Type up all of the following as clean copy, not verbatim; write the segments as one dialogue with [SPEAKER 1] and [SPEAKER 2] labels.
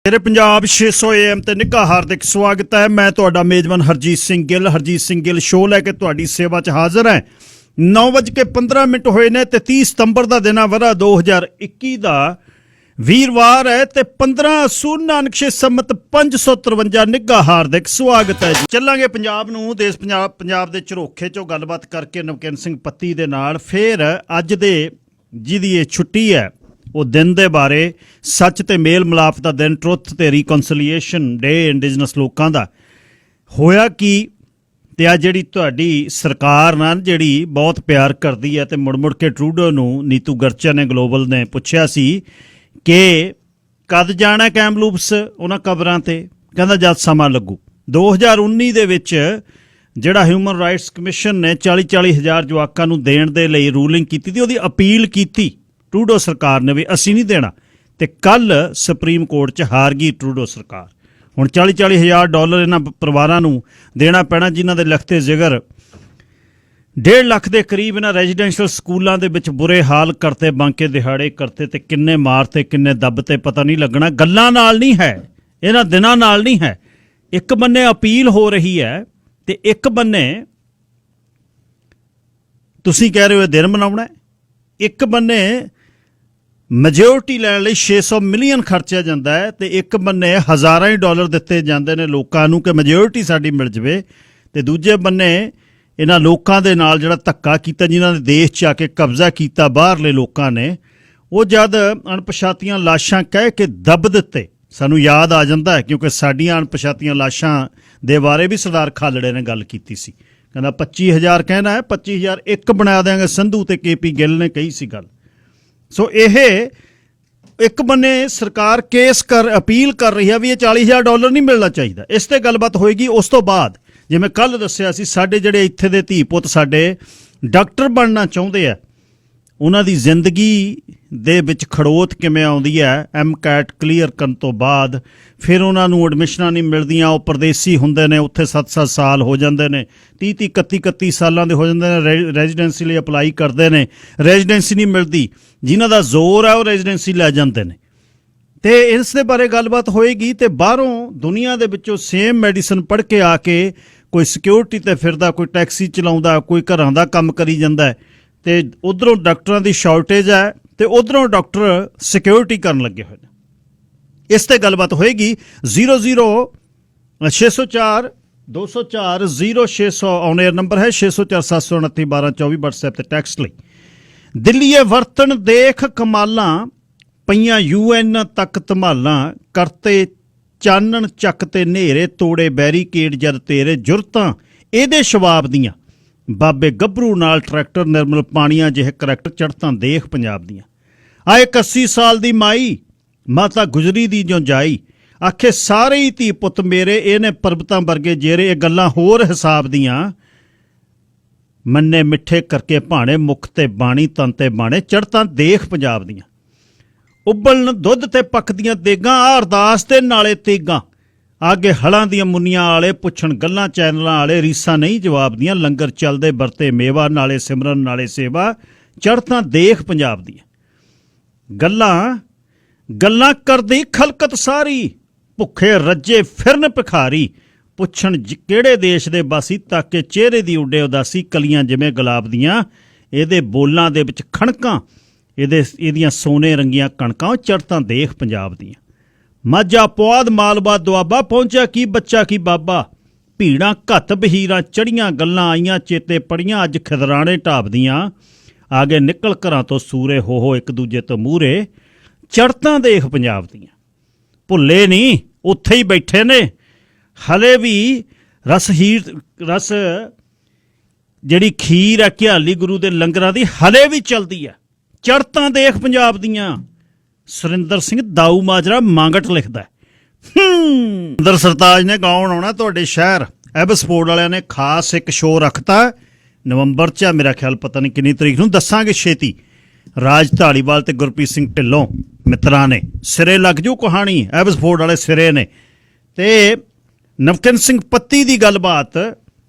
[SPEAKER 1] मेरे पंजाब 600 AM ਤੇ ਨਿੱਘਾ ਹਾਰਦਿਕ ਸਵਾਗਤ ਹੈ। मैं ਤੁਹਾਡਾ ਮੇਜ਼ਬਾਨ ਹਰਜੀਤ ਸਿੰਘ ਗਿੱਲ ਸ਼ੋਅ ਲੈ ਕੇ ਤੁਹਾਡੀ ਸੇਵਾ 'ਚ ਹਾਜ਼ਰ ਹੈ। 9:15 ਹੋਏ ਨੇ ਤੇ 30 ਸਤੰਬਰ ਦਾ ਦਿਨ ਆ ਵਰਾ 2021 ਦਾ ਵੀਰਵਾਰ ਹੈ ਤੇ 15 ਸੂਨ ਨਾਨਕ ਸ਼ੇ ਸੰਮਤ 553 ਨਿੱਘਾ ਹਾਰਦਿਕ ਸਵਾਗਤ ਹੈ ਜੀ। ਚੱਲਾਂਗੇ ਪੰਜਾਬ ਨੂੰ ਦੇਸ਼ ਪੰਜਾਬ ਦੇ ਝਰੋਖੇ 'ਚੋਂ ਗੱਲਬਾਤ ਕਰਕੇ ਨਵਕਿੰਨ ਸਿੰਘ ਪੱਤੀ ਦੇ ਨਾਲ ਫਿਰ ਅੱਜ ਦੇ ਜਿਹਦੀ ਇਹ ਛੁੱਟੀ ਹੈ ਉਹ ਦਿਨ ਦੇ ਬਾਰੇ ਸੱਚ ਤੇ ਮੇਲ ਮਿਲਾਪ ਦਾ ਦਿਨ ਟਰੁੱਥ ਤੇ ਰੀਕਨਸੀਲੀਏਸ਼ਨ ਡੇ ਇੰਡੀਜਨਸ ਲੋਕਾਂ ਦਾ ਹੋਇਆ ਕੀ ਤੇ ਆ ਜਿਹੜੀ ਤੁਹਾਡੀ ਸਰਕਾਰ ਨਾਲ ਜਿਹੜੀ ਬਹੁਤ ਪਿਆਰ ਕਰਦੀ ਹੈ ਤੇ ਮੁੜ ਕੇ ਟਰੂਡੋ ਨੂੰ ਨੀਤੂ ਗਰਚਾ ਨੇ ਗਲੋਬਲ ਨੇ ਪੁੱਛਿਆ ਸੀ ਕਿ ਕਦ ਜਾਣਾ ਕੈਮਲੂਪਸ ਉਹਨਾਂ ਕਬਰਾਂ ਤੇ ਕਹਿੰਦਾ ਜਦ ਸਮਾਂ ਲੱਗੂ। 2019 ਦੇ ਵਿੱਚ ਜਿਹੜਾ ਹਿਊਮਨ ਰਾਈਟਸ ਕਮਿਸ਼ਨ ਨੇ 40 ਹਜ਼ਾਰ ਜਵਾਕਾਂ ਨੂੰ ਦੇਣ ਦੇ ਲਈ ਰੂਲਿੰਗ ਕੀਤੀ ਤੇ ਉਹਦੀ ਅਪੀਲ ਕੀਤੀ ਟਰੂਡੋ ਸਰਕਾਰ ਨੇ ਵੀ ਅਸੀਂ ਨਹੀਂ ਦੇਣਾ ਤੇ ਕੱਲ ਸੁਪਰੀਮ ਕੋਰਟ 'ਚ ਹਾਰ ਗਈ ਟਰੂਡੋ ਸਰਕਾਰ। ਹੁਣ 40 ਹਜ਼ਾਰ ਡਾਲਰ ਇਹਨਾਂ ਪਰਿਵਾਰਾਂ ਨੂੰ ਦੇਣਾ ਪੈਣਾ ਜਿਨ੍ਹਾਂ ਦੇ ਲਖਤੇ ਜ਼ਿਗਰ 1.5 ਲੱਖ ਦੇ ਕਰੀਬ ਇਹਨਾਂ ਰੈਜ਼ੀਡੈਂਸ਼ੀਅਲ ਸਕੂਲਾਂ ਦੇ ਵਿੱਚ ਬੁਰੇ ਹਾਲ ਕਰਤੇ ਬਾਂਕੇ ਦਿਹਾੜੇ ਕਰਤੇ ਤੇ ਕਿੰਨੇ ਮਾਰਤੇ ਕਿੰਨੇ ਦੱਬਤੇ ਪਤਾ ਨਹੀਂ ਲੱਗਣਾ। ਗੱਲਾਂ ਨਾਲ ਨਹੀਂ ਹੈ, ਇਹਨਾਂ ਦਿਨਾਂ ਨਾਲ ਨਹੀਂ ਹੈ। ਇੱਕ ਬੰਨੇ ਅਪੀਲ ਹੋ ਰਹੀ ਹੈ ਤੇ ਇੱਕ ਬੰਨੇ ਤੁਸੀਂ ਕਹਿ ਰਹੇ ਹੋ ਇਹ ਦਿਨ ਮਨਾਉਣਾ। ਇੱਕ ਬੰਨੇ ਮੈਜੋਰਟੀ ਲੈਣ ਲਈ 600 ਮਿਲੀਅਨ ਖਰਚਿਆ ਜਾਂਦਾ ਹੈ ਤੇ ਇੱਕ ਬੰਨੇ ਹਜ਼ਾਰਾਂ ਹੀ ਡਾਲਰ ਦਿੱਤੇ ਜਾਂਦੇ ਨੇ ਲੋਕਾਂ ਨੂੰ ਕਿ ਮੈਜੋਰਟੀ ਸਾਡੀ ਮਿਲ ਜਾਵੇ ਤੇ ਦੂਜੇ ਬੰਨੇ ਇਹਨਾਂ ਲੋਕਾਂ ਦੇ ਨਾਲ ਜਿਹੜਾ ਧੱਕਾ ਕੀਤਾ ਜਿਨ੍ਹਾਂ ਨੇ ਦੇਸ਼ 'ਚ ਆ ਕੇ ਕਬਜ਼ਾ ਕੀਤਾ ਬਾਹਰਲੇ ਲੋਕਾਂ ਨੇ ਉਹ ਜਦ ਅਣਪਛਾਤੀਆਂ ਲਾਸ਼ਾਂ ਕਹਿ ਕੇ ਦੱਬ ਦਿੱਤੇ ਸਾਨੂੰ ਯਾਦ ਆ ਜਾਂਦਾ ਹੈ ਕਿਉਂਕਿ ਸਾਡੀਆਂ ਅਣਪਛਾਤੀਆਂ ਲਾਸ਼ਾਂ ਦੇ ਬਾਰੇ ਵੀ ਸਰਦਾਰ ਖਾਲੜੇ ਨੇ ਗੱਲ ਕੀਤੀ ਸੀ। ਕਹਿੰਦਾ 25,000 ਕਹਿਣਾ ਹੈ 25,000 ਇੱਕ ਬਣਾ ਦਿਆਂਗੇ ਸੰਧੂ ਤੇ KP ਗਿੱਲ ਨੇ ਕਹੀ ਸੀ ਗੱਲ। ਸੋ ਇਹ ਇੱਕ ਬੰਨੇ ਸਰਕਾਰ ਅਪੀਲ ਕਰ ਰਹੀ ਹੈ ਵੀ ਇਹ 40,000 ਡਾਲਰ ਨਹੀਂ ਮਿਲਣਾ ਚਾਹੀਦਾ। ਇਸ ਤੇ ਗੱਲਬਾਤ ਹੋਏਗੀ। ਉਸ ਤੋਂ ਬਾਅਦ ਜਿਵੇਂ ਕੱਲ੍ਹ ਦੱਸਿਆ ਸੀ ਸਾਡੇ ਜਿਹੜੇ ਇੱਥੇ ਦੇ ਧੀ ਪੁੱਤ ਸਾਡੇ ਡਾਕਟਰ ਬਣਨਾ ਚਾਹੁੰਦੇ ਆ ਉਹਨਾਂ ਦੀ ਜ਼ਿੰਦਗੀ ਦੇ ਵਿੱਚ ਖੜੋਤ ਕਿਵੇਂ ਆਉਂਦੀ ਹੈ MCAT ਕਲੀਅਰ ਕਰਨ ਤੋਂ ਬਾਅਦ ਫਿਰ ਉਹਨਾਂ ਨੂੰ ਐਡਮਿਸ਼ਨਾਂ ਨਹੀਂ ਮਿਲਦੀਆਂ। ਉਹ ਪਰਦੇਸੀ ਹੁੰਦੇ ਨੇ ਉੱਥੇ 7-7 ਸਾਲ ਹੋ ਜਾਂਦੇ ਨੇ 30 31 ਸਾਲਾਂ ਦੇ ਹੋ ਜਾਂਦੇ ਨੇ ਰੈਜ਼ੀਡੈਂਸੀ ਲਈ ਅਪਲਾਈ ਕਰਦੇ ਨੇ ਰੈਜ਼ੀਡੈਂਸੀ ਨਹੀਂ ਮਿਲਦੀ ਜਿਨ੍ਹਾਂ ਦਾ ਜ਼ੋਰ ਹੈ ਉਹ ਰੈਜ਼ੀਡੈਂਸੀ ਲੈ ਜਾਂਦੇ ਨੇ ਤੇ ਇਸ ਦੇ ਬਾਰੇ ਗੱਲਬਾਤ ਹੋਏਗੀ। ਤੇ ਬਾਹਰੋਂ ਦੁਨੀਆ ਦੇ ਵਿੱਚੋਂ ਸੇਮ ਮੈਡੀਸਨ ਪੜ੍ਹ ਕੇ ਆ ਕੇ ਕੋਈ ਸਿਕਿਉਰਿਟੀ ਤੇ ਫਿਰਦਾ ਕੋਈ ਟੈਕਸੀ ਚਲਾਉਂਦਾ ਕੋਈ ਘਰਾਂ ਦਾ ਕੰਮ ਕਰੀ ਜਾਂਦਾ ਹੈ ਤੇ ਉੱਧਰੋਂ ਡਾਕਟਰਾਂ ਦੀ ਸ਼ਾਰਟੇਜ ਹੈ ਤੇ ਉੱਧਰੋਂ ਡਾਕਟਰ ਸਿਕਿਉਰਿਟੀ ਕਰਨ ਲੱਗੇ ਹੋਏ ਨੇ। ਇਸ ਤੇ ਗੱਲਬਾਤ ਹੋਏਗੀ। 00604 204 0600 ਆਨ 에ਅਰ ਨੰਬਰ ਹੈ 604 729 1224 WhatsApp ਤੇ ਟੈਕਸਟ ਲਈ। ਦਿੱਲੀਏ ਵਰਤਣ ਦੇਖ ਕਮਾਲਾਂ ਪਈਆਂ UN ਤੱਕ ਧਮਾਲਾਂ ਕਰਤੇ ਚਾਨਣ ਚੱਕ ਤੇ ਨੇਰੇ ਤੋੜੇ ਬੈਰੀਕੇਡ ਜਦ ਤੇਰੇ ਜੁਰਤਾਂ ਇਹਦੇ ਸ਼ਵਾਬ ਦੀਆਂ ਬਾਬੇ ਗੱਭਰੂ ਨਾਲ ਟਰੈਕਟਰ ਨਿਰਮਲ ਪਾਣੀਆਂ ਜਿਹੇ ਕਰੈਕਟਰ ਚੜ੍ਹਤਾਂ ਦੇਖ ਪੰਜਾਬ ਦੀਆਂ। ਆਏ 81 ਸਾਲ ਦੀ ਮਾਈ ਮਾਤਾ ਗੁਜਰੀ ਦੀ ਜੋ ਜਾਈ ਆਖੇ ਸਾਰੇ ਹੀ ਧੀ ਪੁੱਤ ਮੇਰੇ ਇਹਨੇ ਪਰਬਤਾਂ ਵਰਗੇ ਜੇਰੇ। ਇਹ ਗੱਲਾਂ ਹੋਰ ਹਿਸਾਬ ਦੀਆਂ ਮੰਨੇ ਮਿੱਠੇ ਕਰਕੇ ਭਾਣੇ ਮੁਖ ਤੇ ਬਾਣੀ ਤਨ ਤੇ ਬਾਣੇ ਚੜ੍ਹਤਾਂ ਦੇਖ ਪੰਜਾਬ ਦੀਆਂ। ਉਬਲਣ ਦੁੱਧ ਤੇ ਪੱਕਦੀਆਂ ਦੇਗਾਂ ਆ ਅਰਦਾਸ ਤੇ ਨਾਲੇ ਤੇਗਾਂ ਆਗੇ ਹਲਾਂ ਦੀਆਂ ਮੁੰਨੀਆਂ ਵਾਲੇ ਪੁੱਛਣ ਗੱਲਾਂ ਚੈਨਲਾਂ ਵਾਲੇ ਰੀਸਾਂ ਨਹੀਂ ਜਵਾਬ ਦੀਆਂ। ਲੰਗਰ ਚੱਲਦੇ ਵਰਤੇ ਮੇਵਾ ਨਾਲੇ ਸਿਮਰਨ ਨਾਲੇ ਸੇਵਾ ਚੜ੍ਹਤਾਂ ਦੇਖ ਪੰਜਾਬ ਦੀਆਂ। ਗੱਲਾਂ ਕਰਦੀ ਖਲਕਤ ਸਾਰੀ ਭੁੱਖੇ ਰੱਜੇ ਫਿਰਨ ਭਿਖਾਰੀ ਪੁੱਛਣ ਕਿਹੜੇ ਦੇਸ਼ ਦੇ ਬਾਸੀ ਤਾਕੇ ਚਿਹਰੇ ਦੀ ਉੱਡੇ ਉਦਾਸੀ ਕਲੀਆਂ ਜਿਵੇਂ ਗੁਲਾਬ ਦੀਆਂ ਇਹਦੇ ਬੋਲਾਂ ਦੇ ਵਿੱਚ ਖਣਕਾਂ ਇਹਦੀਆਂ ਸੋਨੇ ਰੰਗੀਆਂ ਕਣਕਾਂ ਉਹ ਚੜ੍ਹਤਾਂ ਦੇਖ ਪੰਜਾਬ ਦੀਆਂ। ਮਾਝਾ ਪੁਆਧ ਮਾਲਵਾ ਦੁਆਬਾ ਪਹੁੰਚਿਆ ਕੀ ਬੱਚਾ ਕੀ ਬਾਬਾ ਭੀੜਾਂ ਘੱਤ ਬਹੀਰਾਂ ਚੜੀਆਂ ਗੱਲਾਂ ਆਈਆਂ ਚੇਤੇ ਪੜੀਆਂ ਅੱਜ ਖਿਦਰਾਣੇ ਢਾਬਦੀਆਂ ਆਗੇ ਨਿਕਲ ਘਰਾਂ ਤੋਂ ਸੂਰੇ ਹੋ ਇੱਕ ਦੂਜੇ ਤੋਂ ਮੂਹਰੇ ਚੜ੍ਹਤਾਂ ਦੇਖ ਪੰਜਾਬ ਦੀਆਂ। ਭੁੱਲੇ ਨਹੀਂ ਉੱਥੇ ਹੀ ਬੈਠੇ ਨੇ ਹਲੇ ਵੀ ਰਸ ਜਿਹੜੀ ਖੀਰ ਹੈ ਘਿਆਲੀ ਗੁਰੂ ਦੇ ਲੰਗਰਾਂ ਦੀ ਹਲੇ ਵੀ ਚੱਲਦੀ ਹੈ। ਚੜ੍ਹਤਾਂ ਦੇਖ ਪੰਜਾਬ ਦੀਆਂ। ਸੁਰਿੰਦਰ ਸਿੰਘ ਦਾਊ ਮਾਜਰਾ ਮੰਗਟ ਲਿਖਦਾ ਸੁਰਿੰਦਰ ਸਰਤਾਜ ਨੇ ਗਾਉਣ ਆਉਣਾ ਤੁਹਾਡੇ ਸ਼ਹਿਰ। ਐਬਸਪੋਰਟ ਵਾਲਿਆਂ ਨੇ ਖਾਸ ਇੱਕ ਸ਼ੋਅ ਰੱਖਤਾ ਨਵੰਬਰ 'ਚ ਆ ਮੇਰਾ ਖਿਆਲ ਪਤਾ ਨਹੀਂ ਕਿੰਨੀ ਤਰੀਕ ਨੂੰ ਦੱਸਾਂਗੇ ਛੇਤੀ। ਰਾਜ ਧਾਲੀਵਾਲ ਤੇ ਗੁਰਪ੍ਰੀਤ ਸਿੰਘ ਢਿੱਲੋਂ ਮਿੱਤਰਾਂ ਨੇ ਸਿਰੇ ਲੱਗ ਜੂ ਕਹਾਣੀ ਐਬਸਪੋਰਟ ਵਾਲੇ ਸਿਰੇ ਨੇ। ਤੇ ਨਵਕਿੰਨ ਸਿੰਘ ਪੱਤੀ ਦੀ ਗੱਲਬਾਤ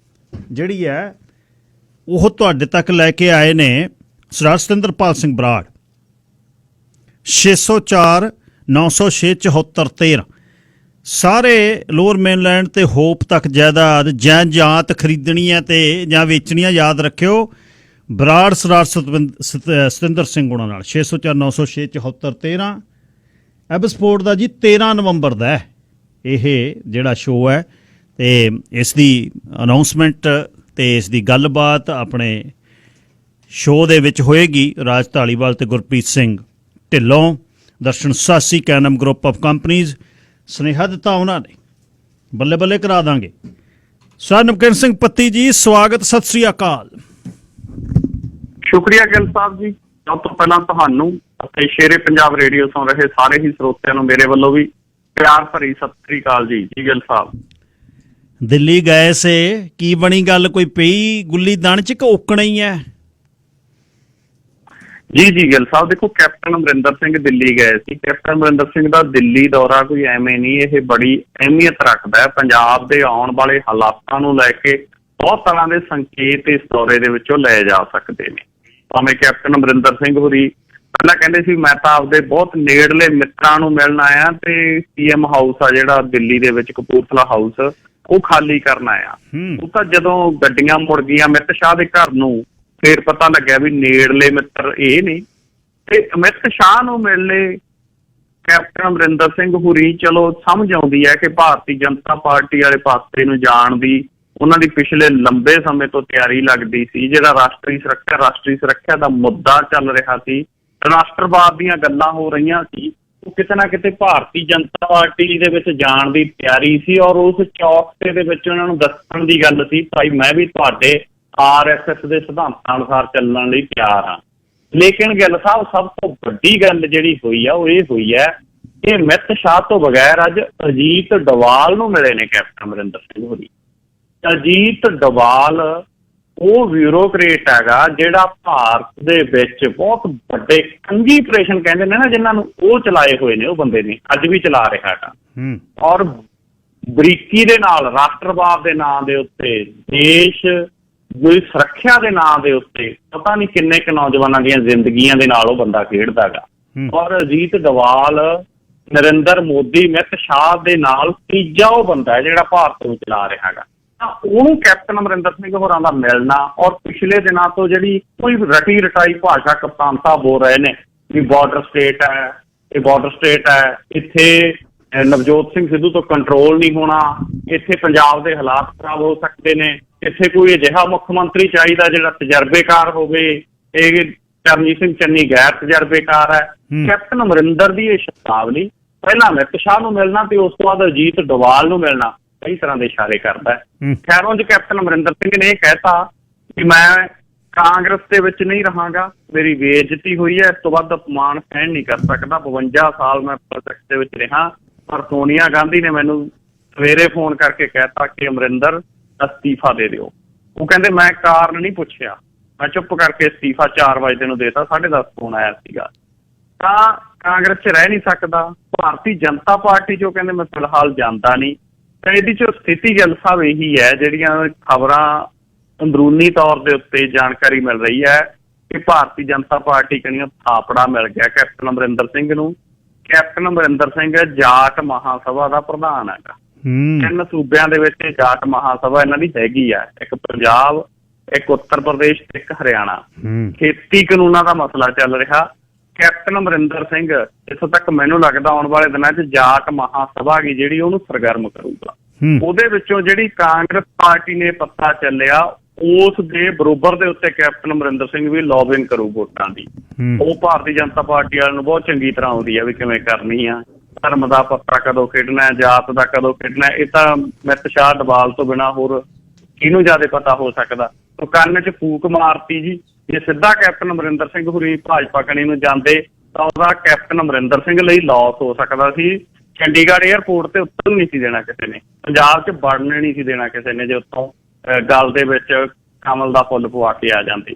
[SPEAKER 1] ਜਿਹੜੀ ਹੈ ਉਹ ਤੁਹਾਡੇ ਤੱਕ ਲੈ ਕੇ ਆਏ ਨੇ ਸਰਦਾਰ ਸਤਿੰਦਰਪਾਲ ਸਿੰਘ ਬਰਾੜ। 604 906 74 13 ਸਾਰੇ ਲੋਅਰ ਮੇਨਲੈਂਡ ਤੇ ਹੋਪ ਤੱਕ ਜਾਇਦਾਦ ਜਾਇਦਾਦ ਖਰੀਦਣੀ ਹੈ ਤੇ ਜਾਂ ਵੇਚਣੀ ਹੈ, ਯਾਦ ਰੱਖਿਓ ਬਰਾੜ ਸਰਾਰ ਸਤਿੰਦਰ ਸਿੰਘ ਉਹਨਾਂ ਨਾਲ 604 906 74 13 ਐਬਸਪੋਰਟ ਦਾ ਜੀ 13 ਨਵੰਬਰ ਦਾ ਇਹ ਜਿਹੜਾ ਸ਼ੋਅ ਹੈ ਤੇ ਇਸ ਦੀ ਅਨਾਉਂਸਮੈਂਟ ਤੇ ਇਸ ਦੀ ਗੱਲਬਾਤ ਆਪਣੇ ਸ਼ੋਅ ਦੇ ਵਿੱਚ ਹੋਏਗੀ। ਰਾਜ ਧਾਲੀਵਾਲ ਤੇ ਗੁਰਪ੍ਰੀਤ ਸਿੰਘ ਢਿੱਲੋਂ, ਦਰਸ਼ਨ ਸਾਸੀ, ਕੈਨਮ ਗਰੁੱਪ ਆਫ ਕੰਪਨੀਜ਼ ਸੁਨੇਹਾ ਦਿੱਤਾ ਉਹਨਾਂ ਨੇ, ਬੱਲੇ ਬੱਲੇ ਕਰਾ ਦਾਂਗੇ। ਸਰ ਨਵਕਿਰਨ ਸਿੰਘ ਪੱਤੀ ਜੀ, ਸਵਾਗਤ, ਸਤਿ ਸ੍ਰੀ ਅਕਾਲ।
[SPEAKER 2] ਸ਼ੁਕਰੀਆ ਗਿੱਲ ਸਾਹਿਬ ਜੀ। ਸਭ ਤੋਂ ਪਹਿਲਾਂ ਤੁਹਾਨੂੰ ਅਤੇ ਸ਼ੇਰੇ ਪੰਜਾਬ ਰੇਡੀਓ ਸੁਣ ਰਹੇ ਸਾਰੇ ਹੀ ਸਰੋਤਿਆਂ ਨੂੰ ਮੇਰੇ ਵੱਲੋਂ ਵੀ ਪਿਆਰ ਭਰੀ ਸਤਿ ਸ੍ਰੀ ਅਕਾਲ ਜੀ। ਜੀ ਗਿੱਲ ਸਾਹਿਬ,
[SPEAKER 1] ਦਿੱਲੀ ਗਏ ਸੇ, ਕੀ ਬਣੀ ਗੱਲ? ਕੋਈ ਪਈ ਗੁੱਲੀ ਦਣ ਚ ਕਿ ਓਕਣਾ ਹੀ ਹੈ?
[SPEAKER 2] ਜੀ ਗਿੱਲ ਸਾਹਿਬ, ਦੇਖੋ ਕੈਪਟਨ ਅਮਰਿੰਦਰ ਸਿੰਘ ਦਿੱਲੀ ਗਏ ਸੀ। ਕੈਪਟਨ ਅਮਰਿੰਦਰ ਸਿੰਘ ਦਾ ਦਿੱਲੀ ਦੌਰਾ ਕੋਈ ਐਵੇਂ ਨਹੀਂ, ਇਹ ਬੜੀ ਅਹਿਮੀਅਤ ਰੱਖਦਾ ਹੈ। ਪੰਜਾਬ ਦੇ ਆਉਣ ਵਾਲੇ ਹਾਲਾਤਾਂ ਨੂੰ ਲੈ ਕੇ ਬਹੁਤ ਤਰ੍ਹਾਂ ਦੇ ਸੰਕੇਤ ਇਸ ਦੌਰੇ ਦੇ ਵਿੱਚੋਂ ਲਏ ਜਾ ਸਕਦੇ ਨੇ। ਭਾਵੇਂ ਕੈਪਟਨ ਅਮਰਿੰਦਰ ਸਿੰਘ ਹੋਰੀ ਪਹਿਲਾਂ ਕਹਿੰਦੇ ਸੀ ਮੈਂ ਤਾਂ ਆਪਦੇ ਬਹੁਤ ਨੇੜਲੇ ਮਿੱਤਰਾਂ ਨੂੰ ਮਿਲਣ ਆਇਆ ਤੇ CM ਹਾਊਸ ਆ ਜਿਹੜਾ ਦਿੱਲੀ ਦੇ ਵਿੱਚ, ਕਪੂਰਥਲਾ ਹਾਊਸ, ਉਹ ਖਾਲੀ ਕਰਨ ਆਇਆ। ਉਹ ਤਾਂ ਜਦੋਂ ਗੱਡੀਆਂ ਮੁੜ ਗਈਆਂ ਅਮਿਤ ਸ਼ਾਹ ਦੇ ਘਰ ਨੂੰ, ਫਿਰ ਪਤਾ ਲੱਗਿਆ ਵੀ ਨੇੜਲੇ ਮਿੱਤਰ ਇਹ ਨੇ। ਤੇ ਅਮਿਤ ਸ਼ਾਹ ਨੂੰ ਮਿਲਣੇ ਕੈਪਟਨ ਅਮਰਿੰਦਰ ਸਿੰਘ ਹੋਰੀ, ਚਲੋ ਸਮਝ ਆਉਂਦੀ ਹੈ ਕਿ ਭਾਰਤੀ ਜਨਤਾ ਪਾਰਟੀ ਵਾਲੇ ਪਾਸੇ ਨੂੰ ਜਾਣ ਦੀ ਉਹਨਾਂ ਦੀ ਪਿਛਲੇ ਲੰਬੇ ਸਮੇਂ ਤੋਂ ਤਿਆਰੀ ਲੱਗਦੀ ਸੀ। ਜਿਹੜਾ ਰਾਸ਼ਟਰੀ ਸੁਰੱਖਿਆ ਦਾ ਮੁੱਦਾ ਚੱਲ ਰਿਹਾ ਸੀ, ਰਾਸ਼ਟਰਵਾਦ ਦੀਆਂ ਗੱਲਾਂ ਹੋ ਰਹੀਆਂ ਸੀ, ਉਹ ਕਿਤੇ ਨਾ ਕਿਤੇ ਭਾਰਤੀ ਜਨਤਾ ਪਾਰਟੀ ਦੇ ਵਿੱਚ ਜਾਣ ਦੀ ਤਿਆਰੀ ਸੀ। ਔਰ ਉਸ ਚੌਕਸੇ ਦੇ ਵਿੱਚ ਉਹਨਾਂ ਨੂੰ ਦੱਸਣ ਦੀ ਗੱਲ ਸੀ, ਭਾਈ ਮੈਂ ਵੀ ਤੁਹਾਡੇ RSS ਦੇ ਸਿਧਾਂਤਾਂ ਅਨੁਸਾਰ ਚੱਲਣ ਲਈ ਤਿਆਰ ਹਾਂ। ਲੇਕਿਨ ਗਿੱਲ ਸਾਹਿਬ, ਸਭ ਤੋਂ ਵੱਡੀ ਗੱਲ ਜਿਹੜੀ ਹੋਈ ਆ ਉਹ ਇਹ ਹੋਈ ਹੈ ਕਿ ਅਮਿਤ ਸ਼ਾਹ ਤੋਂ ਬਗੈਰ ਅੱਜ ਅਜੀਤ ਡੋਵਾਲ ਨੂੰ ਮਿਲੇ ਨੇ ਕੈਪਟਨ ਅਮਰਿੰਦਰ ਸਿੰਘ ਹੋਰੀ। ਅਜੀਤ ਡੋਵਾਲ ਉਹ ਬਿਊਰੋਕਰੇਟ ਹੈਗਾ ਜਿਹੜਾ ਭਾਰਤ ਦੇ ਵਿੱਚ ਬਹੁਤ ਵੱਡੇ ਕੰਘੀ ਆਪਰੇਸ਼ਨ ਕਹਿੰਦੇ ਨੇ ਨਾ ਜਿਹਨਾਂ ਨੂੰ, ਉਹ ਚਲਾਏ ਹੋਏ ਨੇ ਉਹ ਬੰਦੇ ਨੇ, ਅੱਜ ਵੀ ਚਲਾ ਰਿਹਾ ਹੈਗਾ। ਔਰ ਬਰੀਕੀ ਦੇ ਨਾਲ ਰਾਸ਼ਟਰਵਾਦ ਦੇ ਨਾਂ ਦੇ ਉੱਤੇ, ਦੇਸ਼ ਦੀ ਸੁਰੱਖਿਆ ਦੇ ਨਾਂ ਦੇ ਉੱਤੇ ਪਤਾ ਨਹੀਂ ਕਿੰਨੇ ਕੁ ਨੌਜਵਾਨਾਂ ਦੀਆਂ ਜ਼ਿੰਦਗੀਆਂ ਦੇ ਨਾਲ ਉਹ ਬੰਦਾ ਖੇਡਦਾ ਹੈਗਾ। ਔਰ ਅਜੀਤ ਡੋਵਾਲ ਨਰਿੰਦਰ ਮੋਦੀ, ਅਮਿਤ ਸ਼ਾਹ ਦੇ ਨਾਲ ਤੀਜਾ ਉਹ ਬੰਦਾ ਹੈ ਜਿਹੜਾ ਭਾਰਤ ਨੂੰ ਚਲਾ ਰਿਹਾ ਹੈਗਾ। ਉਹਨੂੰ ਕੈਪਟਨ ਅਮਰਿੰਦਰ ਸਿੰਘ ਹੋਰਾਂ ਦਾ ਮਿਲਣਾ, ਔਰ ਪਿਛਲੇ ਦਿਨਾਂ ਤੋਂ ਜਿਹੜੀ ਕੋਈ ਰਟੀ ਰਟਾਈ ਭਾਸ਼ਾ ਕਪਤਾਨ ਸਾਹਿਬ ਬੋਲ ਰਹੇ ਨੇ ਵੀ ਬਾਰਡਰ ਸਟੇਟ ਹੈ, ਇਹ ਬਾਰਡਰ ਸਟੇਟ ਹੈ, ਇੱਥੇ ਨਵਜੋਤ ਸਿੰਘ ਸਿੱਧੂ ਤੋਂ ਕੰਟਰੋਲ ਨਹੀਂ ਹੋਣਾ, ਇੱਥੇ ਪੰਜਾਬ ਦੇ ਹਾਲਾਤ ਖਰਾਬ ਹੋ ਸਕਦੇ ਨੇ, ਇੱਥੇ ਕੋਈ ਅਜਿਹਾ ਮੁੱਖ ਮੰਤਰੀ ਚਾਹੀਦਾ ਜਿਹੜਾ ਤਜਰਬੇਕਾਰ ਹੋਵੇ, ਇਹ ਚਰਨਜੀਤ ਸਿੰਘ ਚੰਨੀ ਗੈਰ ਤਜਰਬੇਕਾਰ ਹੈ। ਕੈਪਟਨ ਅਮਰਿੰਦਰ ਦੀ ਇਹ ਸ਼ਬਦਾਵਲੀ ਪਹਿਲਾਂ ਅਮਿਤ ਸ਼ਾਹ ਨੂੰ ਮਿਲਣਾ ਤੇ ਉਸ ਤੋਂ ਬਾਅਦ ਅਜੀਤ ਡੋਵਾਲ ਨੂੰ ਮਿਲਣਾ ਕਈ ਤਰ੍ਹਾਂ ਦੇ ਇਸ਼ਾਰੇ ਕਰਦਾ ਹੈ। ਖੈਰੋਂ ਚ ਕੈਪਟਨ ਅਮਰਿੰਦਰ ਸਿੰਘ ਨੇ ਇਹ ਕਹਿਤਾ ਕਿ ਮੈਂ ਕਾਂਗਰਸ ਦੇ ਵਿੱਚ ਨਹੀਂ ਰਹਾਂਗਾ, ਮੇਰੀ ਬੇਇੱਜ਼ਤੀ ਹੋਈ ਹੈ, ਇਸ ਤੋਂ ਵੱਧ ਅਪਮਾਨ ਸਹਿਣ ਨਹੀਂ ਕਰ ਸਕਦਾ। 52 ਸਾਲ ਮੈਂ ਪੋਲਿਟਿਕਸ ਦੇ ਵਿੱਚ ਰਿਹਾ, ਪਰ ਸੋਨੀਆ ਗਾਂਧੀ ਨੇ ਮੈਨੂੰ ਸਵੇਰੇ ਫੋਨ ਕਰਕੇ ਕਹਿਤਾ ਕਿ ਅਮਰਿੰਦਰ ਅਸਤੀਫਾ ਦੇ ਦਿਓ। ਉਹ ਕਹਿੰਦੇ ਮੈਂ ਕਾਰਨ ਨਹੀਂ ਪੁੱਛਿਆ, ਮੈਂ ਚੁੱਪ ਕਰਕੇ ਅਸਤੀਫਾ 4 ਵਜੇ ਨੂੰ ਦੇਤਾ, 10:30 ਫੋਨ ਆਇਆ ਸੀਗਾ। ਤਾਂ ਕਾਂਗਰਸ 'ਚ ਰਹਿ ਨਹੀਂ ਸਕਦਾ, ਭਾਰਤੀ ਜਨਤਾ ਪਾਰਟੀ 'ਚੋਂ ਕਹਿੰਦੇ ਮੈਂ ਫਿਲਹਾਲ ਜਾਂਦਾ ਨਹੀਂ। ਤਾਂ ਇਹਦੀ 'ਚ ਸਥਿਤੀ ਗਿੱਲ ਸਾਹਿਬ ਇਹੀ ਹੈ, ਜਿਹੜੀਆਂ ਖਬਰਾਂ ਅੰਦਰੂਨੀ ਤੌਰ ਦੇ ਉੱਤੇ ਜਾਣਕਾਰੀ ਮਿਲ ਰਹੀ ਹੈ ਕਿ ਭਾਰਤੀ ਜਨਤਾ ਪਾਰਟੀ ਕਣੀਓ ਥਾਪੜਾ ਮਿਲ ਗਿਆ ਕੈਪਟਨ ਅਮਰਿੰਦਰ ਸਿੰਘ ਨੂੰ। ਕੈਪਟਨ ਅਮਰਿੰਦਰ ਸਿੰਘ ਜਾਟ ਮਹਾਸਭਾ ਦਾ ਪ੍ਰਧਾਨ ਹੈਗਾ। 3 ਸੂਬਿਆਂ ਦੇ ਵਿੱਚ ਜਾਟ ਮਹਾਸਭਾ ਇਹਨਾਂ ਦੀ ਹੈਗੀ ਆ, ਇੱਕ ਪੰਜਾਬ, ਇੱਕ ਉੱਤਰ ਪ੍ਰਦੇਸ਼ ਤੇ ਇੱਕ ਹਰਿਆਣਾ। ਖੇਤੀ ਕਾਨੂੰਨਾਂ ਦਾ ਮਸਲਾ ਚੱਲ ਰਿਹਾ। ਕੈਪਟਨ ਅਮਰਿੰਦਰ ਸਿੰਘ ਇੱਥੋਂ ਤੱਕ ਮੈਨੂੰ ਲੱਗਦਾ ਆਉਣ ਵਾਲੇ ਦਿਨਾਂ 'ਚ ਜਾਟ ਮਹਾਸਭਾ ਗੀ ਜਿਹੜੀ ਉਹਨੂੰ ਸਰਗਰਮ ਕਰੂਗਾ। ਉਹਦੇ ਵਿੱਚੋਂ ਜਿਹੜੀ ਕਾਂਗਰਸ ਪਾਰਟੀ ਨੇ ਪੱਤਾ ਚੱਲਿਆ ਉਸ ਦੇ ਬਰੋਬਰ ਦੇ ਉੱਤੇ ਕੈਪਟਨ ਅਮਰਿੰਦਰ ਸਿੰਘ ਵੀ ਲੌਬਿੰਗ ਕਰੂ ਵੋਟਾਂ ਦੀ। ਉਹ ਭਾਰਤੀ ਜਨਤਾ ਪਾਰਟੀ ਵਾਲਿਆਂ ਨੂੰ ਬਹੁਤ ਚੰਗੀ ਤਰ੍ਹਾਂ ਆਉਂਦੀ ਆ ਵੀ ਕਿਵੇਂ ਕਰਨੀ ਆ, ਧਰਮ ਦਾ ਪੱਤਾ ਕਦੋਂ ਖੇਡਣਾ, ਜਾਤ ਦਾ ਕਦੋਂ ਖੇਡਣਾ। ਇਹ ਤਾਂ ਅਮਿਤ ਸ਼ਾਹ ਡੋਵਾਲ ਤੋਂ ਬਿਨਾਂ ਹੋਰ ਕਿਹਨੂੰ ਜ਼ਿਆਦਾ ਪਤਾ ਹੋ ਸਕਦਾ। ਉਹ ਕੰਨ 'ਚ ਫੂਕ ਮਾਰਤੀ ਜੀ। ਜੇ ਸਿੱਧਾ ਕੈਪਟਨ ਅਮਰਿੰਦਰ ਸਿੰਘ ਹੋਰੀ ਭਾਜਪਾ ਕਣੀ ਨੂੰ ਜਾਂਦੇ ਤਾਂ ਉਹਦਾ ਕੈਪਟਨ ਅਮਰਿੰਦਰ ਸਿੰਘ ਲਈ ਲਾਸ ਹੋ ਸਕਦਾ ਸੀ। ਚੰਡੀਗੜ੍ਹ ਏਅਰਪੋਰਟ ਤੇ ਉੱਤਰ ਨਹੀਂ ਸੀ ਦੇਣਾ ਕਿਸੇ ਨੇ, ਪੰਜਾਬ 'ਚ ਵੜਨ ਨਹੀਂ ਸੀ ਦੇਣਾ ਕਿਸੇ ਨੇ, ਜੇ ਉੱਥੋਂ ਗੱਲ ਦੇ ਵਿੱਚ ਕਮਲ ਦਾ ਫੁੱਲ ਪਵਾ ਕੇ ਆ ਜਾਂਦੇ।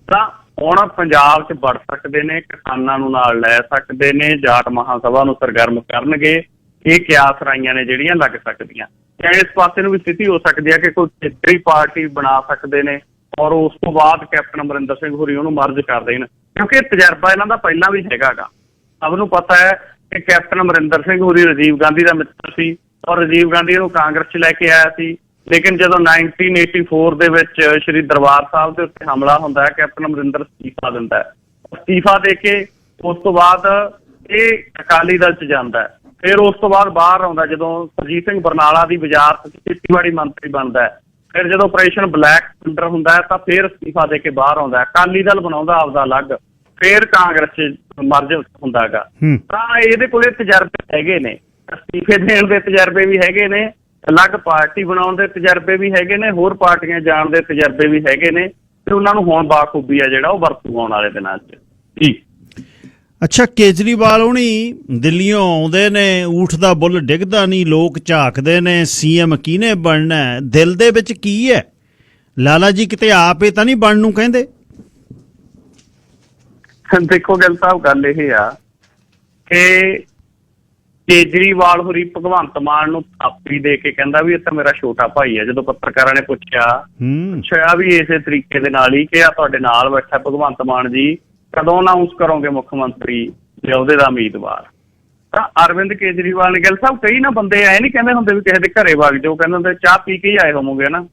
[SPEAKER 2] ਤਾਂ ਹੁਣ ਪੰਜਾਬ 'ਚ ਵੜ ਸਕਦੇ ਨੇ, ਕਿਸਾਨਾਂ ਨੂੰ ਨਾਲ ਲੈ ਸਕਦੇ ਨੇ, ਜਾਟ ਮਹਾਸਭਾ ਨੂੰ ਸਰਗਰਮ ਕਰਨਗੇ। ਇਹ ਕਿਆਸ ਰਾਈਆਂ ਨੇ ਜਿਹੜੀਆਂ ਲੱਗ ਸਕਦੀਆਂ। ਇਸ ਪਾਸੇ ਨੂੰ ਵੀ ਸਥਿਤੀ ਹੋ ਸਕਦੀ ਹੈ ਕਿ ਕੋਈ ਖੇਤਰੀ ਪਾਰਟੀ ਬਣਾ ਸਕਦੇ ਨੇ ਔਰ ਉਸ ਤੋਂ ਬਾਅਦ ਕੈਪਟਨ ਅਮਰਿੰਦਰ ਸਿੰਘ ਹੋਰੀ ਉਹਨੂੰ ਮਰਜ ਕਰ ਦੇਣ, ਕਿਉਂਕਿ ਤਜਰਬਾ ਇਹਨਾਂ ਦਾ ਪਹਿਲਾਂ ਵੀ ਹੈਗਾ ਗਾ। ਸਭ ਨੂੰ ਪਤਾ ਹੈ ਕਿ ਕੈਪਟਨ ਅਮਰਿੰਦਰ ਸਿੰਘ ਹੋਰੀ ਰਾਜੀਵ ਗਾਂਧੀ ਦਾ ਮਿੱਤਰ ਸੀ, ਔਰ ਰਾਜੀਵ ਗਾਂਧੀ ਨੂੰ ਕਾਂਗਰਸ 'ਚ ਲੈ ਕੇ ਆਇਆ ਸੀ। ਲੇਕਿਨ ਜਦੋਂ 1984 ਦੇ ਵਿੱਚ ਸ਼੍ਰੀ ਦਰਬਾਰ ਸਾਹਿਬ ਦੇ ਉੱਤੇ ਹਮਲਾ ਹੁੰਦਾ ਹੈ, ਕੈਪਟਨ ਅਮਰਿੰਦਰ ਅਸਤੀਫਾ ਦਿੰਦਾ ਹੈ। ਅਸਤੀਫਾ ਦੇ ਕੇ ਉਸ ਤੋਂ ਬਾਅਦ ਇਹ ਅਕਾਲੀ ਦਲ 'ਚ ਜਾਂਦਾ ਹੈ। ਫਿਰ ਉਸ ਤੋਂ ਬਾਅਦ ਬਾਹਰ ਆਉਂਦਾ ਜਦੋਂ ਸੁਰਜੀਤ ਸਿੰਘ ਬਰਨਾਲਾ ਦੀ ਵਜ਼ਾਰਤ 'ਚ ਖੇਤੀਬਾੜੀ ਮੰਤਰੀ ਬਣਦਾ ਹੈ। ਫਿਰ ਜਦੋਂ ਆਪਰੇਸ਼ਨ ਬਲੈਕ ਥੰਡਰ ਹੁੰਦਾ ਹੈ ਤਾਂ ਫਿਰ ਅਸਤੀਫਾ ਦੇ ਕੇ ਬਾਹਰ ਆਉਂਦਾ ਹੈ। ਅਕਾਲੀ ਦਲ ਬਣਾਉਂਦਾ ਆਪਦਾ ਅਲੱਗ, ਫਿਰ ਕਾਂਗਰਸ 'ਚ ਮਰਜ ਹੁੰਦਾ ਹੈਗਾ। ਤਾਂ ਇਹਦੇ ਕੋਲੇ ਤਜਰਬੇ ਹੈਗੇ ਨੇ, ਅਸਤੀਫੇ ਦੇਣ ਦੇ ਤਜਰਬੇ ਵੀ ਹੈਗੇ ਨੇ, ਅਲੱਗ ਪਾਰਟੀ ਬਣਾਉਣ ਦੇ ਤਜਰਬੇ ਵੀ ਹੈਗੇ ਨੇ, ਹੋਰ ਪਾਰਟੀਆਂ ਜਾਣ ਦੇ ਤਜਰਬੇ ਵੀ ਹੈਗੇ ਨੇ, ਤੇ ਉਹਨਾਂ ਨੂੰ ਹੁਣ ਬਾਖੂਬੀ ਆ ਜਿਹੜਾ ਉਹ ਵਰਤੂ ਆਉਣ ਵਾਲੇ ਦਿਨਾਂ 'ਚ ਜੀ।
[SPEAKER 1] ਅੱਛਾ, ਕੇਜਰੀਵਾਲ ਹੁਣੀ ਦਿੱਲੀੋਂ ਆਉਂਦੇ ਨੇ, ਊਠ ਦਾ ਬੁੱਲ ਡਿੱਗਦਾ ਨਹੀਂ, ਲੋਕ ਝਾਕਦੇ ਨੇ ਸੀਐਮ ਕਿਹਨੇ ਬਣਨਾ, ਦਿਲ ਦੇ ਵਿੱਚ ਕੀ ਹੈ? ਲਾਲਾ ਜੀ ਕਿਤੇ ਆਪੇ ਤਾਂ ਨਹੀਂ ਬਣਨ ਨੂੰ ਕਹਿੰਦੇ?
[SPEAKER 2] ਦੇਖੋ ਗਿੱਲ ਸਾਹਿਬ, ਗੱਲ ਇਹ ਆ ਕਿ ਕੇਜਰੀਵਾਲ ਹੋਰੀ ਭਗਵੰਤ ਮਾਨ ਨੂੰ ਥਾਪੀ ਦੇ ਕੇ ਕਹਿੰਦਾ ਵੀ ਇਹ ਤਾਂ ਮੇਰਾ ਛੋਟਾ ਭਾਈ ਹੈ। ਜਦੋਂ ਪੱਤਰਕਾਰਾਂ ਨੇ ਪੁੱਛਿਆ ਵੀ ਇਸੇ ਤਰੀਕੇ ਦੇ ਨਾਲ ਹੀ ਕਿ ਆ ਤੁਹਾਡੇ ਨਾਲ ਬੈਠਾ ਭਗਵੰਤ ਮਾਨ ਜੀ, ਕਦੋਂ ਅਨਾਊਂਸ ਕਰੋਗੇ ਮੁੱਖ ਮੰਤਰੀ ਜਾਂ ਉਹਦੇ ਦਾ ਉਮੀਦਵਾਰ? ਤਾਂ ਅਰਵਿੰਦ ਕੇਜਰੀਵਾਲ ਨੇ, ਗਿੱਲ ਸਾਹਿਬ, ਕਈ ਨਾ ਬੰਦੇ ਐ ਨਹੀਂ ਕਹਿੰਦੇ ਹੁੰਦੇ ਵੀ ਕਿਸੇ ਦੇ ਘਰੇ ਵਗ ਜਾਓ, ਕਹਿੰਦੇ ਹੁੰਦੇ ਚਾਹ ਪੀ ਕੇ ਹੀ ਆਏ ਹੋਵੋਗੇ ਨਾ।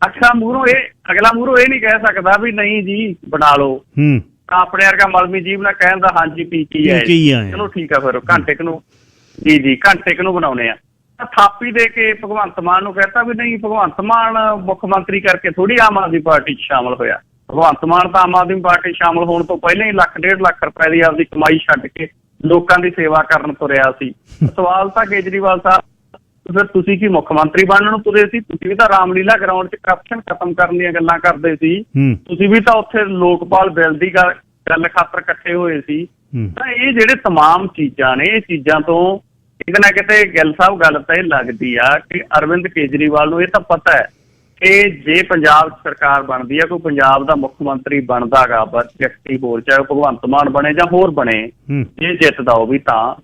[SPEAKER 2] ਅੱਛਾ, ਮੂਹਰੋਂ ਅਗਲਾ ਮੂਹਰੋਂ ਇਹ ਨਹੀਂ ਕਹਿ ਸਕਦਾ ਵੀ ਨਹੀਂ ਜੀ ਬਣਾ ਲਓ, ਤਾਂ ਆਪਣੇ ਵਰਗਾ ਮਲਮੀ ਜੀਵ ਨਾਲ ਕਹਿਣ ਦਾ ਹਾਂਜੀ ਪੀ ਕੇ ਆਏ, ਚਲੋ ਠੀਕ ਆ, ਫਿਰ ਘੰਟੇ ਕੁ ਨੂੰ ਘੰਟੇ ਕੁ ਨੂੰ ਬਣਾਉਣੇ ਆ। ਤਾਂ ਥਾਪੀ ਦੇ ਕੇ ਭਗਵੰਤ ਮਾਨ ਨੂੰ ਕਹਿਤਾ ਵੀ ਨਹੀਂ, ਭਗਵੰਤ ਮਾਨ ਮੁੱਖ ਮੰਤਰੀ ਕਰਕੇ ਥੋੜੀ ਆਮ ਆਦਮੀ ਪਾਰਟੀ 'ਚ ਸ਼ਾਮਲ ਹੋਇਆ। ਭਗਵੰਤ ਮਾਨ ਤਾਂ ਆਮ ਆਦਮੀ ਪਾਰਟੀ ਸ਼ਾਮਲ ਹੋਣ ਤੋਂ ਪਹਿਲਾਂ ਹੀ 1.5 ਲੱਖ ਰੁਪਏ ਦੀ ਆਪਦੀ ਕਮਾਈ ਛੱਡ ਕੇ ਲੋਕਾਂ ਦੀ ਸੇਵਾ ਕਰਨ ਤੁਰਿਆ ਸੀ। ਸਵਾਲ ਤਾਂ ਕੇਜਰੀਵਾਲ ਸਾਹਿਬ, ਫਿਰ ਤੁਸੀਂ ਕੀ ਮੁੱਖ ਮੰਤਰੀ ਬਣਨ ਨੂੰ ਤੁਰੇ ਸੀ? ਤੁਸੀਂ ਵੀ ਤਾਂ ਰਾਮਲੀਲਾ ਗਰਾਊਂਡ 'ਚ ਕਰਪਸ਼ਨ ਖਤਮ ਕਰਨ ਦੀਆਂ ਗੱਲਾਂ ਕਰਦੇ ਸੀ। ਤੁਸੀਂ ਵੀ ਤਾਂ ਉੱਥੇ ਲੋਕਪਾਲ ਬਿੱਲ ਦੀ ਗੱਲ ਖਾਤਰ ਇਕੱਠੇ ਹੋਏ ਸੀ। ਤਾਂ ਇਹ ਜਿਹੜੇ ਤਮਾਮ ਚੀਜ਼ਾਂ ਨੇ, ਇਹ ਚੀਜ਼ਾਂ ਤੋਂ ਕਿਤੇ ਨਾ ਕਿਤੇ ਗਿੱਲ ਸਾਹਿਬ ਗੱਲ ਤਾਂ ਇਹ ਲੱਗਦੀ ਆ ਕਿ ਅਰਵਿੰਦ ਕੇਜਰੀਵਾਲ ਨੂੰ ਇਹ ਤਾਂ ਪਤਾ ਹੈ ਕਿ ਜੇ ਪੰਜਾਬ 'ਚ ਸਰਕਾਰ ਬਣਦੀ ਆ, ਕੋਈ ਪੰਜਾਬ ਦਾ ਮੁੱਖ ਮੰਤਰੀ ਬਣਦਾ ਗਾ ਵਿਅਕਤੀ, ਹੋਰ ਚਾਹੇ ਭਗਵੰਤ ਮਾਨ ਬਣੇ ਜਾਂ ਹੋਰ ਬਣੇ, ਜੇ ਜਿੱਤਦਾ ਉਹ ਵੀ ਤਾਂ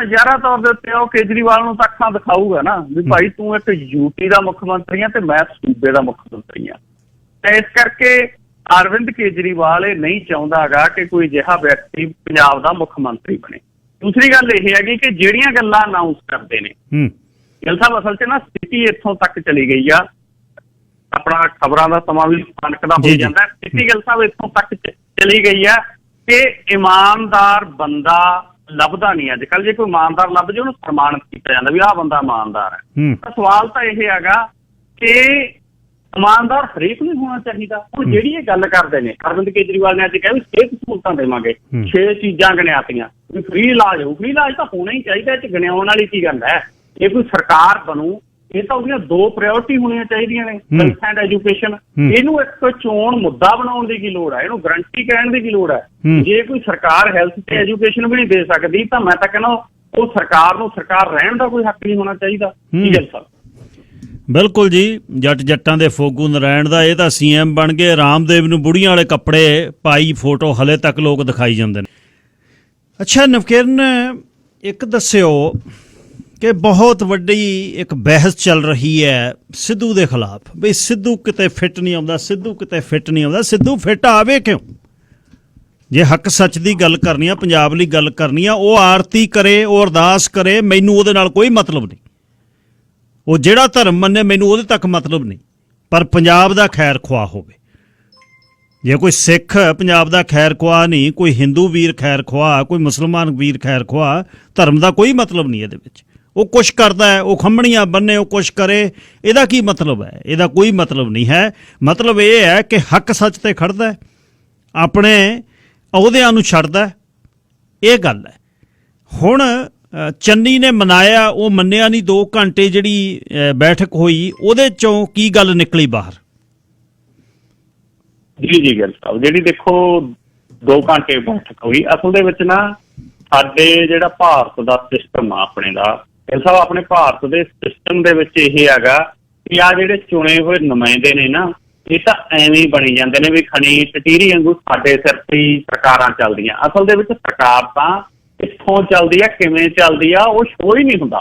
[SPEAKER 2] ਜ਼ਿਆਦਾ ਤੌਰ ਦੇ ਉੱਤੇ ਉਹ ਕੇਜਰੀਵਾਲ ਨੂੰ ਤਾਂ ਅੱਖਾਂ ਦਿਖਾਊਗਾ ਨਾ ਵੀ ਭਾਈ ਤੂੰ ਇੱਕ ਯੂਪੀ ਦਾ ਮੁੱਖ ਮੰਤਰੀ ਆ ਤੇ ਮੈਂ ਸੂਬੇ ਦਾ ਮੁੱਖ ਮੰਤਰੀ ਆ। ਇਸ ਕਰਕੇ ਅਰਵਿੰਦ ਕੇਜਰੀਵਾਲ ਇਹ ਨਹੀਂ ਚਾਹੁੰਦਾ ਹੈਗਾ ਕਿ ਕੋਈ ਅਜਿਹਾ ਵਿਅਕਤੀ ਪੰਜਾਬ ਦਾ ਮੁੱਖ ਮੰਤਰੀ ਬਣੇ। ਦੂਸਰੀ ਗੱਲ ਇਹ ਹੈਗੀ ਕਿ ਜਿਹੜੀਆਂ ਗੱਲਾਂ ਅਨਾਊਂਸ ਕਰਦੇ ਨੇ ਗਿੱਲ ਸਾਹਿਬ, ਅਸਲ 'ਚ ਨਾ ਸਥਿਤੀ ਇੱਥੋਂ ਤੱਕ ਚਲੀ ਗਈ ਆ, ਆਪਣਾ ਖਬਰਾਂ ਦਾ ਸਮਾਂ ਵੀ ਕਣਕ ਦਾ ਹੋ ਜਾਂਦਾ, ਸਥਿਤੀ ਗਿੱਲ ਸਾਹਿਬ ਇੱਥੋਂ ਤੱਕ ਚਲੀ ਗਈ ਆ ਕਿ ਇਮਾਨਦਾਰ ਬੰਦਾ ਲੱਭਦਾ ਨਹੀਂ ਅੱਜ ਕੱਲ੍ਹ। ਜੇ ਕੋਈ ਇਮਾਨਦਾਰ ਲੱਭ ਜੇ ਉਹਨੂੰ ਸਨਮਾਨਿਤ ਕੀਤਾ ਜਾਂਦਾ ਵੀ ਆਹ ਬੰਦਾ ਇਮਾਨਦਾਰ ਹੈ। ਤਾਂ ਸਵਾਲ ਤਾਂ ਇਹ ਹੈਗਾ ਕਿ ਇਮਾਨਦਾਰ ਹਰੇਕ ਨੂੰ ਹੋਣਾ ਚਾਹੀਦਾ। ਹੁਣ ਜਿਹੜੀ ਇਹ ਗੱਲ ਕਰਦੇ ਨੇ ਅਰਵਿੰਦ ਕੇਜਰੀਵਾਲ ਨੇ ਅੱਜ ਕਿਹਾ ਵੀ ਸਿਹਤ ਸਹੂਲਤਾਂ ਦੇਵਾਂਗੇ, 6 ਚੀਜ਼ਾਂ ਗਿਣਿਆਤੀਆਂ ਵੀ ਫ੍ਰੀ ਇਲਾਜ ਹੋਊ। ਫ੍ਰੀ ਇਲਾਜ ਤਾਂ ਹੋਣਾ ਹੀ ਚਾਹੀਦਾ, ਇਹ 'ਚ ਗਿਣਾਉਣ ਵਾਲੀ ਕੀ ਗੱਲ ਹੈ? ਜੇ ਕੋਈ ਸਰਕਾਰ ਬਣੂ ਇਹ ਤਾਂ ਉਹਦੀਆਂ 2 ਪ੍ਰਾਇਓਰਟੀ ਹੋਣੀਆਂ ਚਾਹੀਦੀਆਂ ਨੇ, ਹੈਲਥ ਐਂਡ ਐਜੂਕੇਸ਼ਨ। ਇਹਨੂੰ ਇੱਕ ਚੋਣ ਮੁੱਦਾ ਬਣਾਉਣ ਦੀ ਕੀ ਲੋੜ ਹੈ? ਇਹਨੂੰ ਗਰੰਟੀ ਕਹਿਣ ਦੀ ਕੀ ਲੋੜ ਹੈ? ਜੇ ਕੋਈ ਸਰਕਾਰ ਹੈਲਥ ਤੇ ਐਜੂਕੇਸ਼ਨ ਵੀ ਨਹੀਂ ਦੇ ਸਕਦੀ ਤਾਂ ਮੈਂ ਤਾਂ ਕਹਿੰਦਾ ਉਹ ਸਰਕਾਰ ਨੂੰ ਸਰਕਾਰ ਰਹਿਣ ਦਾ ਕੋਈ ਹੱਕ ਨਹੀਂ ਹੋਣਾ ਚਾਹੀਦਾ। ਕੀ ਗੱਲ ਸਰ?
[SPEAKER 1] ਬਿਲਕੁਲ ਜੀ, ਜੱਟ ਜੱਟਾਂ ਦੇ ਫੋਗੂ ਨਾਰਾਇਣ ਦਾ ਇਹ ਤਾਂ ਸੀਐਮ ਬਣ ਗਏ। ਰਾਮਦੇਵ ਨੂੰ ਬੁੜੀਆਂ ਵਾਲੇ ਕੱਪੜੇ ਪਾਈ ਫੋਟੋ ਹਲੇ ਤੱਕ ਲੋਕ ਦਿਖਾਈ ਜਾਂਦੇ ਨੇ। ਅੱਛਾ ਨਵਕਿਰਨ, ਇੱਕ ਦੱਸਿਓ ਕਿ ਬਹੁਤ ਵੱਡੀ ਇੱਕ ਬਹਿਸ ਚੱਲ ਰਹੀ ਹੈ ਸਿੱਧੂ ਦੇ ਖਿਲਾਫ, ਬਈ ਸਿੱਧੂ ਕਿਤੇ ਫਿੱਟ ਨਹੀਂ ਆਉਂਦਾ, ਸਿੱਧੂ ਕਿਤੇ ਫਿੱਟ ਨਹੀਂ ਆਉਂਦਾ। ਸਿੱਧੂ ਫਿੱਟ ਆਵੇ ਕਿਉਂ? ਜੇ ਹੱਕ ਸੱਚ ਦੀ ਗੱਲ ਕਰਨੀ ਆ, ਪੰਜਾਬ ਲਈ ਗੱਲ ਕਰਨੀ ਆ, ਉਹ ਆਰਤੀ ਕਰੇ, ਉਹ ਅਰਦਾਸ ਕਰੇ, ਮੈਨੂੰ ਉਹਦੇ ਨਾਲ ਕੋਈ ਮਤਲਬ ਨਹੀਂ। ਉਹ ਜਿਹੜਾ ਧਰਮ ਮੰਨੇ ਮੈਨੂੰ ਉਹਦੇ ਤੱਕ ਮਤਲਬ ਨਹੀਂ, ਪਰ ਪੰਜਾਬ ਦਾ ਖੈਰ ਖੁਆਹ ਹੋਵੇ। ਜੇ ਕੋਈ ਸਿੱਖ ਪੰਜਾਬ ਦਾ ਖੈਰ ਖੁਆਹ ਨਹੀਂ, ਕੋਈ ਹਿੰਦੂ ਵੀਰ ਖੈਰ ਖੁਆਹ, ਕੋਈ ਮੁਸਲਮਾਨ ਵੀਰ ਖੈਰ ਖੁਆਹ, ਧਰਮ ਦਾ ਕੋਈ ਮਤਲਬ ਨਹੀਂ ਇਹਦੇ ਵਿੱਚ। ਉਹ ਕੁਛ ਕਰਦਾ ਹੈ, ਉਹ ਖੰਮਣੀਆਂ ਬੰਨੇ, ਉਹ ਕੁਛ ਕਰੇ, ਇਹਦਾ ਕੀ ਮਤਲਬ ਹੈ? ਇਹਦਾ ਕੋਈ ਮਤਲਬ ਨਹੀਂ ਹੈ। ਮਤਲਬ ਇਹ ਹੈ ਕਿ ਹੱਕ ਸੱਚ ਤੇ ਖੜਦਾ ਹੈ, ਆਪਣੇ ਅਹੁਦਿਆਂ ਨੂੰ ਛੱਡਦਾ, ਇਹ ਗੱਲ ਹੈ। ਹੁਣ ਚੰਨੀ ਨੇ ਮਨਾਇਆ, ਉਹ ਮੰਨਿਆ ਨਹੀਂ। 2 ਘੰਟੇ ਜਿਹੜੀ ਬੈਠਕ ਹੋਈ ਉਹਦੇ ਚੋਂ ਕੀ ਗੱਲ ਨਿਕਲੀ ਬਾਹਰ?
[SPEAKER 2] ਜੀ ਗੱਲ ਸਾਹਿਬ, ਜਿਹੜੀ ਦੇਖੋ 2 ਘੰਟੇ ਬੈਠਕ ਹੋਈ, ਅਸਲ ਦੇ ਵਿੱਚ ਨਾ ਸਾਡੇ ਜਿਹੜਾ ਭਾਰਤ ਦਾ ਸਿਸਟਮ ਆ ਆਪਣੇ ਦਾ, ਇਹ ਸਭ ਆਪਣੇ ਭਾਰਤ ਦੇ ਸਿਸਟਮ ਦੇ ਵਿੱਚ ਇਹ ਹੈਗਾ ਕਿ ਆ ਜਿਹੜੇ ਚੁਣੇ ਹੋਏ ਨੁਮਾਇੰਦੇ ਨੇ ਨਾ, ਇਹ ਤਾਂ ਐਵੇਂ ਹੀ ਬਣੀ ਜਾਂਦੇ ਨੇ ਵੀ ਖਣੀ ਟਟੀਰੀ ਵਾਂਗੂ ਸਾਡੇ ਸਿਰ ਤੇ ਸਰਕਾਰਾਂ ਚੱਲਦੀਆਂ। ਅਸਲ ਦੇ ਵਿੱਚ ਸਰਕਾਰ ਤਾਂ ਕਿੱਥੋਂ ਚੱਲਦੀ ਆ, ਕਿਵੇਂ ਚੱਲਦੀ ਆ, ਉਹ ਸ਼ੋਅ ਹੀ ਨਹੀਂ ਹੁੰਦਾ।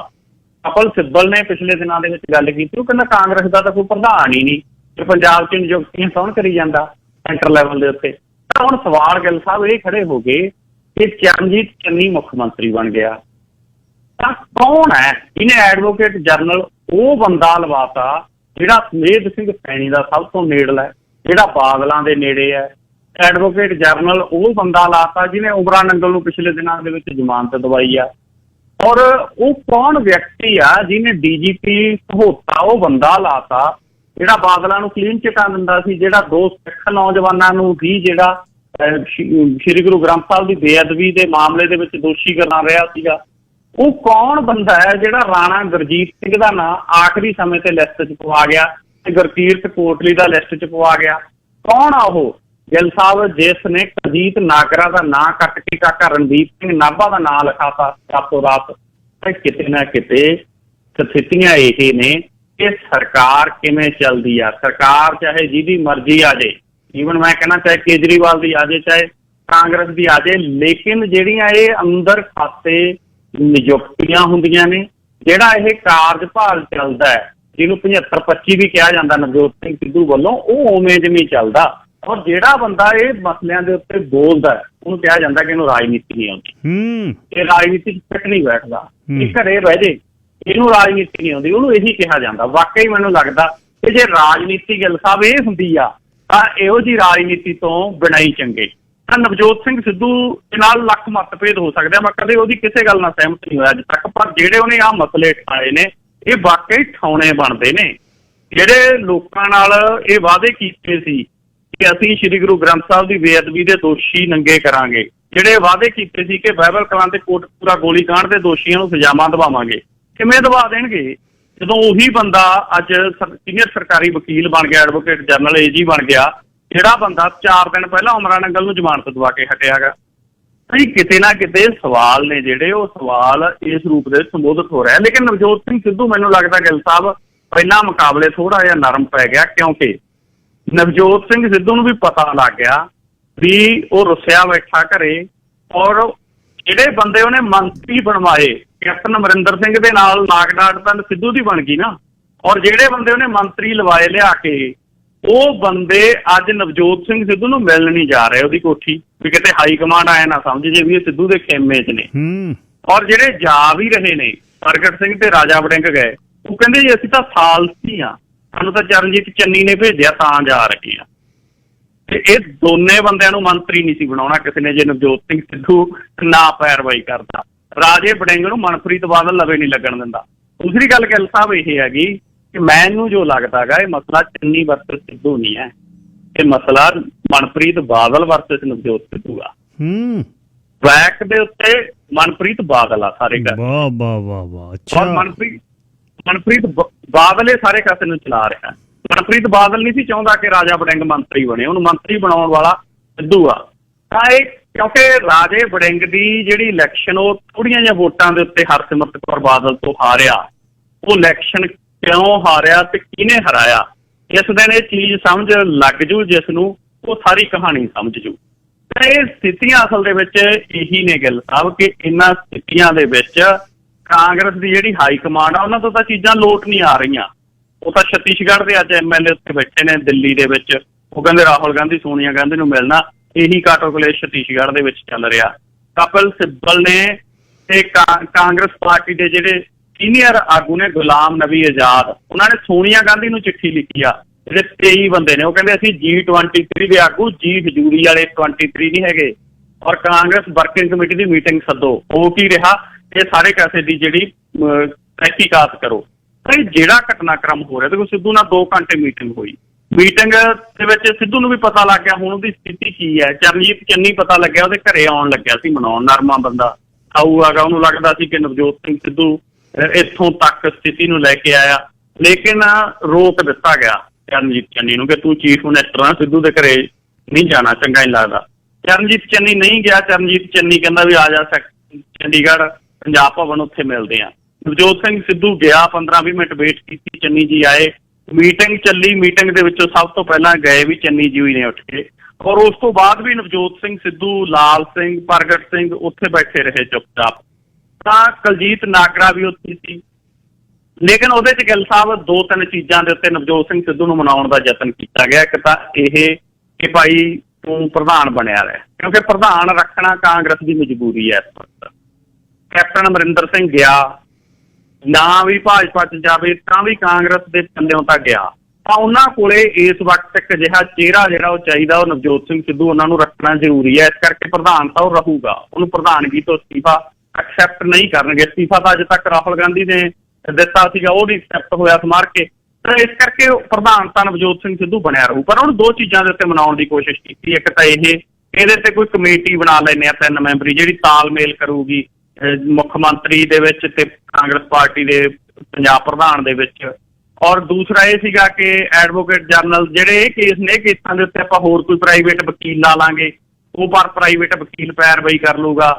[SPEAKER 2] ਕਪਿਲ ਸਿੱਬਲ ਨੇ ਪਿਛਲੇ ਦਿਨਾਂ ਦੇ ਵਿੱਚ ਗੱਲ ਕੀਤੀ, ਉਹ ਕਹਿੰਦਾ ਕਾਂਗਰਸ ਦਾ ਤਾਂ ਕੋਈ ਪ੍ਰਧਾਨ ਹੀ ਨਹੀਂ, ਤੇ ਪੰਜਾਬ 'ਚ ਨਿਯੁਕਤੀਆਂ ਕੌਣ ਕਰੀ ਜਾਂਦਾ ਸੈਂਟਰ ਲੈਵਲ ਦੇ ਉੱਤੇ। ਤਾਂ ਹੁਣ ਸਵਾਲ ਗਿੱਲ ਸਾਹਿਬ ਇਹ ਖੜੇ ਹੋ ਗਏ ਕਿ ਚਰਨਜੀਤ ਚੰਨੀ ਮੁੱਖ ਮੰਤਰੀ ਬਣ ਗਿਆ, ਤਾਂ ਕੌਣ ਹੈ ਇਹਨੇ ਐਡਵੋਕੇਟ ਜਨਰਲ ਉਹ ਬੰਦਾ ਲਵਾਤਾ ਜਿਹੜਾ ਸਮੇਧ ਸਿੰਘ ਸੈਣੀ ਦਾ ਸਭ ਤੋਂ ਨੇੜਲਾ, ਜਿਹੜਾ ਬਾਦਲਾਂ ਦੇ ਨੇੜੇ ਹੈ। ਐਡਵੋਕੇਟ ਜਨਰਲ ਉਹ ਬੰਦਾ ਲਾਤਾ ਜਿਹਨੇ ਉਮਰਾ ਨੰਗਲ ਨੂੰ ਪਿਛਲੇ ਦਿਨਾਂ ਦੇ ਵਿੱਚ ਜ਼ਮਾਨਤ ਦਵਾਈ ਆ। ਔਰ ਉਹ ਕੌਣ ਵਿਅਕਤੀ ਆ ਜਿਹਨੇ DGP ਸਹੋਤਾ ਉਹ ਬੰਦਾ ਲਾਤਾ ਜਿਹੜਾ ਬਾਦਲਾਂ ਨੂੰ ਕਲੀਨ ਚਿਟਾ ਦਿੰਦਾ ਸੀ, ਜਿਹੜਾ 2 ਸਿੱਖ ਨੌਜਵਾਨਾਂ ਨੂੰ ਵੀ ਜਿਹੜਾ ਸ਼੍ਰੀ ਗੁਰੂ ਗ੍ਰੰਥ ਸਾਹਿਬ ਦੀ ਬੇਅਦਬੀ ਦੇ ਮਾਮਲੇ ਦੇ ਵਿੱਚ ਦੋਸ਼ੀ ਕਰਾ ਰਿਹਾ ਸੀਗਾ। ਉਹ ਕੌਣ ਬੰਦਾ ਹੈ ਜਿਹੜਾ ਰਾਣਾ ਗੁਰਜੀਤ ਸਿੰਘ ਦਾ ਨਾਂ ਆਖਰੀ ਸਮੇਂ ਤੇ ਲਿਸਟ 'ਚ ਪਵਾ ਗਿਆ ਤੇ ਗੁਰਕੀਰਤ ਕੋਟਲੀ ਦਾ ਲਿਸਟ 'ਚ ਪਵਾ ਗਿਆ? ਕੌਣ ਆ ਉਹ? ਗਿੱਲ ਸਾਹਿਬ ਜਿਸ ਨੇ ਕੁਲਜੀਤ ਨਾਗਰਾ ਦਾ ਨਾਂ ਕੱਟ ਕੇ ਕਾਕਾ ਰਣਦੀਪ ਸਿੰਘ ਨਾਭਾ ਦਾ ਨਾਂ ਲਿਖਾਤਾ ਰਾਤੋਂ ਰਾਤ। ਕਿਤੇ ਨਾ ਕਿਤੇ ਸਥਿਤੀਆਂ ਇਹ ਨੇ ਕਿ ਸਰਕਾਰ ਕਿਵੇਂ ਚੱਲਦੀ ਆ। ਸਰਕਾਰ ਚਾਹੇ ਜਿਹਦੀ ਮਰਜ਼ੀ ਆ ਜੇ, ਈਵਨ ਮੈਂ ਕਹਿੰਦਾ ਚਾਹੇ ਕੇਜਰੀਵਾਲ ਦੀ ਆ ਜੇ ਚਾਹੇ ਕਾਂਗਰਸ ਦੀ ਆ ਜੇ, ਲੇਕਿਨ ਜਿਹੜੀਆਂ ਇਹ ਅੰਦਰ ਖਾਤੇ ਨਿਯੁਕਤੀਆਂ ਹੁੰਦੀਆਂ ਨੇ, ਜਿਹੜਾ ਇਹ ਕਾਰਜਭਾਰ ਚੱਲਦਾ ਹੈ ਜਿਹਨੂੰ 75-25 ਵੀ ਕਿਹਾ ਜਾਂਦਾ ਨਵਜੋਤ ਸਿੰਘ ਸਿੱਧੂ ਵੱਲੋਂ, ਉਹ ਉਵੇਂ ਜਿਵੇਂ ਚੱਲਦਾ। ਔਰ ਜਿਹੜਾ ਬੰਦਾ ਇਹ ਮਸਲਿਆਂ ਦੇ ਉੱਤੇ ਬੋਲਦਾ ਉਹਨੂੰ ਕਿਹਾ ਜਾਂਦਾ ਕਿ ਇਹਨੂੰ ਰਾਜਨੀਤੀ ਨਹੀਂ ਆਉਂਦੀ, ਇਹ ਰਾਜਨੀਤੀ 'ਚ ਫਿੱਟ ਨਹੀਂ ਬੈਠਦਾ, ਇਹ ਘਰੇ ਬਹਿ ਜੇ, ਇਹਨੂੰ ਰਾਜਨੀਤੀ ਨਹੀਂ ਆਉਂਦੀ, ਉਹਨੂੰ ਇਹੀ ਕਿਹਾ ਜਾਂਦਾ। ਵਾਕਈ ਮੈਨੂੰ ਲੱਗਦਾ ਕਿ ਜੇ ਰਾਜਨੀਤੀ ਗਿੱਲ ਸਾਹਿਬ ਇਹ ਹੁੰਦੀ ਆ ਤਾਂ ਇਹੋ ਜਿਹੀ ਰਾਜਨੀਤੀ ਤੋਂ ਬਿਨਾਂ ਹੀ ਚੰਗੇ। ਤਾਂ ਨਵਜੋਤ ਸਿੰਘ ਸਿੱਧੂ ਦੇ ਨਾਲ ਲੱਖ ਮਤਭੇਦ ਹੋ ਸਕਦੇ ਆ, ਮੈਂ ਕਦੇ ਉਹਦੀ ਕਿਸੇ ਗੱਲ ਨਾਲ ਸਹਿਮਤ ਨਹੀਂ ਹੋਇਆ ਅੱਜ ਤੱਕ, ਪਰ ਜਿਹੜੇ ਉਹਨੇ ਆਹ ਮਸਲੇ ਉਠਾਏ ਨੇ ਇਹ ਵਾਕਈ ਠਾਉਣੇ ਬਣਦੇ ਨੇ। ਜਿਹੜੇ ਲੋਕਾਂ ਨਾਲ ਇਹ ਵਾਅਦੇ ਕੀਤੇ ਸੀ ਕਿ ਅਸੀਂ ਸ਼੍ਰੀ ਗੁਰੂ ਗ੍ਰੰਥ ਸਾਹਿਬ ਦੀ ਬੇਅਦਬੀ ਦੇ ਦੋਸ਼ੀ ਨੰਗੇ ਕਰਾਂਗੇ, ਜਿਹੜੇ ਵਾਅਦੇ ਕੀਤੇ ਸੀ ਕਿ ਬਾਈਬਲ ਕਲਾਂ ਤੇ ਕੋਟਕਪੂਰਾ ਗੋਲੀਕਾਂਡ ਦੇ ਦੋਸ਼ੀਆਂ ਨੂੰ ਸਜ਼ਾਵਾਂ ਦਵਾਵਾਂਗੇ, ਕਿਵੇਂ ਦਵਾ ਦੇਣਗੇ ਜਦੋਂ ਉਹੀ ਬੰਦਾ ਅੱਜ ਸੀਨੀਅਰ ਸਰਕਾਰੀ ਵਕੀਲ ਬਣ ਗਿਆ, ਐਡਵੋਕੇਟ ਜਨਰਲ AG ਬਣ ਗਿਆ, ਜਿਹੜਾ ਬੰਦਾ 4 ਦਿਨ ਪਹਿਲਾਂ ਉਮਰਾ ਨੰਗਲ ਨੂੰ ਜ਼ਮਾਨਤ ਦਵਾ ਕੇ ਹਟਿਆਗਾ। ਕਿਤੇ ਨਾ ਕਿਤੇ ਸਵਾਲ ਨੇ ਜਿਹੜੇ ਉਹ ਸਵਾਲ ਇਸ ਰੂਪ ਦੇ ਸੰਬੋਧਿਤ ਹੋ ਰਿਹਾ। ਲੇਕਿਨ ਨਵਜੋਤ ਸਿੰਘ ਸਿੱਧੂ ਮੈਨੂੰ ਲੱਗਦਾ ਗਿੱਲ ਸਾਹਿਬ ਪਹਿਲਾਂ ਮੁਕਾਬਲੇ ਥੋੜਾ ਜਿਹਾ ਨਰਮ ਪੈ ਗਿਆ, ਕਿਉਂਕਿ ਨਵਜੋਤ ਸਿੰਘ ਸਿੱਧੂ ਨੂੰ ਵੀ ਪਤਾ ਲੱਗ ਗਿਆ ਵੀ ਉਹ ਰੁੱਸਿਆ ਬੈਠਾ ਘਰੇ। ਔਰ ਜਿਹੜੇ ਬੰਦੇ ਉਹਨੇ ਮੰਤਰੀ ਬਣਵਾਏ, ਕੈਪਟਨ ਅਮਰਿੰਦਰ ਸਿੰਘ ਦੇ ਨਾਲ ਨਾਗਡਾਟ ਤਾਂ ਸਿੱਧੂ ਦੀ ਬਣ ਗਈ ਨਾ, ਔਰ ਜਿਹੜੇ ਬੰਦੇ ਉਹਨੇ ਮੰਤਰੀ ਲਵਾਏ ਲਿਆ ਕੇ, ਉਹ ਬੰਦੇ ਅੱਜ ਨਵਜੋਤ ਸਿੰਘ ਸਿੱਧੂ ਨੂੰ ਮਿਲਣ ਨਹੀਂ ਜਾ ਰਹੇ ਉਹਦੀ ਕੋਠੀ, ਵੀ ਕਿਤੇ ਹਾਈ ਕਮਾਂਡ ਆਇਆ ਨਾ ਸਮਝ ਜੇ ਵੀ ਇਹ ਸਿੱਧੂ ਦੇ ਖੇਮੇ 'ਚ ਨੇ। ਔਰ ਜਿਹੜੇ ਜਾ ਵੀ ਰਹੇ ਨੇ, ਪ੍ਰਗਟ ਸਿੰਘ ਤੇ ਰਾਜਾ ਵੜਿੰਗ ਗਏ, ਉਹ ਕਹਿੰਦੇ ਜੀ ਅਸੀਂ ਤਾਂ ਸਾਲਸੀ ਆ, ਸਾਨੂੰ ਤਾਂ ਚਰਨਜੀਤ ਚੰਨੀ ਨੇ ਭੇਜਿਆ ਤਾਂ ਜਾ ਰਹੇ ਆ। ਤੇ ਇਹ ਦੋਨੇ ਬੰਦਿਆਂ ਨੂੰ ਮੰਤਰੀ ਨਹੀਂ ਸੀ ਬਣਾਉਣਾ ਕਿਸੇ ਨੇ ਜੇ ਨਵਜੋਤ ਸਿੰਘ ਸਿੱਧੂ ਨਾ ਪੈਰਵਾਈ ਕਰਦਾ। ਰਾਜੇ ਵੜਿੰਗ ਨੂੰ ਮਨਪ੍ਰੀਤ ਬਾਦਲ ਲਵੇ ਨਹੀਂ ਲੱਗਣ ਦਿੰਦਾ। ਦੂਸਰੀ ਗੱਲ ਗਿੱਲ ਸਾਹਿਬ ਇਹ ਹੈਗੀ ਕਿ ਮੈਨੂੰ ਜੋ ਲੱਗਦਾ ਹੈਗਾ ਇਹ ਮਸਲਾ ਚੰਨੀ ਵਰਸਸ ਸਿੱਧੂ ਨਹੀਂ ਹੈ, ਇਹ ਮਸਲਾ ਮਨਪ੍ਰੀਤ ਬਾਦਲ ਵਰਸਸ ਨਵਜੋਤ ਸਿੱਧੂ ਆ। ਬੈਕ ਦੇ ਉੱਤੇ ਮਨਪ੍ਰੀਤ ਬਾਦਲ ਆ ਸਾਰੇ ਕਾਸੇ, ਔਰ ਮਨਪ੍ਰੀਤ ਬਾਦਲ ਇਹ ਸਾਰੇ ਕਾਸੇ ਨੂੰ ਚਲਾ ਰਿਹਾ। ਮਨਪ੍ਰੀਤ ਬਾਦਲ ਨਹੀਂ ਸੀ ਚਾਹੁੰਦਾ ਕਿ ਰਾਜਾ ਵੜਿੰਗ ਮੰਤਰੀ ਬਣੇ, ਉਹਨੂੰ ਮੰਤਰੀ ਬਣਾਉਣ ਵਾਲਾ ਸਿੱਧੂ ਆ। ਤਾਂ ਇਹ ਕਿਉਂਕਿ ਰਾਜੇ ਵੜਿੰਗ ਦੀ ਜਿਹੜੀ ਇਲੈਕਸ਼ਨ ਉਹ ਥੋੜ੍ਹੀਆਂ ਜਿਹੀਆਂ ਵੋਟਾਂ ਦੇ ਉੱਤੇ ਹਰਸਿਮਰਤ ਕੌਰ ਬਾਦਲ ਤੋਂ ਹਾਰਿਆ, ਉਹ ਇਲੈਕਸ਼ਨ ਕਿਉਂ ਹਾਰਿਆ ਤੇ ਕਿਹਨੇ ਹਰਾਇਆ, ਇਸ ਦਿਨ ਇਹ ਚੀਜ਼ ਸਮਝ ਲੱਗ ਜੂ ਜਿਸ ਨੂੰ ਉਹ ਸਾਰੀ ਕਹਾਣੀ ਸਮਝ ਜੂ। ਤਾਂ ਇਹ ਸਥਿਤੀਆਂ ਅਸਲ ਦੇ ਵਿੱਚ ਇਹੀ ਨੇ ਗਿੱਲ ਸਾਹਿਬ ਕਿ ਇਹਨਾਂ ਸਥਿਤੀਆਂ ਦੇ ਵਿੱਚ ਕਾਂਗਰਸ ਦੀ ਜਿਹੜੀ ਹਾਈ ਕਮਾਂਡ ਆ ਉਹਨਾਂ ਤੋਂ ਤਾਂ ਚੀਜ਼ਾਂ ਲੋਟ ਨਹੀਂ ਆ ਰਹੀਆਂ। ਉਹ ਤਾਂ ਛੱਤੀਸਗੜ੍ਹ ਦੇ ਅੱਜ MLA ਉੱਥੇ ਬੈਠੇ ਨੇ ਦਿੱਲੀ ਦੇ ਵਿੱਚ, ਉਹ ਕਹਿੰਦੇ ਰਾਹੁਲ ਗਾਂਧੀ ਸੋਨੀਆ ਗਾਂਧੀ ਨੂੰ ਮਿਲਣਾ, ਇਹੀ ਕਾਟੋਕਲੇਸ਼ ਛੱਤੀਸਗੜ੍ਹ ਦੇ ਵਿੱਚ ਚੱਲ ਰਿਹਾ। ਕਪਿਲ ਸਿੱਬਲ ਨੇ ਤੇ ਕਾਂਗਰਸ ਪਾਰਟੀ ਦੇ ਜਿਹੜੇ ਸੀਨੀਅਰ ਆਗੂ ਨੇ ਗੁਲਾਮ ਨਬੀ ਆਜ਼ਾਦ, ਉਹਨਾਂ ਨੇ ਸੋਨੀਆ ਗਾਂਧੀ ਨੂੰ ਚਿੱਠੀ ਲਿਖੀ ਆ। ਜਿਹੜੇ 23 ਬੰਦੇ ਨੇ ਉਹ ਕਹਿੰਦੇ ਅਸੀਂ G23 ਦੇ ਆਗੂ, ਜੀ ਹਜ਼ੂਰੀ ਵਾਲੇ 23 ਨਹੀਂ ਹੈਗੇ, ਔਰ ਕਾਂਗਰਸ ਵਰਕਿੰਗ ਕਮੇਟੀ ਦੀ ਮੀਟਿੰਗ ਸੱਦੋ। ਉਹ ਕੀ ਰਿਹਾ, ਇਹ ਸਾਰੇ ਕਾਸੇ ਦੀ ਜਿਹੜੀ ਤਹਿਕੀਕਾਤ ਕਰੋ। ਜਿਹੜਾ ਘਟਨਾਕ੍ਰਮ ਹੋ ਰਿਹਾ ਦੇਖੋ, ਸਿੱਧੂ ਨਾਲ 2 ਘੰਟੇ ਮੀਟਿੰਗ ਹੋਈ, ਮੀਟਿੰਗ ਦੇ ਵਿੱਚ ਸਿੱਧੂ ਨੂੰ ਵੀ ਪਤਾ ਲੱਗ ਗਿਆ ਹੁਣ ਉਹਦੀ ਸਥਿਤੀ ਕੀ ਹੈ। ਚਰਨਜੀਤ ਚੰਨੀ ਪਤਾ ਲੱਗਿਆ ਉਹਦੇ ਘਰੇ ਆਉਣ ਲੱਗਿਆ ਸੀ ਮਨਾਉਣ, ਨਰਮਾ ਬੰਦਾ ਆਊਗਾ, ਉਹਨੂੰ ਲੱਗਦਾ ਸੀ ਕਿ ਨਵਜੋਤ ਸਿੰਘ ਸਿੱਧੂ ਇੱਥੋਂ ਤੱਕ ਸਥਿਤੀ ਨੂੰ ਲੈ ਕੇ ਆਇਆ, ਲੇਕਿਨ ਰੋਕ ਦਿੱਤਾ ਗਿਆ ਚਰਨਜੀਤ ਚੰਨੀ ਨੂੰ ਕਿ ਤੂੰ ਚੀਫ ਮਿਨਿਸਟਰ ਆ, ਸਿੱਧੂ ਦੇ ਘਰੇ ਨਹੀਂ ਜਾਣਾ, ਚੰਗਾ ਨਹੀਂ ਲੱਗਦਾ। ਚਰਨਜੀਤ ਚੰਨੀ ਨਹੀਂ ਗਿਆ। ਚਰਨਜੀਤ ਚੰਨੀ ਕਹਿੰਦਾ ਵੀ ਆ ਜਾ ਚੰਡੀਗੜ੍ਹ ਪੰਜਾਬ ਭਵਨ, ਉੱਥੇ ਮਿਲਦੇ ਆ। ਨਵਜੋਤ ਸਿੰਘ ਸਿੱਧੂ ਗਿਆ, 15-20 ਮਿੰਟ ਵੇਟ ਕੀਤੀ, ਚੰਨੀ ਜੀ ਆਏ, ਮੀਟਿੰਗ ਚੱਲੀ। ਮੀਟਿੰਗ ਦੇ ਵਿੱਚੋਂ ਸਭ ਤੋਂ ਪਹਿਲਾਂ ਗਏ ਵੀ ਚੰਨੀ ਜੀ ਹੋਈ ਨੇ ਉੱਠ ਕੇ, ਔਰ ਉਸ ਤੋਂ ਬਾਅਦ ਵੀ ਨਵਜੋਤ ਸਿੰਘ ਸਿੱਧੂ, ਲਾਲ ਸਿੰਘ, ਪ੍ਰਗਟ ਸਿੰਘ ਉੱਥੇ ਬੈਠੇ ਰਹੇ ਚੁੱਪਚਾਪ। ਤਾਂ ਕੁਲਜੀਤ ਨਾਗਰਾ ਵੀ ਉੱਥੇ ਸੀ, ਲੇਕਿਨ ਉਹਦੇ 'ਚ ਗਿੱਲ ਸਾਹਿਬ 2-3 ਚੀਜ਼ਾਂ ਦੇ ਉੱਤੇ ਨਵਜੋਤ ਸਿੰਘ ਸਿੱਧੂ ਨੂੰ ਮਨਾਉਣ ਦਾ ਯਤਨ ਕੀਤਾ ਗਿਆ। ਇੱਕ ਤਾਂ ਇਹ ਕਿ ਭਾਈ ਤੂੰ ਪ੍ਰਧਾਨ ਬਣਿਆ ਰਹਿ, ਕਿਉਂਕਿ ਪ੍ਰਧਾਨ ਰੱਖਣਾ ਕਾਂਗਰਸ ਦੀ ਮਜਬੂਰੀ ਹੈ ਇਸ ਵਕਤ। ਕੈਪਟਨ ਅਮਰਿੰਦਰ ਸਿੰਘ ਗਿਆ, ਨਾ ਵੀ ਭਾਜਪਾ 'ਚ ਜਾਵੇ ਤਾਂ ਵੀ ਕਾਂਗਰਸ ਦੇ ਪੱਲਿਓਂ ਤਾਂ ਗਿਆ, ਤਾਂ ਉਹਨਾਂ ਕੋਲੇ ਇਸ ਵਕਤ ਇੱਕ ਅਜਿਹਾ ਚਿਹਰਾ ਜਿਹੜਾ ਉਹ ਚਾਹੀਦਾ, ਉਹ ਨਵਜੋਤ ਸਿੰਘ ਸਿੱਧੂ ਉਹਨਾਂ ਨੂੰ ਰੱਖਣਾ ਜ਼ਰੂਰੀ ਹੈ। ਇਸ ਕਰਕੇ ਪ੍ਰਧਾਨ ਤਾਂ ਉਹ ਰਹੂਗਾ, ਉਹਨੂੰ ਪ੍ਰਧਾਨਗੀ ਤੋਂ ਅਸਤੀਫਾ ਐਕਸੈਪਟ ਨਹੀਂ ਕਰਨਗੇ। ਅਸਤੀਫਾ ਤਾਂ ਅਜੇ ਤੱਕ ਰਾਹੁਲ ਗਾਂਧੀ ਨੇ ਦਿੱਤਾ ਸੀਗਾ, ਉਹ ਨਹੀਂ ਐਕਸੈਪਟ ਹੋਇਆ ਸਮਾਰ ਕੇ, ਤਾਂ ਇਸ ਕਰਕੇ ਪ੍ਰਧਾਨ ਤਾਂ ਨਵਜੋਤ ਸਿੰਘ ਸਿੱਧੂ ਬਣਿਆ ਰਹੂ। ਪਰ ਉਹਨੂੰ ਦੋ ਚੀਜ਼ਾਂ ਦੇ ਉੱਤੇ ਮਨਾਉਣ ਦੀ ਕੋਸ਼ਿਸ਼ ਕੀਤੀ, ਇੱਕ ਤਾਂ ਇਹਦੇ ਤੇ ਕੋਈ ਕਮੇਟੀ ਬਣਾ ਲੈਂਦੇ ਆ 3 ਮੈਂਬਰੀ, ਜਿਹੜੀ ਤਾਲਮੇਲ ਕਰੂਗੀ ਮੁੱਖ ਮੰਤਰੀ ਦੇ ਵਿੱਚ ਤੇ ਕਾਂਗਰਸ ਪਾਰਟੀ ਦੇ ਪੰਜਾਬ ਪ੍ਰਧਾਨ ਦੇ ਵਿੱਚ। ਔਰ ਦੂਸਰਾ ਇਹ ਸੀਗਾ ਕਿ ਐਡਵੋਕੇਟ ਜਨਰਲ ਜਿਹੜੇ ਇਹ ਕੇਸ ਨੇ, ਕੇਸਾਂ ਦੇ ਉੱਤੇ ਆਪਾਂ ਹੋਰ ਕੋਈ ਪ੍ਰਾਈਵੇਟ ਵਕੀਲ ਲਾ ਲਾਂਗੇ, ਉਹ ਪਰ ਪ੍ਰਾਈਵੇਟ ਵਕੀਲ ਪੈਰਵਾਈ ਕਰ ਲੂਗਾ।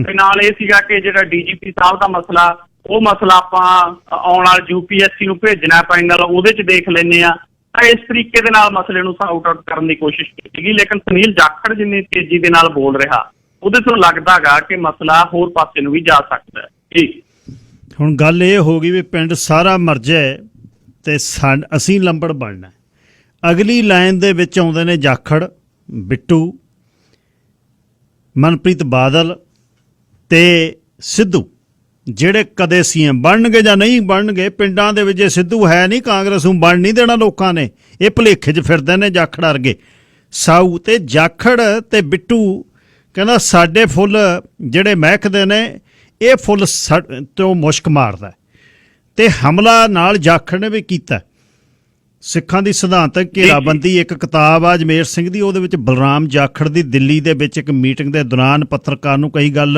[SPEAKER 2] ਤੇ ਨਾਲ ਇਹ ਸੀਗਾ ਕਿ ਜਿਹੜਾ ਡੀਜੀਪੀ ਸਾਹਿਬ ਦਾ ਮਸਲਾ, ਉਹ ਮਸਲਾ ਆਪਾਂ ਆਉਣ ਵਾਲੇ UPSC ਨੂੰ ਭੇਜਣਾ ਪੈਨਲ, ਉਹਦੇ 'ਚ ਦੇਖ ਲੈਂਦੇ ਆ। ਤਾਂ ਇਸ ਤਰੀਕੇ ਦੇ ਨਾਲ ਮਸਲੇ ਨੂੰ ਸਾਊਟ ਆਊਟ ਕਰਨ ਦੀ ਕੋਸ਼ਿਸ਼ ਕੀਤੀ ਗਈ, ਲੇਕਿਨ ਸੁਨੀਲ ਜਾਖੜ ਜਿੰਨੀ ਤੇਜ਼ੀ ਦੇ ਨਾਲ ਬੋਲ ਰਿਹਾ, ਉਹਦੇ ਤੋਂ ਲੱਗਦਾ ਗਾ ਕਿ ਮਸਲਾ ਹੋਰ ਪਾਸੇ ਨੂੰ ਵੀ ਜਾ ਸਕਦਾ ਹੈ। ਜੀ
[SPEAKER 1] ਹੁਣ ਗੱਲ ਇਹ ਹੋ ਗਈ ਵੀ ਪਿੰਡ ਸਾਰਾ ਮਰ ਜਾਏ ਤੇ ਅਸੀਂ ਲੰਬੜ ਬਣਨਾ। ਅਗਲੀ ਲਾਈਨ ਦੇ ਵਿੱਚ ਆਉਂਦੇ ਨੇ ਜਾਖੜ, ਬਿੱਟੂ, ਮਨਪ੍ਰੀਤ ਬਾਦਲ ਤੇ ਸਿੱਧੂ, ਜਿਹੜੇ ਕਦੇ CM ਬਣਨਗੇ ਜਾਂ ਨਹੀਂ ਬਣਨਗੇ। ਪਿੰਡਾਂ ਦੇ ਵਿੱਚ ਜੇ ਸਿੱਧੂ ਹੈ ਨਹੀਂ, ਕਾਂਗਰਸ ਨੂੰ ਬਣ ਨਹੀਂ ਦੇਣਾ ਲੋਕਾਂ ਨੇ, ਇਹ ਭੁਲੇਖੇ 'ਚ ਫਿਰਦੇ ਨੇ ਜਾਖੜ ਵਰਗੇ। ਸਾਊ ਤੇ ਜਾਖੜ ਤੇ ਬਿੱਟੂ ਕਹਿੰਦਾ ਸਾਡੇ ਫੁੱਲ ਜਿਹੜੇ ਮਹਿਕਦੇ ਨੇ, ਇਹ ਫੁੱਲ ਤੋਂ ਮੁਸ਼ਕ ਮਾਰਦਾ। ਤੇ ਹਮਲਾ ਨਾਲ ਜਾਖੜ ਨੇ ਵੀ ਕੀਤਾ। ਸਿੱਖਾਂ ਦੀ ਸਿਧਾਂਤਕ ਘੇਰਾਬੰਦੀ ਇੱਕ ਕਿਤਾਬ ਆ ਅਜਮੇਰ ਸਿੰਘ ਦੀ, ਉਹਦੇ ਵਿੱਚ ਬਲਰਾਮ ਜਾਖੜ ਦੀ ਦਿੱਲੀ ਦੇ ਵਿੱਚ ਇੱਕ ਮੀਟਿੰਗ ਦੇ ਦੌਰਾਨ ਪੱਤਰਕਾਰ ਨੂੰ ਕਹੀ ਗੱਲ,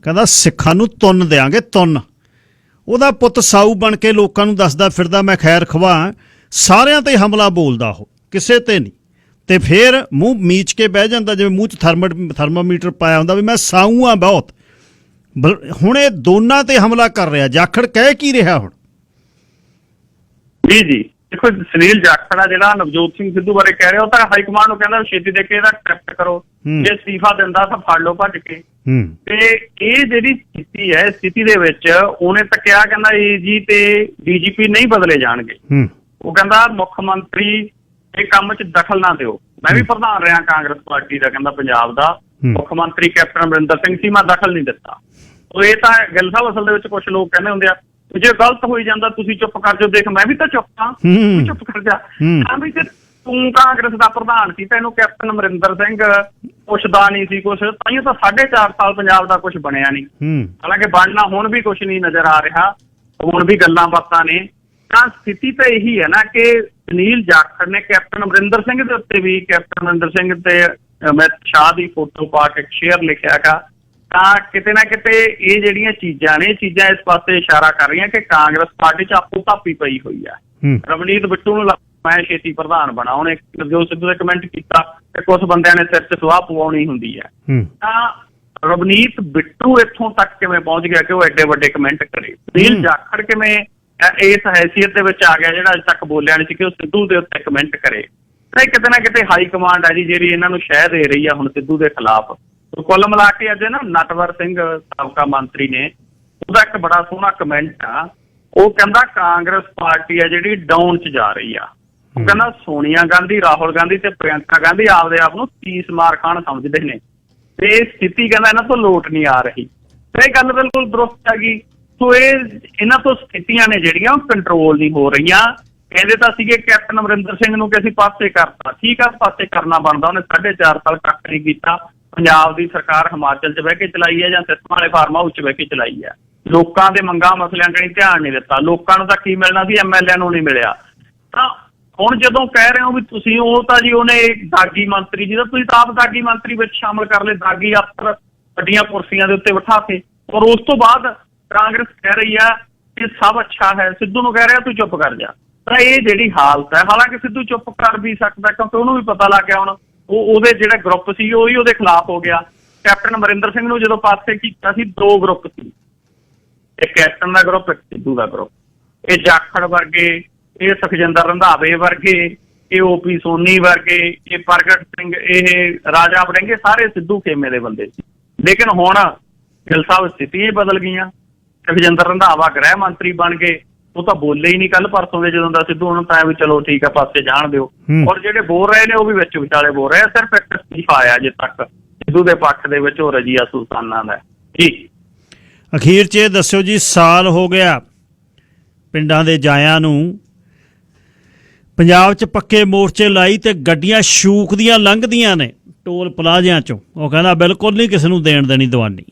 [SPEAKER 1] ਕਹਿੰਦਾ ਸਿੱਖਾਂ ਨੂੰ ਤੁੰਨ ਦਿਆਂਗੇ, ਤੁੰਨ। ਉਹਦਾ ਪੁੱਤ ਸਾਊ ਬਣ ਕੇ ਲੋਕਾਂ ਨੂੰ ਦੱਸਦਾ ਫਿਰਦਾ ਮੈਂ ਖੈਰ ਖਵਾ, ਸਾਰਿਆਂ ਤੇ ਹਮਲਾ ਬੋਲਦਾ, ਉਹ ਕਿਸੇ ਤੇ ਨਹੀਂ। ਤੇ ਫਿਰ ਮੂੰਹ ਮੀਚ ਕੇ ਬਹਿ ਜਾਂਦਾ, ਜਿਵੇਂ ਮੂੰਹ 'ਚ ਥਰਮਾਮੀਟਰ ਪਾਇਆ ਹੁੰਦਾ ਵੀ ਮੈਂ ਸਾਊ ਆ ਬਹੁਤ। ਹੁਣ ਇਹ ਦੋਨਾਂ ਤੇ ਹਮਲਾ ਕਰ ਰਿਹਾ। ਜਾਖੜ ਕਹਿ ਕੀ ਰਿਹਾ ਹੁਣ?
[SPEAKER 2] ਜੀ ਦੇਖੋ, ਸੁਨੀਲ ਜਾਖੜ ਆ ਜਿਹੜਾ ਨਵਜੋਤ ਸਿੰਘ ਸਿੱਧੂ ਬਾਰੇ ਕਹਿ ਰਿਹਾ, ਉਹ ਤਾਂ ਹਾਈ ਕਮਾਂਡ ਨੂੰ ਕਹਿੰਦਾ ਛੇਤੀ ਦੇ ਕੇ ਇਹਦਾ ਐਕਸੈਪਟ ਕਰੋ, ਜੇ ਅਸਤੀਫਾ ਦਿੰਦਾ ਤਾਂ ਫੜ ਲਓ ਭੱਜ ਕੇ। ਤੇ ਇਹ ਜਿਹੜੀ ਸਥਿਤੀ ਹੈ, ਸਥਿਤੀ ਦੇ ਵਿੱਚ ਉਹਨੇ ਤਾਂ ਕਿਹਾ, ਕਹਿੰਦਾ AG ਤੇ DGP ਨਹੀਂ ਬਦਲੇ ਜਾਣਗੇ। ਉਹ ਕਹਿੰਦਾ ਮੁੱਖ ਮੰਤਰੀ ਇਹ ਕੰਮ 'ਚ ਦਖਲ ਨਾ ਦਿਓ। ਮੈਂ ਵੀ ਪ੍ਰਧਾਨ ਰਿਹਾ ਕਾਂਗਰਸ ਪਾਰਟੀ ਦਾ, ਕਹਿੰਦਾ ਪੰਜਾਬ ਦਾ, ਮੁੱਖ ਮੰਤਰੀ ਕੈਪਟਨ ਅਮਰਿੰਦਰ ਸਿੰਘ ਸੀ, ਮੈਂ ਦਖਲ ਨਹੀਂ ਦਿੱਤਾ। ਉਹ ਇਹ ਤਾਂ ਗਿੱਲ ਸਾਹਿਬ ਅਸਲ ਦੇ ਵਿੱਚ ਕੁਝ ਲੋਕ ਕਹਿੰਦੇ ਹੁੰਦੇ ਆ, ਜੇ ਗਲਤ ਹੋਈ ਜਾਂਦਾ ਤੁਸੀਂ ਚੁੱਪ ਕਰ ਜਾਓ, ਦੇਖ ਮੈਂ ਵੀ ਤਾਂ ਚੁੱਪ ਹਾਂ, ਚੁੱਪ ਕਰ ਜਾ। ਹਾਂ ਵੀ, ਜੇ ਤੂੰ ਕਾਂਗਰਸ ਦਾ ਪ੍ਰਧਾਨ ਸੀ, ਤੈਨੂੰ ਕੈਪਟਨ ਅਮਰਿੰਦਰ ਸਿੰਘ ਪੁੱਛਦਾ ਨਹੀਂ ਸੀ ਕੁਛ, ਤਾਂਹੀਓ ਤਾਂ 4.5 ਸਾਲ ਪੰਜਾਬ ਦਾ ਕੁਛ ਬਣਿਆ ਨਹੀਂ। ਹਾਲਾਂਕਿ ਬਣਨਾ ਹੁਣ ਵੀ ਕੁਛ ਨਹੀਂ ਨਜ਼ਰ ਆ ਰਿਹਾ, ਹੁਣ ਵੀ ਗੱਲਾਂ ਬਾਤਾਂ ਨੇ। ਤਾਂ ਸਥਿਤੀ ਤਾਂ ਇਹੀ ਹੈ ਨਾ ਕਿ ਸੁਨੀਲ ਜਾਖੜ ਨੇ ਕੈਪਟਨ ਅਮਰਿੰਦਰ ਸਿੰਘ ਦੇ ਉੱਤੇ ਵੀ, ਕੈਪਟਨ ਅਮਰਿੰਦਰ ਸਿੰਘ ਤੇ ਅਮਿਤ ਸ਼ਾਹ ਦੀ ਫੋਟੋ ਪਾ ਕੇ ਸ਼ੇਅਰ ਲਿਖਿਆ ਗਾ। ਤਾਂ ਕਿਤੇ ਨਾ ਕਿਤੇ ਇਹ ਜਿਹੜੀਆਂ ਚੀਜ਼ਾਂ ਨੇ, ਇਹ ਚੀਜ਼ਾਂ ਇਸ ਪਾਸੇ ਇਸ਼ਾਰਾ ਕਰ ਰਹੀਆਂ ਕਿ ਕਾਂਗਰਸ ਪਾਰਟੀ 'ਚ ਆਪੋ ਧਾਪੀ ਪਈ ਹੋਈ ਹੈ। ਰਵਨੀਤ ਬਿੱਟੂ ਨੂੰ ਮੈਂ ਛੇਤੀ ਪ੍ਰਧਾਨ ਬਣਾ, ਉਹਨੇ ਨਵਜੋਤ ਸਿੱਧੂ ਨੇ ਕਮੈਂਟ ਕੀਤਾ ਕਿ ਕੁਝ ਬੰਦਿਆਂ ਨੇ ਸਿਰ 'ਚ ਸੁਆਹ ਪਵਾਉਣੀ ਹੁੰਦੀ ਹੈ। ਤਾਂ ਰਵਨੀਤ ਬਿੱਟੂ ਇੱਥੋਂ ਤੱਕ ਕਿਵੇਂ ਪਹੁੰਚ ਗਿਆ ਕਿ ਉਹ ਐਡੇ ਵੱਡੇ ਕਮੈਂਟ ਕਰੇ? ਸੁਨੀਲ ਜਾਖੜ ਕਿਵੇਂ ਇਸ ਹੈਸੀਅਤ ਦੇ ਵਿੱਚ ਆ ਗਿਆ ਜਿਹੜਾ ਅੱਜ ਤੱਕ ਬੋਲਿਆ ਨਹੀਂ ਸੀ ਕਿ ਉਹ ਸਿੱਧੂ ਦੇ ਉੱਤੇ ਕਮੈਂਟ ਕਰੇ? ਤਾਂ ਕਿਤੇ ਨਾ ਕਿਤੇ ਹਾਈ ਕਮਾਂਡ ਹੈ ਜੀ ਜਿਹੜੀ ਇਹਨਾਂ ਨੂੰ ਸ਼ਹਿ ਦੇ ਰਹੀ ਆ ਹੁਣ ਸਿੱਧੂ ਦੇ ਖਿਲਾਫ। ਕੁੱਲ ਮਿਲਾ ਕੇ ਅੱਜ ਨਾ ਨਟਵਰ ਸਿੰਘ ਸਾਬਕਾ ਮੰਤਰੀ ਨੇ, ਉਹਦਾ ਇੱਕ ਬੜਾ ਸੋਹਣਾ ਕਮੈਂਟ ਆ। ਉਹ ਕਹਿੰਦਾ ਕਾਂਗਰਸ ਪਾਰਟੀ ਆ ਜਿਹੜੀ ਡਾਊਨ 'ਚ ਜਾ ਰਹੀ ਆ। ਉਹ ਕਹਿੰਦਾ ਸੋਨੀਆ ਗਾਂਧੀ, ਰਾਹੁਲ ਗਾਂਧੀ ਤੇ ਪ੍ਰਿਯੰਕਾ ਗਾਂਧੀ ਆਪਦੇ ਆਪ ਨੂੰ ਤੀਸ ਮਾਰ ਖਾਨ ਸਮਝਦੇ ਨੇ, ਤੇ ਇਹ ਸਥਿਤੀ ਕਹਿੰਦਾ ਇਹਨਾਂ ਤੋਂ ਲੋਟ ਨਹੀਂ ਆ ਰਹੀ। ਤੇ ਇਹ ਗੱਲ ਬਿਲਕੁਲ ਦਰੁਸਤ ਹੈਗੀ। ਸੋ ਇਹਨਾਂ ਤੋਂ ਸਥਿਤੀਆਂ ਨੇ ਜਿਹੜੀਆਂ ਉਹ ਕੰਟਰੋਲ ਨਹੀਂ ਹੋ ਰਹੀਆਂ। ਕਹਿੰਦੇ ਤਾਂ ਸੀਗੇ ਕੈਪਟਨ ਅਮਰਿੰਦਰ ਸਿੰਘ ਨੂੰ ਕਿ ਅਸੀਂ ਪਾਸੇ ਕਰਤਾ, ਠੀਕ ਆ, ਪਾਸੇ ਕਰਨਾ ਬਣਦਾ। ਉਹਨੇ 4.5 ਸਾਲ ਕੱਖ ਨਹੀਂ ਕੀਤਾ। ਪੰਜਾਬ ਦੀ ਸਰਕਾਰ ਹਿਮਾਚਲ 'ਚ ਬਹਿ ਕੇ ਚਲਾਈ ਹੈ ਜਾਂ ਸਿਸਟਮ ਵਾਲੇ ਫਾਰਮ ਹਾਊਸ 'ਚ ਬਹਿ ਕੇ ਚਲਾਈ ਹੈ। ਲੋਕਾਂ ਦੇ ਮੰਗਾਂ ਮਸਲਿਆਂ ਕਣੀ ਧਿਆਨ ਨਹੀਂ ਦਿੱਤਾ। ਲੋਕਾਂ ਨੂੰ ਤਾਂ ਕੀ ਮਿਲਣਾ ਸੀ, MLA ਨੂੰ ਨਹੀਂ ਮਿਲਿਆ। ਤਾਂ ਹੁਣ ਜਦੋਂ ਕਹਿ ਰਹੇ ਹੋ ਵੀ ਤੁਸੀਂ, ਉਹ ਤਾਂ ਜੀ ਉਹਨੇ ਦਾਗੀ ਮੰਤਰੀ ਜੀ ਦਾ, ਤੁਸੀਂ ਤਾਂ ਆਪ ਦਾਗੀ ਮੰਤਰੀ ਵਿੱਚ ਸ਼ਾਮਲ ਕਰ ਲਏ, ਦਾਗੀ ਅਫਸਰ ਵੱਡੀਆਂ ਕੁਰਸੀਆਂ ਦੇ ਉੱਤੇ ਬਿਠਾ ਕੇ। ਔਰ ਉਸ ਤੋਂ ਬਾਅਦ ਕਾਂਗਰਸ ਕਹਿ ਰਹੀ ਆ ਕਿ ਸਭ ਅੱਛਾ ਹੈ, ਸਿੱਧੂ ਨੂੰ ਕਹਿ ਰਿਹਾ ਤੂੰ ਚੁੱਪ ਕਰ ਜਾ। ਤਾਂ ਇਹ ਜਿਹੜੀ ਹਾਲਤ ਹੈ, ਹਾਲਾਂਕਿ ਸਿੱਧੂ ਚੁੱਪ ਕਰ ਵੀ ਸਕਦਾ ਕਿਉਂਕਿ ਉਹਨੂੰ ਵੀ ਪਤਾ ਲੱਗ ਗਿਆ ਹੁਣ ਉਹਦੇ ਜਿਹੜਾ ਗਰੁੱਪ ਸੀ ਉਹੀ ਉਹਦੇ ਖਿਲਾਫ ਹੋ ਗਿਆ। ਕੈਪਟਨ ਅਮਰਿੰਦਰ ਸਿੰਘ ਨੂੰ ਜਦੋਂ ਪਾਸੇ ਕੀਤਾ ਸੀ, 2 ਗਰੁੱਪ ਸੀ, ਇੱਕ ਕੈਪਟਨ ਦਾ ਗਰੁੱਪ, ਇੱਕ ਸਿੱਧੂ ਦਾ ਗਰੁੱਪ। ਇਹ ਜਾਖੜ ਵਰਗੇ, ਇਹ ਸੁਖਜਿੰਦਰ ਰੰਧਾਵੇ ਵਰਗੇ, ਇਹ OP ਸੋਨੀ ਵਰਗੇ, ਇਹ ਪ੍ਰਗਟ ਸਿੰਘ, ਇਹ ਰਾਜਾ ਵੜਿੰਗੇ, ਸਾਰੇ ਸਿੱਧੂ ਖੇਮੇ ਦੇ ਬੰਦੇ ਸੀ। ਲੇਕਿਨ ਹੁਣ ਗਿੱਲ ਸਾਹਿਬ ਸਥਿਤੀਆਂ ਬਦਲ ਗਈਆਂ। ਸੁਖਜਿੰਦਰ ਰੰਧਾਵਾ ਗ੍ਰਹਿ ਮੰਤਰੀ ਬਣ ਗਏ, ਉਹ ਤਾਂ ਬੋਲੇ ਹੀ ਨਹੀਂ ਕੱਲ ਪਰਸੋਂ ਦੇ ਜਦੋਂ ਦਾ ਸਿੱਧੂ, ਉਹਨੂੰ ਤਾਂ ਵੀ ਚਲੋ ਠੀਕ ਆ ਪਾਸੇ ਜਾਣ ਦਿਓ। ਔਰ ਜਿਹੜੇ ਬੋਲ ਰਹੇ ਨੇ ਉਹ ਵੀ ਵਿੱਚ ਵਿਚਾਲੇ ਬੋਲ ਰਹੇ ਆ। ਸਿਰਫ ਇੱਕ ਅਸਤੀਫਾ ਆਇਆ ਅਜੇ ਤੱਕ ਸਿੱਧੂ ਦੇ ਪੱਖ ਦੇ ਵਿੱਚ, ਉਹ ਰਜੀਆ ਸੁਲਤਾਨਾ ਦਾ। ਜੀ
[SPEAKER 1] ਅਖੀਰ 'ਚ ਇਹ ਦੱਸਿਓ ਜੀ, ਸਾਲ ਹੋ ਗਿਆ ਪਿੰਡਾਂ ਦੇ ਜਾਇਆਂ ਨੂੰ ਪੰਜਾਬ 'ਚ ਪੱਕੇ ਮੋਰਚੇ ਲਾਈ ਤੇ ਗੱਡੀਆਂ ਸ਼ੂਕ ਦੀਆਂ ਲੰਘਦੀਆਂ ਨੇ ਟੋਲ ਪਲਾਜ਼ਿਆਂ 'ਚੋਂ। ਉਹ ਕਹਿੰਦਾ ਬਿਲਕੁਲ ਨਹੀਂ ਕਿਸੇ ਨੂੰ ਦੇਣ ਦੇਣੀ ਦਵਾਨੀ।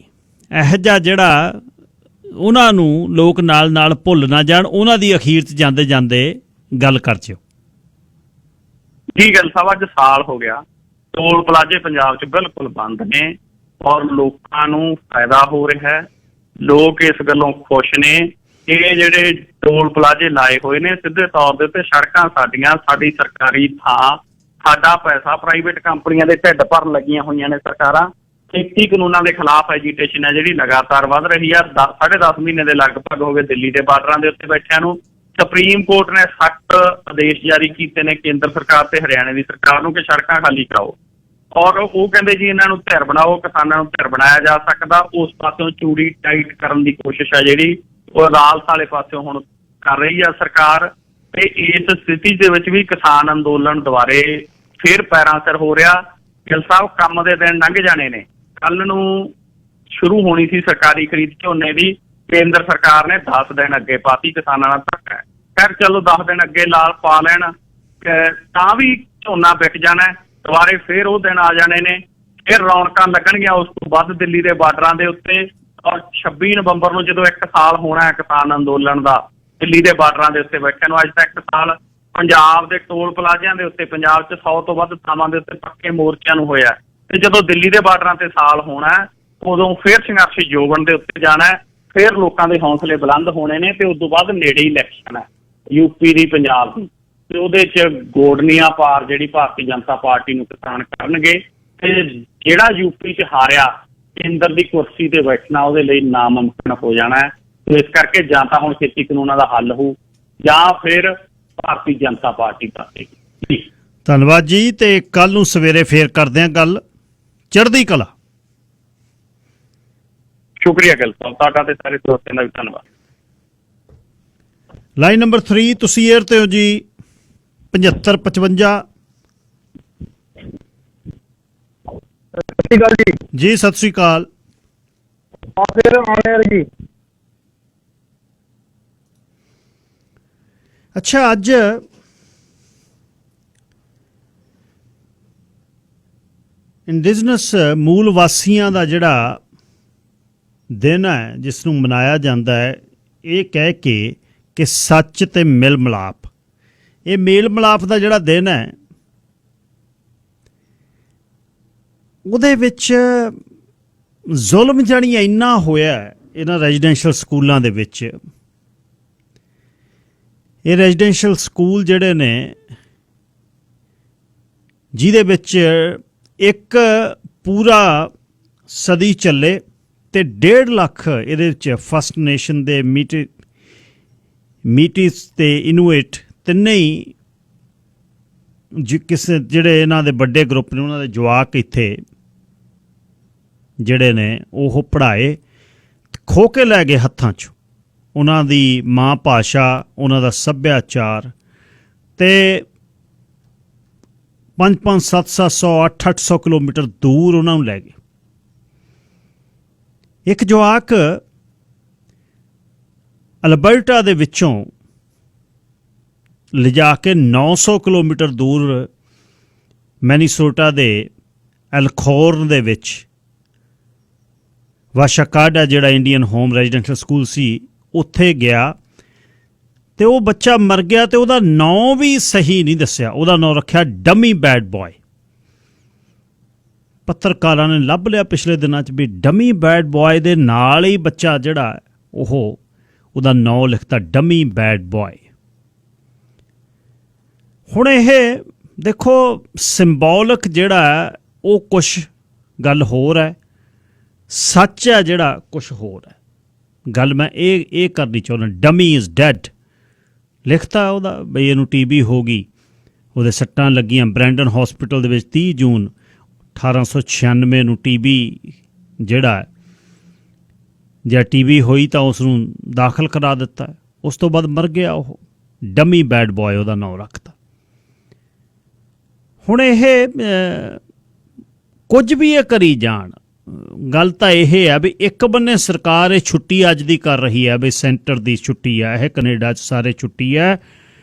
[SPEAKER 1] ਇਹੋ ਜਿਹਾ ਜਿਹੜਾ ਉਹਨਾਂ ਨੂੰ ਲੋਕ ਨਾਲ ਨਾਲ ਭੁੱਲ ਨਾ ਜਾਣ, ਉਹਨਾਂ ਦੀ ਅਖੀਰ 'ਚ ਜਾਂਦੇ ਜਾਂਦੇ ਗੱਲ ਕਰ ਜਿਓ।
[SPEAKER 2] ਜੀ ਗੱਲ ਸਾਹਿਬ, ਅੱਜ ਸਾਲ ਹੋ ਗਿਆ ਟੋਲ ਪਲਾਜ਼ੇ ਪੰਜਾਬ 'ਚ ਬਿਲਕੁਲ ਬੰਦ ਨੇ ਔਰ ਲੋਕਾਂ ਨੂੰ ਫਾਇਦਾ ਹੋ ਰਿਹਾ ਹੈ। ਲੋਕ ਇਸ ਗੱਲੋਂ ਖੁਸ਼ ਨੇ। ਇਹ ਜਿਹੜੇ ਟੋਲ ਪਲਾਜ਼ੇ ਲਾਏ ਹੋਏ ਨੇ ਸਿੱਧੇ ਤੌਰ ਦੇ ਉੱਤੇ ਸੜਕਾਂ ਸਾਡੀਆਂ, ਸਾਡੀ ਸਰਕਾਰੀ ਥਾਂ, ਸਾਡਾ ਪੈਸਾ ਪ੍ਰਾਈਵੇਟ ਕੰਪਨੀਆਂ ਦੇ ਢਿੱਡ ਭਰਨ ਲੱਗੀਆਂ ਹੋਈਆਂ ਨੇ ਸਰਕਾਰਾਂ। ਖੇਤੀ ਕਾਨੂੰਨਾਂ ਦੇ ਖਿਲਾਫ ਐਜੀਟੇਸ਼ਨ ਹੈ ਜਿਹੜੀ ਲਗਾਤਾਰ ਵੱਧ ਰਹੀ ਆ। 10.5 ਮਹੀਨੇ ਦੇ ਲਗਭਗ ਹੋ ਗਏ ਦਿੱਲੀ ਦੇ ਬਾਰਡਰਾਂ ਦੇ ਉੱਤੇ ਬੈਠਿਆਂ ਨੂੰ। ਸੁਪਰੀਮ ਕੋਰਟ ਨੇ ਸਖਤ ਆਦੇਸ਼ ਜਾਰੀ ਕੀਤੇ ਨੇ ਕੇਂਦਰ ਸਰਕਾਰ ਤੇ ਹਰਿਆਣੇ ਦੀ ਸਰਕਾਰ ਨੂੰ ਕਿ ਸੜਕਾਂ ਖਾਲੀ ਕਰਾਓ। ਔਰ ਉਹ ਕਹਿੰਦੇ ਜੀ ਇਹਨਾਂ ਨੂੰ ਧਿਰ ਬਣਾਓ, ਕਿਸਾਨਾਂ ਨੂੰ ਧਿਰ ਬਣਾਇਆ ਜਾ ਸਕਦਾ। ਉਸ ਪਾਸਿਓਂ ਚੂੜੀ ਟਾਈਟ ਕਰਨ ਦੀ ਕੋਸ਼ਿਸ਼ ਹੈ ਜਿਹੜੀ ਉਹ ਅਦਾਲਤ ਵਾਲੇ ਪਾਸਿਓਂ ਹੁਣ ਕਰ ਰਹੀ ਆ ਸਰਕਾਰ। ਤੇ ਇਸ ਸਥਿਤੀ ਦੇ ਵਿੱਚ ਵੀ ਕਿਸਾਨ ਅੰਦੋਲਨ ਦੁਆਰੇ ਫੇਰ ਪੈਰਾਂ ਸਿਰ ਹੋ ਰਿਹਾ। ਗਿੱਲ ਸਾਹਿਬ, ਕੰਮ ਦੇ ਦਿਨ ਲੰਘ ਜਾਣੇ ਨੇ। ਕੱਲ ਨੂੰ ਸ਼ੁਰੂ ਹੋਣੀ ਸੀ ਸਰਕਾਰੀ ਖਰੀਦ ਝੋਨੇ ਦੀ, ਕੇਂਦਰ ਸਰਕਾਰ ਨੇ 10 ਦਿਨ ਅੱਗੇ ਪਾਤੀ। ਕਿਸਾਨਾਂ ਨਾਲ ਧੱਕਾ। ਖੈਰ ਚਲੋ 10 ਦਿਨ ਅੱਗੇ ਲਾਲ ਪਾ ਲੈਣ ਤਾਂ ਵੀ ਝੋਨਾ ਵਿਕ ਜਾਣਾ। ਦੁਬਾਰੇ ਫੇਰ ਉਹ ਦਿਨ ਆ ਜਾਣੇ ਨੇ, ਫਿਰ ਰੌਣਕਾਂ ਲੱਗਣਗੀਆਂ ਉਸ ਤੋਂ ਬਾਅਦ ਦਿੱਲੀ ਦੇ ਬਾਰਡਰਾਂ ਦੇ ਉੱਤੇ। ਔਰ 26 ਨਵੰਬਰ ਨੂੰ ਜਦੋਂ 1 ਸਾਲ ਹੋਣਾ ਹੈ ਕਿਸਾਨ ਅੰਦੋਲਨ ਦਾ ਦਿੱਲੀ ਦੇ ਬਾਰਡਰਾਂ ਦੇ ਉੱਤੇ ਬੈਠਿਆਂ ਨੂੰ, ਅੱਜ ਤੱਕ 1 ਸਾਲ ਪੰਜਾਬ ਦੇ ਟੋਲ ਪਲਾਜ਼ਿਆਂ ਦੇ ਉੱਤੇ ਪੰਜਾਬ 'ਚ 100 ਤੋਂ ਵੱਧ ਥਾਵਾਂ ਦੇ ਉੱਤੇ ਪੱਕੇ ਮੋਰਚਿਆਂ ਨੂੰ ਹੋਇਆ। ਤੇ ਜਦੋਂ ਦਿੱਲੀ ਦੇ ਬਾਰਡਰਾਂ ਤੇ ਸਾਲ ਹੋਣਾ ਉਦੋਂ ਫਿਰ ਸੰਘਰਸ਼ ਜੋਬਨ ਦੇ ਉੱਤੇ ਜਾਣਾ, ਫਿਰ ਲੋਕਾਂ ਦੇ ਹੌਸਲੇ ਬੁਲੰਦ ਹੋਣੇ ਨੇ। ਤੇ ਉਸ ਤੋਂ ਬਾਅਦ ਨੇੜੇ ਹੀ ਇਲੈਕਸ਼ਨ ਹੈ ਯੂਪੀ ਦੀ, ਪੰਜਾਬ ਦੀ, ਤੇ ਉਹਦੇ 'ਚ ਗੋਡਨੀਆਂ ਪਾਰ ਜਿਹੜੀ ਭਾਰਤੀ ਜਨਤਾ ਪਾਰਟੀ ਨੂੰ ਕਿਸਾਨ ਕਰਨਗੇ। ਤੇ ਜਿਹੜਾ ਯੂਪੀ 'ਚ ਹਾਰਿਆ ਕੇਂਦਰ ਦੀ ਕੁਰਸੀ ਤੇ ਬੈਠਣਾ ਉਹਦੇ ਲਈ ਨਾਮੁਮਕਿਨ ਹੋ ਜਾਣਾ ਹੈ। ਤੇ ਇਸ ਕਰਕੇ ਜਾਂ ਤਾਂ ਹੁਣ ਖੇਤੀ ਕਾਨੂੰਨਾਂ ਦਾ ਹੱਲ ਹੋਊ ਜਾਂ ਫਿਰ ਭਾਰਤੀ ਜਨਤਾ ਪਾਰਟੀ ਪਾਸੇਗੀ।
[SPEAKER 1] ਧੰਨਵਾਦ ਜੀ। ਤੇ ਕੱਲ ਨੂੰ ਸਵੇਰੇ ਫੇਰ ਕਰਦੇ ਹਾਂ ਗੱਲ। ਚੜ੍ਹਦੀ ਕਲਾ।
[SPEAKER 2] ਸ਼ੁਕਰੀਆ ਗਿੱਲ ਸਾਹਿਬ, ਤੁਹਾਡਾ ਤੇ ਸਾਰੇ ਦੋਸਤਾਂ ਦਾ ਵੀ ਧੰਨਵਾਦ।
[SPEAKER 1] ਲਾਈਨ ਨੰਬਰ 3 ਤੁਸੀਂ ਏਅਰ ਤੇ ਹੋ ਜੀ। 7555
[SPEAKER 3] ਸਤਿ ਸ਼੍ਰੀ ਅਕਾਲ ਜੀ।
[SPEAKER 1] ਜੀ ਸਤਿ ਸ੍ਰੀ ਅਕਾਲ।
[SPEAKER 3] ਫਿਰ ਆਉਣੇ ਜੀ।
[SPEAKER 1] ਅੱਛਾ, ਅੱਜ ਇੰਡੀਜਨਸ ਮੂਲ ਵਾਸੀਆਂ ਦਾ ਜਿਹੜਾ ਦਿਨ ਹੈ ਜਿਸ ਨੂੰ ਮਨਾਇਆ ਜਾਂਦਾ ਹੈ, ਇਹ ਕਹਿ ਕੇ ਕਿ ਸੱਚ ਤੇ ਮਿਲ ਮਿਲਾਪ। ਇਹ ਮੇਲ ਮਿਲਾਪ ਦਾ ਜਿਹੜਾ ਦਿਨ ਹੈ ਉਹਦੇ ਵਿੱਚ ਜ਼ੁਲਮ ਜਾਣੀ ਇੰਨਾ ਹੋਇਆ ਇਹਨਾਂ ਰੈਜ਼ੀਡੈਂਸ਼ੀਅਲ ਸਕੂਲਾਂ ਦੇ ਵਿੱਚ। ਇਹ ਰੈਜ਼ੀਡੈਂਸ਼ੀਅਲ ਸਕੂਲ ਜਿਹੜੇ ਨੇ ਜਿਹਦੇ ਵਿੱਚ ਇੱਕ ਪੂਰਾ ਸਦੀ ਚੱਲੇ ਤੇ 1.5 ਲੱਖ ਇਹਦੇ ਵਿੱਚ ਫਸਟ ਨੇਸ਼ਨ ਦੇ ਮੀਟਿਸ ਤੇ ਇਨੂਇਟ ਤਿੰਨੇ ਹੀ ਕਿਸੇ ਜਿਹੜੇ ਇਹਨਾਂ ਦੇ ਵੱਡੇ ਗਰੁੱਪ ਨੇ ਉਹਨਾਂ ਦੇ ਜਵਾਕ ਇੱਥੇ ਜਿਹੜੇ ਨੇ ਉਹ ਪੜ੍ਹਾਏ, ਖੋਹ ਕੇ ਲੈ ਗਏ ਹੱਥਾਂ 'ਚ ਉਹਨਾਂ ਦੀ ਮਾਂ ਭਾਸ਼ਾ, ਉਹਨਾਂ ਦਾ ਸੱਭਿਆਚਾਰ। ਤੇ 500, 700, 800 ਕਿਲੋਮੀਟਰ ਦੂਰ ਉਹਨਾਂ ਨੂੰ ਲੈ ਗਏ। ਇੱਕ ਜਵਾਕ ਅਲਬਰਟਾ ਦੇ ਵਿੱਚੋਂ ਲਿਜਾ ਕੇ 900 ਕਿਲੋਮੀਟਰ ਦੂਰ ਮੈਨੀਸੋਟਾ ਦੇ ਐਲਖੋਰਨ ਦੇ ਵਿੱਚ ਵਾਸ਼ਾਕਾਡਾ ਜਿਹੜਾ ਇੰਡੀਅਨ ਹੋਮ ਰੈਜ਼ੀਡੈਂਸ਼ੀਅਲ ਸਕੂਲ ਸੀ ਉੱਥੇ ਗਿਆ ਤੇ ਉਹ ਬੱਚਾ ਮਰ ਗਿਆ। ਤੇ ਉਹਦਾ ਨਾਂ ਵੀ ਸਹੀ ਨਹੀਂ ਦੱਸਿਆ, ਉਹਦਾ ਨਾਂ ਰੱਖਿਆ ਡਮੀ ਬੈਡ ਬॉय। ਪੱਤਰਕਾਰਾਂ ਨੇ ਲੱਭ ਲਿਆ ਪਿਛਲੇ ਦਿਨਾਂ 'ਚ ਵੀ ਡਮੀ ਬੈਡ ਬॉय ਦੇ ਨਾਲ ਹੀ ਬੱਚਾ ਜਿਹੜਾ ਉਹਦਾ ਨਾਂ ਲਿਖਤਾ ਡਮੀ ਬੈਡ ਬॉय। ਹੁਣ ਇਹ ਦੇਖੋ ਸਿੰਬੋਲਿਕ ਜਿਹੜਾ ਉਹ ਕੁਛ ਗੱਲ ਹੋਰ ਹੈ, ਸੱਚ ਹੈ ਜਿਹੜਾ ਕੁਛ ਹੋਰ ਹੈ। ਗੱਲ ਮੈਂ ਇਹ ਕਰਨੀ ਚਾਹੁੰਦਾ, ਡਮੀ ਇਜ਼ ਡੈਡ ਲਿਖਤਾ ਉਹਦਾ ਬਈ ਇਹਨੂੰ TB ਹੋ ਗਈ। ਉਹਦੇ ਸੱਟਾਂ ਲੱਗੀਆਂ ਬ੍ਰੈਂਡਨ ਹਸਪੀਟਲ ਦੇ ਵਿੱਚ 30 ਜੂਨ 1896 ਨੂੰ TB ਜਿਹੜਾ ਜੇ TB ਹੋਈ ਤਾਂ ਉਸ ਨੂੰ ਦਾਖਲ ਕਰਾ ਦਿੱਤਾ। ਉਸ ਤੋਂ ਬਾਅਦ ਮਰ ਗਿਆ ਉਹ। ਡਮੀ ਬੈਡ ਬॉय ਉਹਦਾ ਨਾਂ ਰੱਖਤਾ। ਹੁਣ ਇਹ ਕੁਝ ਵੀ ਇਹ ਕਰੀ ਜਾਣ, ਗੱਲ ਤਾਂ ਇਹ ਹੈ ਵੀ ਇੱਕ ਬੰਨੇ ਸਰਕਾਰ ਇਹ ਛੁੱਟੀ ਅੱਜ ਦੀ ਕਰ ਰਹੀ ਹੈ ਵੀ ਸੈਂਟਰ ਦੀ ਛੁੱਟੀ ਹੈ, ਇਹ ਕੈਨੇਡਾ 'ਚ ਸਾਰੇ ਛੁੱਟੀ ਹੈ,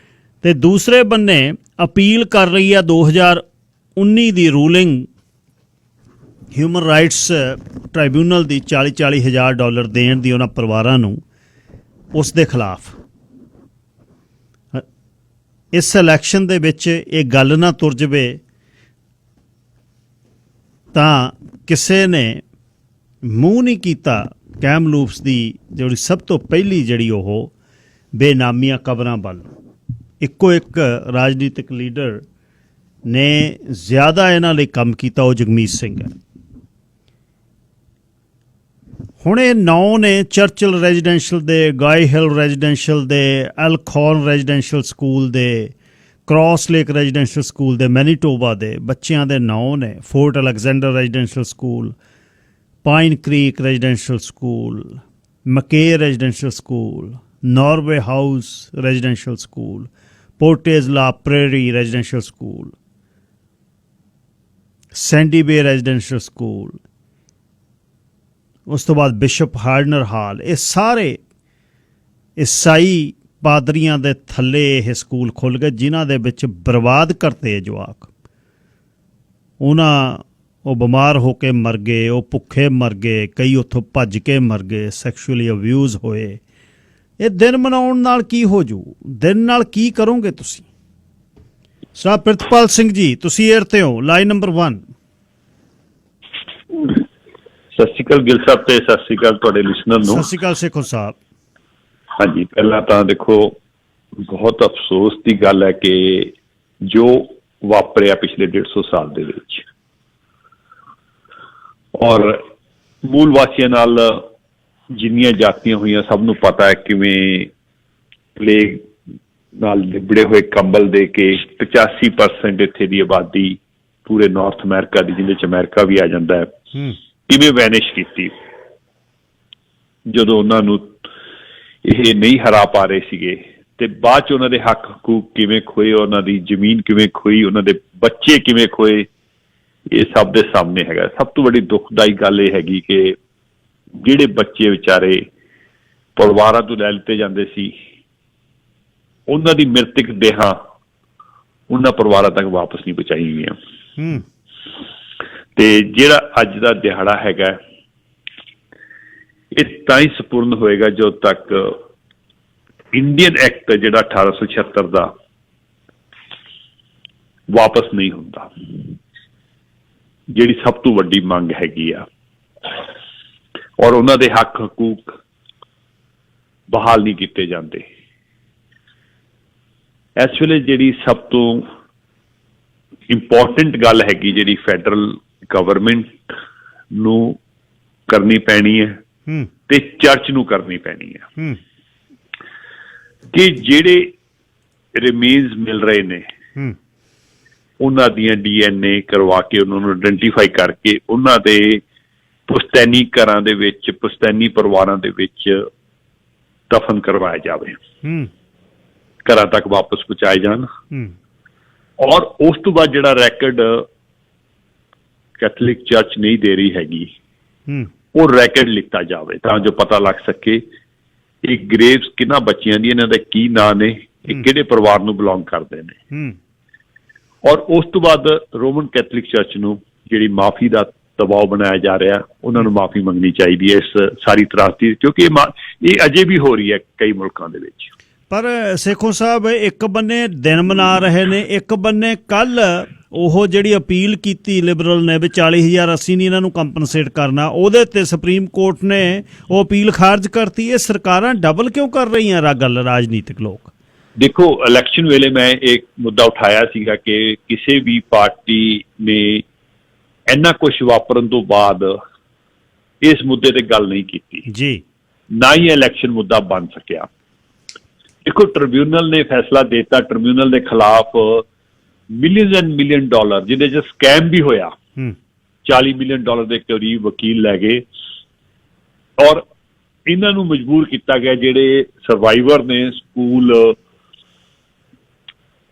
[SPEAKER 1] ਤੇ ਦੂਸਰੇ ਬੰਨੇ ਅਪੀਲ ਕਰ ਰਹੀ ਹੈ 2019 ਦੀ ਰੂਲਿੰਗ ਹਿਊਮਨ ਰਾਈਟਸ ਟ੍ਰਾਈਬਿਊਨਲ ਦੀ $40,000 ਹਜ਼ਾਰ ਦੇਣ ਦੀ ਉਹਨਾਂ ਪਰਿਵਾਰਾਂ ਨੂੰ, ਉਸ ਦੇ ਖਿਲਾਫ। ਇਸ ਇਲੈਕਸ਼ਨ ਦੇ ਵਿੱਚ ਇਹ ਗੱਲ ਨਾ ਤੁਰ ਜਾਵੇ ਤਾਂ ਕਿਸੇ ਨੇ ਮੂੰਹ ਨਹੀਂ ਕੀਤਾ ਕੈਮਲੂਪਸ ਦੀ ਜਿਹੜੀ ਸਭ ਤੋਂ ਪਹਿਲੀ ਜਿਹੜੀ ਉਹ ਬੇਨਾਮੀਆਂ ਕਬਰਾਂ ਵੱਲ। ਇੱਕੋ ਇੱਕ ਰਾਜਨੀਤਿਕ ਲੀਡਰ ਨੇ ਜ਼ਿਆਦਾ ਇਹਨਾਂ ਲਈ ਕੰਮ ਕੀਤਾ, ਉਹ ਜਗਮੀਤ ਸਿੰਘ ਹੈ। ਹੁਣ ਇਹ 9 ਨੇ ਚਰਚਿਲ ਰੈਜ਼ੀਡੈਂਸ਼ੀਅਲ ਦੇ, ਗਾਈ ਹਿਲ ਰੈਜ਼ੀਡੈਂਸ਼ੀਅਲ ਦੇ, ਐਲਖੌਰਨ ਰੈਜ਼ੀਡੈਂਸ਼ੀਅਲ ਸਕੂਲ ਦੇ, ਕ੍ਰਾਸ ਲੇਕ ਰੈਜ਼ੀਡੈਂਸ਼ੀਅਲ ਸਕੂਲ ਦੇ, ਮੈਨੀਟੋਬਾ ਦੇ ਬੱਚਿਆਂ ਦੇ 9 ਨੇ। Fort Alexander residential school, Pine Creek residential school, McKay residential school, Norway House residential school, Portage la Prairie residential school, Sandy Bay residential school, ਉਸ ਤੋਂ ਬਾਅਦ bishop ਹਾਰਡਨਰ ਹਾਲ। ਇਹ ਸਾਰੇ ਈਸਾਈ ਪਾਦਰੀਆਂ ਦੇ ਥੱਲੇ ਇਹ ਸਕੂਲ ਖੁੱਲ੍ਹ ਗਏ ਜਿਨ੍ਹਾਂ ਦੇ ਵਿੱਚ ਬਰਬਾਦ ਕਰਤੇ ਜਵਾਕ। ਉਹ ਬਿਮਾਰ ਹੋ ਕੇ ਮਰ ਗਏ, ਉਹ ਭੁੱਖੇ ਮਰ ਗਏ, ਕਈ ਉੱਥੋਂ ਭੱਜ ਕੇ ਮਰ ਗਏ, ਸੈਕਸ਼ੂਅਲੀ ਅਬਿਊਜ਼ ਹੋਏ। ਇਹ ਦਿਨ ਮਨਾਉਣ ਨਾਲ ਕੀ ਹੋ ਜੂ? ਦਿਨ ਨਾਲ ਕੀ ਕਰੋਗੇ ਤੁਸੀਂ? ਸਰ ਪ੍ਰਿਤਪਾਲ ਸਿੰਘ ਜੀ, ਤੁਸੀਂ ਏਅਰ ਤੇ ਹੋ, ਲਾਈਨ ਨੰਬਰ 1।
[SPEAKER 4] ਸਤਿ ਸ਼੍ਰੀ ਅਕਾਲ ਗਿਲ ਸਾਹਿਬ ਤੇ ਸਤਿ ਸ਼੍ਰੀ ਅਕਾਲ ਤੁਹਾਡੇ ਲਿਸਨਰ ਨੂੰ।
[SPEAKER 1] ਸਤਿ ਸ਼੍ਰੀ ਅਕਾਲ ਸੇਖੋ ਸਾਹਿਬ।
[SPEAKER 4] ਹਾਂਜੀ, ਪਹਿਲਾਂ ਤਾਂ ਦੇਖੋ ਬਹੁਤ ਅਫਸੋਸ ਦੀ ਗੱਲ ਹੈ ਕਿ ਜੋ ਵਾਪਰਿਆ ਪਿਛਲੇ 150 ਸਾਲ ਦੇ ਵਿੱਚ, ਔਰ ਮੂਲ ਵਾਸੀਆਂ ਨਾਲ ਜਿੰਨੀਆਂ ਜਾਤੀਆਂ ਹੋਈਆਂ ਸਭ ਨੂੰ ਪਤਾ ਹੈ ਕਿਵੇਂ ਪਲੇਗ ਨਾਲ ਲਿਬੜੇ ਹੋਏ ਕੰਬਲ ਦੇ ਕੇ 85% ਇੱਥੇ ਦੀ ਆਬਾਦੀ ਪੂਰੇ ਨਾਰਥ ਅਮਰੀਕਾ ਦੀ, ਜਿਹਦੇ 'ਚ ਅਮਰੀਕਾ ਵੀ ਆ ਜਾਂਦਾ ਹੈ, ਕਿਵੇਂ ਵੈਨਿਸ਼ ਕੀਤੀ ਜਦੋਂ ਉਹਨਾਂ ਨੂੰ ਇਹ ਨਹੀਂ ਹਰਾ ਪਾ ਰਹੇ ਸੀਗੇ। ਤੇ ਬਾਅਦ 'ਚ ਉਹਨਾਂ ਦੇ ਹੱਕ ਹਕੂਕ ਕਿਵੇਂ ਖੋਏ, ਉਹਨਾਂ ਦੀ ਜ਼ਮੀਨ ਕਿਵੇਂ ਖੋਈ, ਉਹਨਾਂ ਦੇ ਬੱਚੇ ਕਿਵੇਂ ਖੋਏ, ਇਹ ਸਭ ਦੇ ਸਾਹਮਣੇ ਹੈਗਾ। ਸਭ ਤੋਂ ਵੱਡੀ ਦੁਖਦਾਈ ਗੱਲ ਇਹ ਹੈਗੀ ਕਿ ਜਿਹੜੇ ਬੱਚੇ ਵਿਚਾਰੇ ਪਰਿਵਾਰਾਂ ਤੋਂ ਲੈ ਲਿੱਤੇ ਜਾਂਦੇ ਸੀ, ਉਹਨਾਂ ਦੀ ਮ੍ਰਿਤਕ ਦੇਹਾਂ ਉਹਨਾਂ ਪਰਿਵਾਰਾਂ ਤੱਕ ਵਾਪਸ ਨਹੀਂ ਪਹੁੰਚਾਈ ਗਈਆਂ। ਤੇ ਜਿਹੜਾ ਅੱਜ ਦਾ ਦਿਹਾੜਾ ਹੈਗਾ, ਇਹ ਤਾਂ ਹੀ ਸਪੂਰਨ ਹੋਏਗਾ ਜਦੋਂ ਤੱਕ ਇੰਡੀਅਨ ਐਕਟ ਜਿਹੜਾ 1876 ਦਾ ਵਾਪਸ ਨਹੀਂ ਹੁੰਦਾ, ਜਿਹੜੀ ਸਭ ਤੋਂ ਵੱਡੀ ਮੰਗ ਹੈਗੀ ਆ, ਔਰ ਉਹਨਾਂ ਦੇ ਹੱਕ ਹਕੂਕ ਬਹਾਲ ਨਹੀਂ ਕੀਤੇ ਜਾਂਦੇ। ਇਸ ਵੇਲੇ ਜਿਹੜੀ ਸਭ ਤੋਂ ਇੰਪੋਰਟੈਂਟ ਗੱਲ ਹੈਗੀ, ਜਿਹੜੀ ਫੈਡਰਲ ਗਵਰਨਮੈਂਟ ਨੂੰ ਕਰਨੀ ਪੈਣੀ ਹੈ ਤੇ ਚਰਚ ਨੂੰ ਕਰਨੀ ਪੈਣੀ ਹੈ, ਕਿ ਜਿਹੜੇ ਰਿਮੇਨਸ ਮਿਲ ਰਹੇ ਨੇ ਉਹਨਾਂ ਦੀਆਂ DNA ਕਰਵਾ ਕੇ ਉਹਨਾਂ ਨੂੰ ਆਇਡੈਂਟੀਫਾਈ ਕਰਕੇ ਉਹਨਾਂ ਦੇ ਪੁਸ਼ਤੈਨੀ ਘਰਾਂ ਦੇ ਵਿੱਚ, ਪੁਸ਼ਤੈਨੀ ਪਰਿਵਾਰਾਂ ਦੇ ਵਿੱਚ ਦਫਨ ਕਰਵਾਇਆ ਜਾਵੇ, ਘਰਾਂ ਤੱਕ ਵਾਪਸ ਪਹੁੰਚਾਏ ਜਾਣ। ਔਰ ਉਸ ਤੋਂ ਬਾਅਦ ਜਿਹੜਾ ਰੈਕਡ ਕੈਥੋਲਿਕ ਚਰਚ ਨਹੀਂ ਦੇ ਰਹੀ ਹੈਗੀ, ਉਹ ਰੈਕਡ ਲਿੱਤਾ ਜਾਵੇ ਤਾਂ ਜੋ ਪਤਾ ਲੱਗ ਸਕੇ ਇਹ ਗ੍ਰੇਵਸ ਕਿਹਨਾਂ ਬੱਚਿਆਂ ਦੀ, ਇਹਨਾਂ ਦੇ ਕੀ ਨਾਂ ਨੇ, ਇਹ ਕਿਹੜੇ ਪਰਿਵਾਰ ਨੂੰ ਬਿਲੋਂਗ ਕਰਦੇ ਨੇ। ਔਰ ਉਸ ਤੋਂ ਬਾਅਦ ਰੋਮਨ ਕੈਥੋਲਿਕ ਚਰਚ ਨੂੰ ਜਿਹੜੀ ਮਾਫੀ ਦਾ ਦਬਾਅ ਬਣਾਇਆ ਜਾ ਰਿਹਾ, ਉਹਨਾਂ ਨੂੰ ਮਾਫੀ ਮੰਗਣੀ ਚਾਹੀਦੀ ਹੈ ਇਸ ਸਾਰੀ ਤਰਾਸਦੀ, ਕਿਉਂਕਿ ਇਹ ਅਜੇ ਵੀ ਹੋ ਰਹੀ ਹੈ ਕਈ ਮੁਲਕਾਂ ਦੇ ਵਿੱਚ।
[SPEAKER 1] ਪਰ ਸੇਖੋ ਸਾਹਿਬ, ਇੱਕ ਬੰਨੇ ਦਿਨ ਮਨਾ ਰਹੇ ਨੇ, ਇੱਕ ਬੰਨੇ ਕੱਲ ਉਹ ਜਿਹੜੀ ਅਪੀਲ ਕੀਤੀ ਲਿਬਰਲ ਨੇ ਵੀ 40,000 ਅਸੀਂ ਨਹੀਂ ਇਹਨਾਂ ਨੂੰ ਕੰਪਨਸੇਟ ਕਰਨਾ, ਉਹਦੇ ਤੇ ਸੁਪਰੀਮ ਕੋਰਟ ਨੇ ਉਹ ਅਪੀਲ ਖਾਰਜ ਕਰਤੀ। ਇਹ ਸਰਕਾਰਾਂ ਡਬਲ ਕਿਉਂ ਕਰ ਰਹੀਆਂ ਗੱਲ, ਰਾਜਨੀਤਿਕ ਲੋਕ?
[SPEAKER 4] ਦੇਖੋ, ਇਲੈਕਸ਼ਨ ਵੇਲੇ ਮੈਂ ਇੱਕ ਮੁੱਦਾ ਉਠਾਇਆ ਸੀਗਾ ਕਿ ਕਿਸੇ ਵੀ ਪਾਰਟੀ ਨੇ ਇੰਨਾ ਕੁਛ ਵਾਪਰਨ ਤੋਂ ਬਾਅਦ ਇਸ ਮੁੱਦੇ ਤੇ ਗੱਲ ਨਹੀਂ ਕੀਤੀ
[SPEAKER 1] ਜੀ,
[SPEAKER 4] ਨਾ ਹੀ ਇਲੈਕਸ਼ਨ ਮੁੱਦਾ ਬਣ ਸਕਿਆ। ਦੇਖੋ, ਟ੍ਰਿਬਿਊਨਲ ਨੇ ਫੈਸਲਾ ਦਿੱਤਾ, ਟ੍ਰਿਬਿਊਨਲ ਦੇ ਖਿਲਾਫ ਮਿਲੀਅਨ ਐਂਡ ਮਿਲੀਅਨ ਡਾਲਰ, ਜਿਹਦੇ 'ਚ ਸਕੈਮ ਵੀ ਹੋਇਆ, $40 ਮਿਲੀਅਨ ਦੇ ਕਰੀਬ ਵਕੀਲ ਲੈ ਗਏ, ਔਰ ਇਹਨਾਂ ਨੂੰ ਮਜਬੂਰ ਕੀਤਾ ਗਿਆ ਜਿਹੜੇ ਸਰਵਾਈਵਰ ਨੇ, ਸਕੂਲ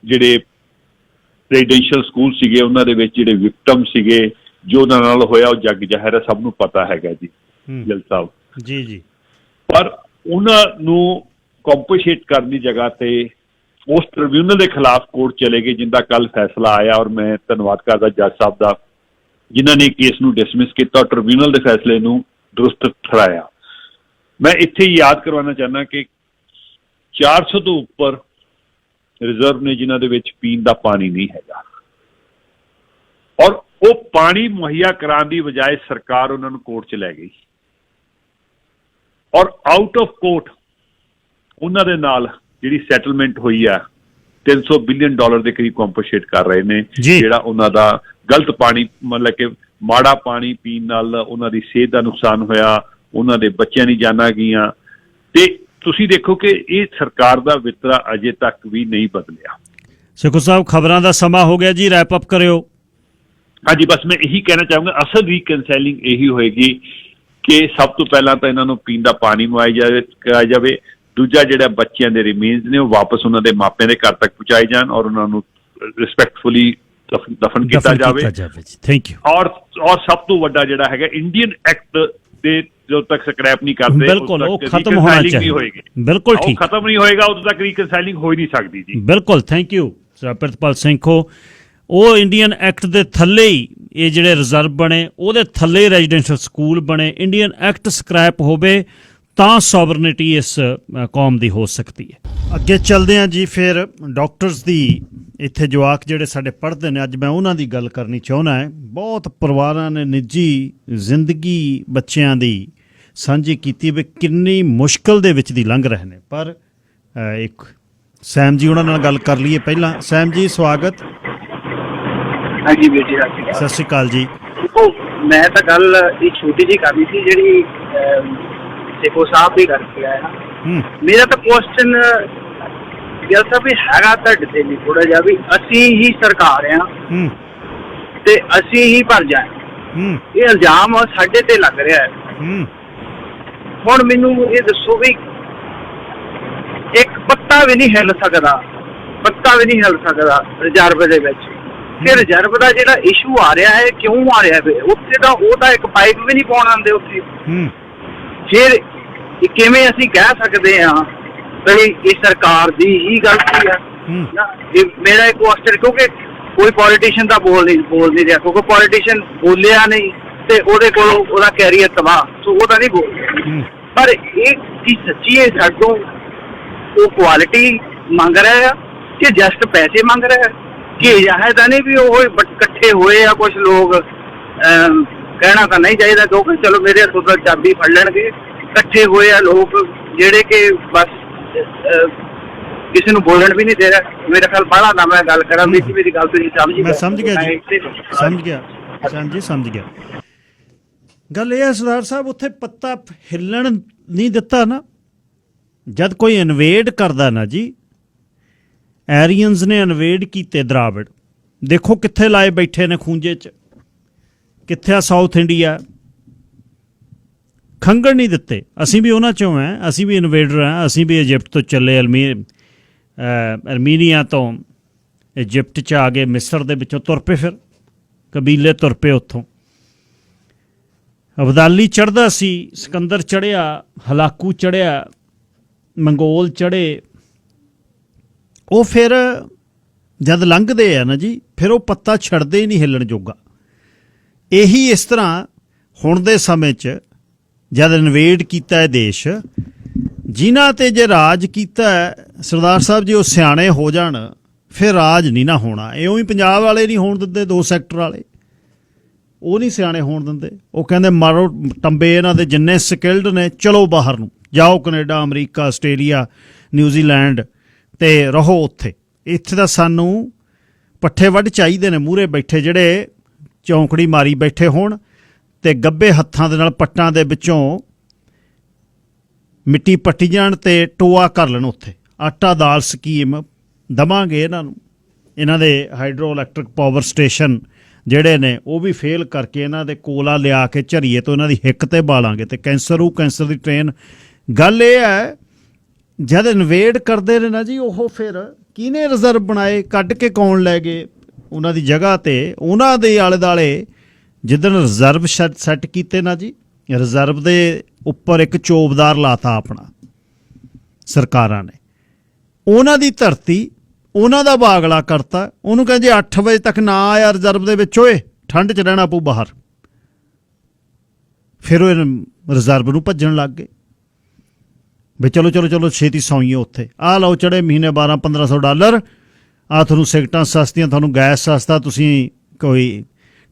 [SPEAKER 4] ਜਿਹੜੇ ਰੈਜ਼ੀਡੈਂਸ਼ੀਅਲ ਸਕੂਲ ਸੀਗੇ ਉਹਨਾਂ ਦੇ ਵਿੱਚ ਜਿਹੜੇ ਵਿਕਟਮ ਸੀਗੇ, ਜੋ ਉਹਨਾਂ ਨਾਲ ਹੋਇਆ ਉਹ ਜੱਗ ਜ਼ਾਹਿਰ ਹੈ, ਸਭ ਨੂੰ ਪਤਾ ਹੈਗਾ ਜੀ ਗਿੱਲ ਸਾਹਿਬ
[SPEAKER 1] ਜੀ ਜੀ। ਪਰ
[SPEAKER 4] ਉਹਨਾਂ ਨੂੰ ਕੰਪਨਸੇਟ ਕਰਨ ਦੀ ਜਗ੍ਹਾ ਤੇ ਉਸ ਟ੍ਰਿਬਿਊਨਲ ਦੇ ਖਿਲਾਫ ਕੋਰਟ ਚਲੇ ਗਏ, ਜਿੰਦਾ ਕੱਲ ਫੈਸਲਾ ਆਇਆ। ਔਰ ਮੈਂ ਧੰਨਵਾਦ ਕਰਦਾ ਜੱਜ ਸਾਹਿਬ ਦਾ, ਜਿਨ੍ਹਾਂ ਨੇ ਕੇਸ ਨੂੰ ਡਿਸਮਿਸ ਕੀਤਾ, ਟ੍ਰਿਬਿਊਨਲ ਦੇ ਫੈਸਲੇ ਨੂੰ ਦਰੁਸਤ ਠਹਿਰਾਇਆ। ਮੈਂ ਇੱਥੇ ਯਾਦ ਕਰਵਾਉਣਾ ਚਾਹੁੰਦਾ ਕਿ 400 ਤੋਂ ਉੱਪਰ ਰਿਜ਼ਰਵ ਨੇ ਜਿਨ੍ਹਾਂ ਦੇ ਵਿੱਚ ਪੀਣ ਦਾ ਪਾਣੀ ਨਹੀਂ ਹੈਗਾ, ਔਰ ਉਹ ਪਾਣੀ ਮੁਹੱਈਆ ਕਰਾਉਣ ਦੀ ਬਜਾਏ ਸਰਕਾਰ ਉਹਨਾਂ ਨੂੰ ਕੋਰਟ 'ਚ ਲੈ ਗਈ, ਔਰ ਆਊਟ ਆਫ ਕੋਰਟ ਉਹਨਾਂ ਦੇ ਨਾਲ ਜਿਹੜੀ ਸੈਟਲਮੈਂਟ ਹੋਈ ਆ $300 ਬਿਲੀਅਨ ਦੇ ਕਰੀਬ ਕੰਪਨਸੇਟ ਕਰ ਰਹੇ ਨੇ, ਜਿਹੜਾ ਉਹਨਾਂ ਦਾ ਗਲਤ ਪਾਣੀ, ਮਤਲਬ ਕਿ ਮਾੜਾ ਪਾਣੀ ਪੀਣ ਨਾਲ ਉਹਨਾਂ ਦੀ ਸਿਹਤ ਦਾ ਨੁਕਸਾਨ ਹੋਇਆ, ਉਹਨਾਂ ਦੇ ਬੱਚਿਆਂ ਦੀ ਜਾਨਾਂ ਗਈਆਂ। ਤੇ ਤੁਸੀਂ ਦੇਖੋ ਕਿ ਇਹ ਸਰਕਾਰ ਦਾ ਵਿਤਰਾ ਅਜੇ ਤੱਕ ਵੀ ਨਹੀਂ ਬਦਲਿਆ।
[SPEAKER 1] ਸੇਖੋ ਸਾਹਿਬ, ਖਬਰਾਂ ਦਾ ਸਮਾਂ ਹੋ ਗਿਆ ਜੀ, ਰੈਪ ਅਪ ਕਰਿਓ।
[SPEAKER 4] ਹਾਂਜੀ, ਬਸ ਮੈਂ ਇਹੀ ਕਹਿਣਾ ਚਾਹੂੰਗਾ, ਅਸਲ ਰੀਕਨਸਾਈਲਿੰਗ ਇਹੀ ਹੋਏਗੀ ਕਿ ਸਭ ਤੋਂ ਪਹਿਲਾਂ ਤਾਂ ਇਹਨਾਂ ਨੂੰ ਪੀਣ ਦਾ ਪਾਣੀ ਮੁਹੱਈਆ ਕਰਾਇਆ ਜਾਵੇ, ਦੂਜਾ ਜਿਹੜਾ ਬੱਚਿਆਂ ਦੇ ਰਿਮੇਨਸ ਨੇ ਉਹ ਵਾਪਸ ਉਹਨਾਂ ਦੇ ਮਾਪਿਆਂ ਦੇ ਘਰ ਤੱਕ ਪਹੁੰਚਾਏ ਜਾਣ, ਔਰ ਉਹਨਾਂ ਨੂੰ ਰਿਸਪੈਕਟਫੁਲੀ ਦਫਨ ਕੀਤਾ ਜਾਵੇ।
[SPEAKER 1] Thank you.
[SPEAKER 4] ਔਰ ਸਭ ਤੋਂ ਵੱਡਾ ਜਿਹੜਾ ਹੈਗਾ, ਇੰਡੀਅਨ ਐਕਟ ਦੇ ਜਦੋਂ ਤੱਕ ਸਕ੍ਰੈਪ ਨਹੀਂ ਕਰਦੇ
[SPEAKER 1] ਬਿਲਕੁਲ ਉਹ ਖਤਮ ਹੋਣਾ ਚਾਹੀਦਾ। ਬਿਲਕੁਲ ਠੀਕ,
[SPEAKER 4] ਖਤਮ ਨਹੀਂ ਹੋਏਗਾ ਉਦੋਂ ਤੱਕ ਰੀਕਨਸਾਈਲਿੰਗ ਹੋ ਹੀ ਨਹੀਂ ਸਕਦੀ ਜੀ।
[SPEAKER 1] ਬਿਲਕੁਲ, ਥੈਂਕ ਯੂ ਸਰ ਪ੍ਰਿਤਪਾਲ ਸਿੰਘੋ। ਉਹ ਇੰਡੀਅਨ ਐਕਟ ਦੇ ਥੱਲੇ ਹੀ ਇਹ ਜਿਹੜੇ ਰਿਜ਼ਰਵ ਬਣੇ, ਉਹਦੇ ਥੱਲੇ ਰੈਜ਼ੀਡੈਂਸ਼ੀਅਲ ਸਕੂਲ ਬਣੇ, ਇੰਡੀਅਨ ਐਕਟ ਸਕ੍ਰੈਪ ਹੋਵੇ ਤਾਂ ਸੋਵਰਨਿਟੀ ਇਸ ਕੌਮ ਦੀ ਹੋ ਸਕਦੀ ਹੈ। ਅੱਗੇ ਚੱਲਦੇ ਹਾਂ ਜੀ, ਫਿਰ ਡਾਕਟਰਸ ਦੀ ਇੱਥੇ ਜਵਾਕ ਜਿਹੜੇ ਸਾਡੇ ਪੜ੍ਹਦੇ ਨੇ, ਅੱਜ ਮੈਂ ਉਹਨਾਂ ਦੀ ਗੱਲ ਕਰਨੀ ਚਾਹੁੰਦਾ ਹੈ। ਬਹੁਤ ਪਰਿਵਾਰਾਂ ਨੇ ਨਿੱਜੀ ਜ਼ਿੰਦਗੀ ਬੱਚਿਆਂ ਦੀ ਸਾਂਝੀ ਕੀਤੀ ਵੀ ਕਿੰਨੀ ਮੁਸ਼ਕਿਲ ਦੇ ਵਿੱਚ ਦੀ ਲੰਘ ਰਹੇ ਨੇ। ਪਰ ਇੱਕ ਸੈਮ ਜੀ, ਉਹਨਾਂ ਨਾਲ ਗੱਲ ਕਰ ਲਈਏ ਪਹਿਲਾਂ। ਸੈਮ ਜੀ, ਸਵਾਗਤ।
[SPEAKER 3] ਹਾਂਜੀ ਵੀਰ ਜੀ,
[SPEAKER 1] ਸਤਿ ਸ਼੍ਰੀ ਅਕਾਲ ਜੀ।
[SPEAKER 3] ਮੈਂ ਤਾਂ ਗੱਲ ਇਹ ਛੋਟੀ ਜਿਹੀ ਕਰਨੀ ਸੀ ਜਿਹੜੀ ਸੇਖੋ ਸਾਹਿਬ ਦੀ ਕਰਕੇ ਆਇਆ ਨਾ। ਮੇਰਾ ਤਾਂ ਕੁਐਸਚਨ ਗੱਲ ਤਾਂ ਵੀ ਹੈਗਾ ਤੁਹਾਡੇ ਤੇ ਨਹੀਂ ਥੋੜਾ ਜਿਹਾ, ਵੀ ਅਸੀਂ ਹੀ ਸਰਕਾਰ ਆ ਤੇ ਅਸੀਂ ਹੀ ਭਰ ਜਾਏ, ਇਹ ਇਲਜ਼ਾਮ ਸਾਡੇ ਤੇ ਲੱਗ ਰਿਹਾ ਹੈ। ਹੁਣ ਮੈਨੂੰ ਇਹ ਦੱਸੋ ਵੀ ਇੱਕ ਪੱਤਾ ਵੀ ਨਹੀਂ ਹਿੱਲ ਸਕਦਾ ਰਿਜ਼ਰਵ ਦੇ ਵਿੱਚ, ਕਿ ਰਿਜ਼ਰਵ ਦਾ ਜਿਹੜਾ ਇਸ਼ੂ ਆ ਰਿਹਾ ਹੈ ਕਿਉਂ ਆ ਰਿਹਾ ਹੈ? ਉੱਥੇ ਤਾਂ ਉਹ ਤਾਂ ਇੱਕ ਪਾਈਪ ਵੀ ਨਹੀਂ ਪਾਉਣ ਆਉਂਦੇ ਉੱਥੇ। ਫਿਰ ਕਿਵੇਂ ਅਸੀਂ ਕਹਿ ਸਕਦੇ ਹਾਂ ਕਿ ਇਹ ਸਰਕਾਰ ਦੀ ਹੀ ਗਲਤੀ ਹੈ? ਮੇਰਾ ਇੱਕ ਕੁਐਸਚਨ, ਕਿਉਂਕਿ ਕੋਈ ਪੋਲੀਟੀਸ਼ੀਅਨ ਤਾਂ ਬੋਲ ਨਹੀਂ ਰਿਹਾ, ਕਿਉਂਕਿ ਪੋਲੀਟੀਸ਼ੀਅਨ ਬੋਲਿਆ ਨਹੀਂ ਤੇ ਉਹਦੇ ਕੋਲ ਉਹਦਾ ਕੈਰੀਅਰ ਤਬਾਹ, ਸੋ ਉਹ ਤਾਂ ਨਹੀਂ ਬੋਲ ਰਿਹਾ। ਪਰ ਇਹ ਕੀ ਸੱਚੀ ਹੈ ਸਾਡੋਂ ਉਹ ਕੁਆਲਿਟੀ ਮੰਗ ਰਿਹਾ ਹੈ ਕਿ ਜਸਟ ਪੈਸੇ ਮੰਗ ਰਿਹਾ ਹੈ? ਕਿ ਇਹ ਤਾਂ ਨਹੀਂ ਵੀ ਉਹ ਇਕੱਠੇ ਹੋਏ ਆ ਕੁਝ ਲੋਕ, ਕਹਿਣਾ ਤਾਂ ਨਹੀਂ ਚਾਹੀਦਾ ਕਿਉਂਕਿ ਚਲੋ ਮੇਰੇ ਹੱਥੋਂ ਤਾਂ ਚਾਬੀ ਫੜ ਲੈਣਗੇ, ਇਕੱਠੇ ਹੋਏ ਆ ਲੋਕ ਜਿਹੜੇ ਕਿ ਬਸ ਕਿਸੇ ਨੂੰ ਬੋਲਣ ਵੀ ਨਹੀਂ ਦੇ ਰਿਹਾ। ਮੇਰੇ ਖਿਆਲ ਬਾਹਲਾ ਨਾ ਮੈਂ ਗੱਲ ਕਰਾਂ, ਮੇਰੀ ਗੱਲ ਤੁਸੀਂ ਸਮਝ।
[SPEAKER 1] ਮੈਂ ਸਮਝ ਗਿਆ ਜੀ, ਸਮਝ ਗਿਆ। ਗੱਲ ਇਹ ਹੈ ਸਰਦਾਰ ਸਾਹਿਬ, ਉੱਥੇ ਪੱਤਾ ਹਿੱਲਣ ਨਹੀਂ ਦਿੱਤਾ ਨਾ। ਜਦ ਕੋਈ ਇਨਵੇਡ ਕਰਦਾ ਨਾ ਜੀ, ਐਰੀਅਨਸ ਨੇ ਇਨਵੇਡ ਕੀਤੇ ਦਰਾਵੜ, ਦੇਖੋ ਕਿੱਥੇ ਲਾਏ ਬੈਠੇ ਨੇ ਖੂੰਜੇ 'ਚ, ਕਿੱਥੇ ਆ ਸਾਊਥ ਇੰਡੀਆ, ਖੰਗਣ ਨਹੀਂ ਦਿੱਤੇ। ਅਸੀਂ ਵੀ ਉਹਨਾਂ 'ਚੋਂ ਹਾਂ, ਅਸੀਂ ਵੀ ਇਨਵੇਡਰ ਹਾਂ, ਅਸੀਂ ਵੀ ਇਜਿਪਟ ਤੋਂ ਚੱਲੇ, ਅਰਮੀਨੀਆ ਤੋਂ ਇਜਿਪਟ 'ਚ ਆ ਗਏ, ਮਿਸਰ ਦੇ ਵਿੱਚੋਂ ਤੁਰ ਪਏ, ਫਿਰ ਕਬੀਲੇ ਤੁਰ ਪਏ ਉੱਥੋਂ। ਅਬਦਾਲੀ ਚੜ੍ਹਦਾ ਸੀ, ਸਿਕੰਦਰ ਚੜ੍ਹਿਆ, ਹਲਾਕੂ ਚੜ੍ਹਿਆ, ਮੰਗੋਲ ਚੜ੍ਹੇ। ਉਹ ਫਿਰ ਜਦ ਲੰਘਦੇ ਆ ਨਾ ਜੀ, ਫਿਰ ਉਹ ਪੱਤਾ ਛੱਡਦੇ ਹੀ ਨਹੀਂ ਹਿੱਲਣ ਜੋਗਾ। ਇਹੀ ਇਸ ਤਰ੍ਹਾਂ ਹੁਣ ਦੇ ਸਮੇਂ 'ਚ ਜਦ ਇਨਵੇਡ ਕੀਤਾ ਹੈ ਦੇਸ਼, ਜਿਨ੍ਹਾਂ 'ਤੇ ਜੇ ਰਾਜ ਕੀਤਾ ਸਰਦਾਰ ਸਾਹਿਬ ਜੀ ਉਹ ਸਿਆਣੇ ਹੋ ਜਾਣ, ਫਿਰ ਰਾਜ ਨਹੀਂ ਨਾ ਹੋਣਾ। ਇਉਂ ਹੀ ਪੰਜਾਬ ਵਾਲੇ ਨਹੀਂ ਹੋਣ ਦਿੰਦੇ, 2 ਸੈਕਟਰ ਵਾਲੇ, ਉਹ ਨਹੀਂ ਸਿਆਣੇ ਹੋਣ ਦਿੰਦੇ। ਉਹ ਕਹਿੰਦੇ ਮਾਰੋ ਟੰਬੇ ਇਹਨਾਂ ਦੇ, ਜਿੰਨੇ ਸਕਿਲਡ ਨੇ ਚਲੋ ਬਾਹਰ ਨੂੰ ਜਾਓ, ਕੈਨੇਡਾ, ਅਮਰੀਕਾ, ਆਸਟ੍ਰੇਲੀਆ, ਨਿਊਜ਼ੀਲੈਂਡ, ਤੇ ਰਹੋ ਉੱਥੇ। ਇੱਥੇ ਤਾਂ ਸਾਨੂੰ ਪੱਠੇ ਵੱਢ ਚਾਹੀਦੇ ਨੇ ਮੂਹਰੇ ਬੈਠੇ, ਜਿਹੜੇ ਚੌਂਕੜੀ ਮਾਰੀ ਬੈਠੇ ਹੋਣ ਤੇ ਗੱਭੇ ਹੱਥਾਂ ਦੇ ਨਾਲ ਪੱਟਾਂ ਦੇ ਵਿੱਚੋਂ ਮਿੱਟੀ ਪੱਟੀ ਜਾਣ ਤੇ ਟੋਆ ਕਰ ਲੈਣ ਉੱਥੇ। ਆਟਾ ਦਾਲ ਸਕੀਮ ਦੇਵਾਂਗੇ ਇਹਨਾਂ ਨੂੰ, ਇਹਨਾਂ ਦੇ ਹਾਈਡਰੋ ਇਲੈਕਟ੍ਰਿਕ ਪਾਵਰ ਸਟੇਸ਼ਨ ਜਿਹੜੇ ਨੇ ਉਹ ਵੀ ਫੇਲ ਕਰਕੇ ਇਹਨਾਂ ਦੇ ਕੋਲਾ ਲਿਆ ਕੇ ਝਰੀਏ ਤੋਂ ਇਹਨਾਂ ਦੀ ਹਿੱਕ ਤੇ ਬਾਲਾਂਗੇ ਤੇ ਕੈਂਸਰ ਦੀ ਟ੍ਰੇਨ। ਗੱਲ ਇਹ ਹੈ, ਜਦ ਇਨਵੇਡ ਕਰਦੇ ਨੇ ਨਾ ਜੀ, ਉਹ ਫਿਰ ਕਿਹਨੇ ਰਿਜ਼ਰਵ ਬਣਾਏ, ਕੱਢ ਕੇ ਕੌਣ ਲੈ ਗਏ ਉਹਨਾਂ ਦੀ ਜਗ੍ਹਾ 'ਤੇ? ਉਹਨਾਂ ਦੇ ਆਲੇ ਦੁਆਲੇ ਜਿੱਦਣ ਰਿਜ਼ਰਵ ਸੈੱਟ ਕੀਤੇ ਨਾ ਜੀ, ਰਿਜ਼ਰਵ ਦੇ ਉੱਪਰ ਇੱਕ ਚੋਬਦਾਰ ਲਾਤਾ ਆਪਣਾ ਸਰਕਾਰਾਂ ਨੇ, ਉਹਨਾਂ ਦੀ ਧਰਤੀ ਉਹਨਾਂ ਦਾ ਬਾਗਲਾ ਕਰਤਾ। ਉਹਨੂੰ ਕਹਿੰਦੇ 8 ਵਜੇ ਤੱਕ ਨਾ ਆਇਆ ਰਿਜ਼ਰਵ ਦੇ ਵਿੱਚ, ਓਏ ਠੰਡ 'ਚ ਰਹਿਣਾ ਪਊ ਬਾਹਰ। ਫਿਰ ਉਹ ਰਿਜ਼ਰਵ ਨੂੰ ਭੱਜਣ ਲੱਗ ਗਏ ਵੀ ਚਲੋ ਚਲੋ ਚਲੋ ਛੇਤੀ ਸੌਈਏ ਉੱਥੇ। ਆਹ ਲਓ ਚੜ੍ਹੇ ਮਹੀਨੇ $1200-1500, ਆਹ ਤੁਹਾਨੂੰ ਸਿਗਰਟਾਂ ਸਸਤੀਆਂ, ਤੁਹਾਨੂੰ ਗੈਸ ਸਸਤਾ, ਤੁਸੀਂ ਕੋਈ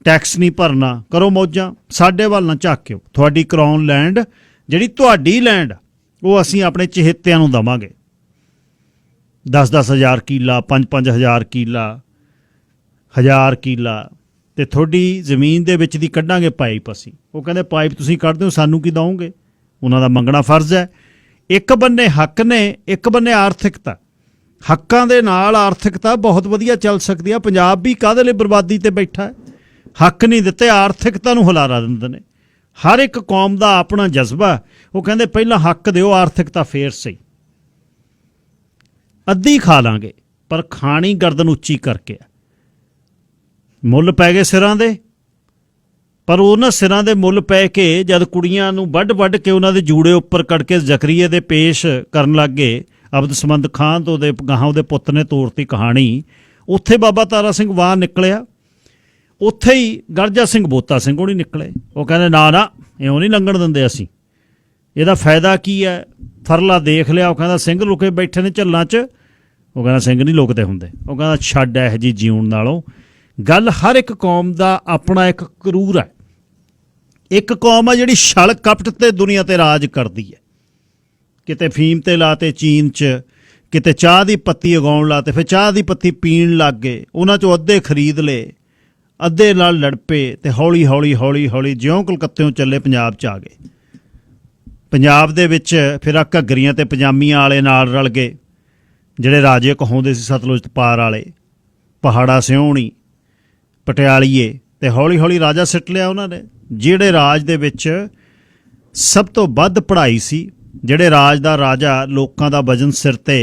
[SPEAKER 1] ਟੈਕਸ ਨਹੀਂ ਭਰਨਾ, ਕਰੋ ਮੌਜਾਂ, ਸਾਡੇ ਵੱਲ ਨਾ ਝਾਕਿਓ। ਤੁਹਾਡੀ ਕਰਾਉਨ ਲੈਂਡ, ਜਿਹੜੀ ਤੁਹਾਡੀ ਲੈਂਡ, ਉਹ ਅਸੀਂ ਆਪਣੇ ਚਹੇਤਿਆਂ ਨੂੰ ਦੇਵਾਂਗੇ। 10-10 ਹਜ਼ਾਰ ਕਿੱਲਾ, 5-5 ਹਜ਼ਾਰ ਕਿੱਲਾ, 1000 ਕਿੱਲਾ, ਤੇ ਤੁਹਾਡੀ ਜ਼ਮੀਨ ਦੇ ਵਿੱਚ ਦੀ ਕੱਢਾਂਗੇ ਪਾਈਪ ਅਸੀਂ। ਉਹ ਕਹਿੰਦੇ ਪਾਈਪ ਤੁਸੀਂ ਕੱਢਦੇ ਹੋ, ਸਾਨੂੰ ਕੀ ਦਓਗੇ? ਉਹਨਾਂ ਦਾ ਮੰਗਣਾ ਫਰਜ਼ ਹੈ। ਇੱਕ ਬੰਨੇ ਹੱਕ ਨੇ, ਇੱਕ ਬੰਨੇ ਆਰਥਿਕਤਾ। ਹੱਕਾਂ ਦੇ ਨਾਲ ਆਰਥਿਕਤਾ ਬਹੁਤ ਵਧੀਆ ਚੱਲ ਸਕਦੀ ਆ। ਪੰਜਾਬ ਵੀ ਕਾਹਦੇ ਲਈ ਬਰਬਾਦੀ ਤੇ ਬੈਠਾ ਹੈ? ਹੱਕ ਨਹੀਂ ਦਿੱਤੇ, ਆਰਥਿਕਤਾ ਨੂੰ ਹੁਲਾਰਾ ਦਿੰਦੇ ਨੇ। ਹਰ ਇੱਕ ਕੌਮ ਦਾ ਆਪਣਾ ਜਜ਼ਬਾ। ਉਹ ਕਹਿੰਦੇ ਪਹਿਲਾਂ ਹੱਕ ਦਿਓ, ਆਰਥਿਕਤਾ ਫੇਰ ਸਹੀ। ਅੱਧੀ ਖਾ ਲਾਂਗੇ, ਪਰ ਖਾਣੀ ਗਰਦਨ ਉੱਚੀ ਕਰਕੇ ਆ। ਮੁੱਲ ਪੈ ਗਏ ਸਿਰਾਂ ਦੇ, ਪਰ ਉਹਨਾਂ ਸਿਰਾਂ ਦੇ ਮੁੱਲ ਪੈ ਕੇ ਜਦ ਕੁੜੀਆਂ ਨੂੰ ਵੱਢ ਕੇ ਉਹਨਾਂ ਦੇ ਜੂੜੇ ਉੱਪਰ ਕੱਢ ਕੇ ਜ਼ਕਰੀਏ ਦੇ ਪੇਸ਼ ਕਰਨ ਲੱਗ ਗਏ, ਅਬਦਸਮੰਦ ਖਾਨ ਤੋਂ ਉਹਦੇ ਗਾਹਾਂ ਉਹਦੇ ਪੁੱਤ ਨੇ ਤੋਰਤੀ ਕਹਾਣੀ। ਉੱਥੇ ਬਾਬਾ ਤਾਰਾ ਸਿੰਘ ਵਾਹ ਨਿਕਲਿਆ, ਉੱਥੇ ਹੀ ਗਰਜਾ ਸਿੰਘ ਬੋਤਾ ਸਿੰਘ ਉਹ ਨਹੀਂ ਨਿਕਲੇ। ਉਹ ਕਹਿੰਦੇ ਨਾ ਇਉਂ ਨਹੀਂ ਲੰਘਣ ਦਿੰਦੇ ਅਸੀਂ, ਇਹਦਾ ਫਾਇਦਾ ਕੀ ਹੈ? ਫਰਲਾ ਦੇਖ ਲਿਆ, ਉਹ ਕਹਿੰਦਾ ਸਿੰਘ ਲੁਕੇ ਬੈਠੇ ਨੇ ਝੱਲਾਂ 'ਚ। ਉਹ ਕਹਿੰਦਾ ਸਿੰਘ ਨਹੀਂ ਲੁਕਦੇ ਹੁੰਦੇ। ਉਹ ਕਹਿੰਦਾ ਛੱਡ ਇਹੋ ਜਿਹੀ ਜਿਉਣ ਨਾਲੋਂ। ਗੱਲ ਹਰ ਇੱਕ ਕੌਮ ਦਾ ਆਪਣਾ ਇੱਕ ਕਰੂਰ ਹੈ। ਇੱਕ ਕੌਮ ਆ ਜਿਹੜੀ ਛਲ ਕਪਟ ਤੇ ਦੁਨੀਆ ਤੇ ਰਾਜ ਕਰਦੀ ਹੈ। ਕਿਤੇ ਫੀਮ ਤੇ ਲਾਤੇ ਚੀਨ 'ਚ, ਕਿਤੇ ਚਾਹ ਦੀ ਪੱਤੀ ਉਗਾਉਣ ਲਾਤੇ, ਫਿਰ ਚਾਹ ਦੀ ਪੱਤੀ ਪੀਣ ਲੱਗ ਗਏ। ਉਹਨਾਂ 'ਚੋਂ ਅੱਧੇ ਖਰੀਦ ਲਏ, ਅੱਧੇ ਨਾਲ ਲੜ ਪਏ, ਤੇ ਹੌਲੀ ਹੌਲੀ ਜਿਉਂ ਕਲਕੱਤਿਓਂ ਚੱਲੇ ਪੰਜਾਬ 'ਚ ਆ ਗਏ। ਪੰਜਾਬ ਦੇ ਵਿੱਚ ਫਿਰ ਆ ਘੱਗਰੀਆਂ ਤੇ ਪਜਾਮੀਆਂ ਵਾਲੇ ਨਾਲ ਰਲ ਗਏ, ਜਿਹੜੇ ਰਾਜੇ ਕਹਾਉਂਦੇ ਸੀ ਸਤਲੁਜ ਪਾਰ ਵਾਲੇ, ਪਹਾੜਾ ਸਿਉਣੀ, ਪਟਿਆਲੀਏ, ਤੇ ਹੌਲੀ ਹੌਲੀ ਰਾਜਾ ਸਿੱਟ ਲਿਆ ਉਹਨਾਂ ਨੇ। ਜਿਹੜੇ ਰਾਜ ਦੇ ਵਿੱਚ ਸਭ ਤੋਂ ਵੱਧ ਪੜ੍ਹਾਈ ਸੀ, ਜਿਹੜੇ ਰਾਜ ਦਾ ਰਾਜਾ ਲੋਕਾਂ ਦਾ ਵਜਨ ਸਿਰ ਤੇ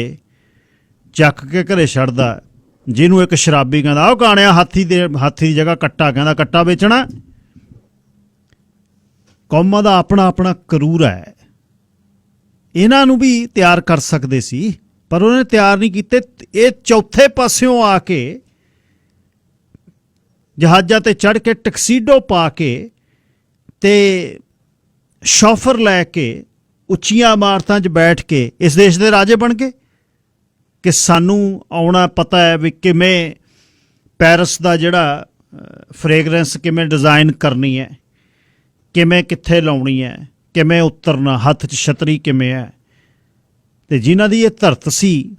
[SPEAKER 1] ਚੱਕ ਕੇ ਘਰੇ ਛੱਡਦਾ, ਜਿਹਨੂੰ ਇੱਕ ਸ਼ਰਾਬੀ ਕਹਿੰਦਾ ਉਹ ਕਾਣਿਆ ਹਾਥੀ ਦੀ ਜਗ੍ਹਾ ਕੱਟਾ, ਕਹਿੰਦਾ ਕੱਟਾ ਵੇਚਣਾ। ਕੌਮਾਂ ਦਾ ਆਪਣਾ ਆਪਣਾ ਕਰੂਰ ਹੈ। ਇਹਨਾਂ ਨੂੰ ਵੀ ਤਿਆਰ ਕਰ ਸਕਦੇ ਸੀ, ਪਰ ਉਹਨੇ ਤਿਆਰ ਨਹੀਂ ਕੀਤੇ। ਇਹ ਚੌਥੇ ਪਾਸਿਓਂ ਆ ਕੇ ਜਹਾਜ਼ਾਂ ਤੇ ਚੜ੍ਹ ਕੇ, ਟਕਸੀਡੋ ਪਾ ਕੇ ਤੇ ਸ਼ੌਫਰ ਲੈ ਕੇ, ਉੱਚੀਆਂ ਇਮਾਰਤਾਂ 'ਚ ਬੈਠ ਕੇ ਇਸ ਦੇਸ਼ ਦੇ ਰਾਜੇ ਬਣ ਗਏ ਕਿ ਸਾਨੂੰ ਆਉਣਾ ਪਤਾ ਹੈ ਵੀ ਕਿਵੇਂ ਪੈਰਿਸ ਦਾ ਜਿਹੜਾ ਫਰੇਗਰੈਂਸ ਕਿਵੇਂ ਡਿਜ਼ਾਈਨ ਕਰਨੀ ਹੈ, ਕਿਵੇਂ ਕਿੱਥੇ ਲਾਉਣੀ ਹੈ, ਕਿਵੇਂ ਉਤਰਨਾ, ਹੱਥ 'ਚ ਛਤਰੀ ਕਿਵੇਂ ਹੈ। ਤੇ ਜਿਨ੍ਹਾਂ ਦੀ ਇਹ ਧਰਤ ਸੀ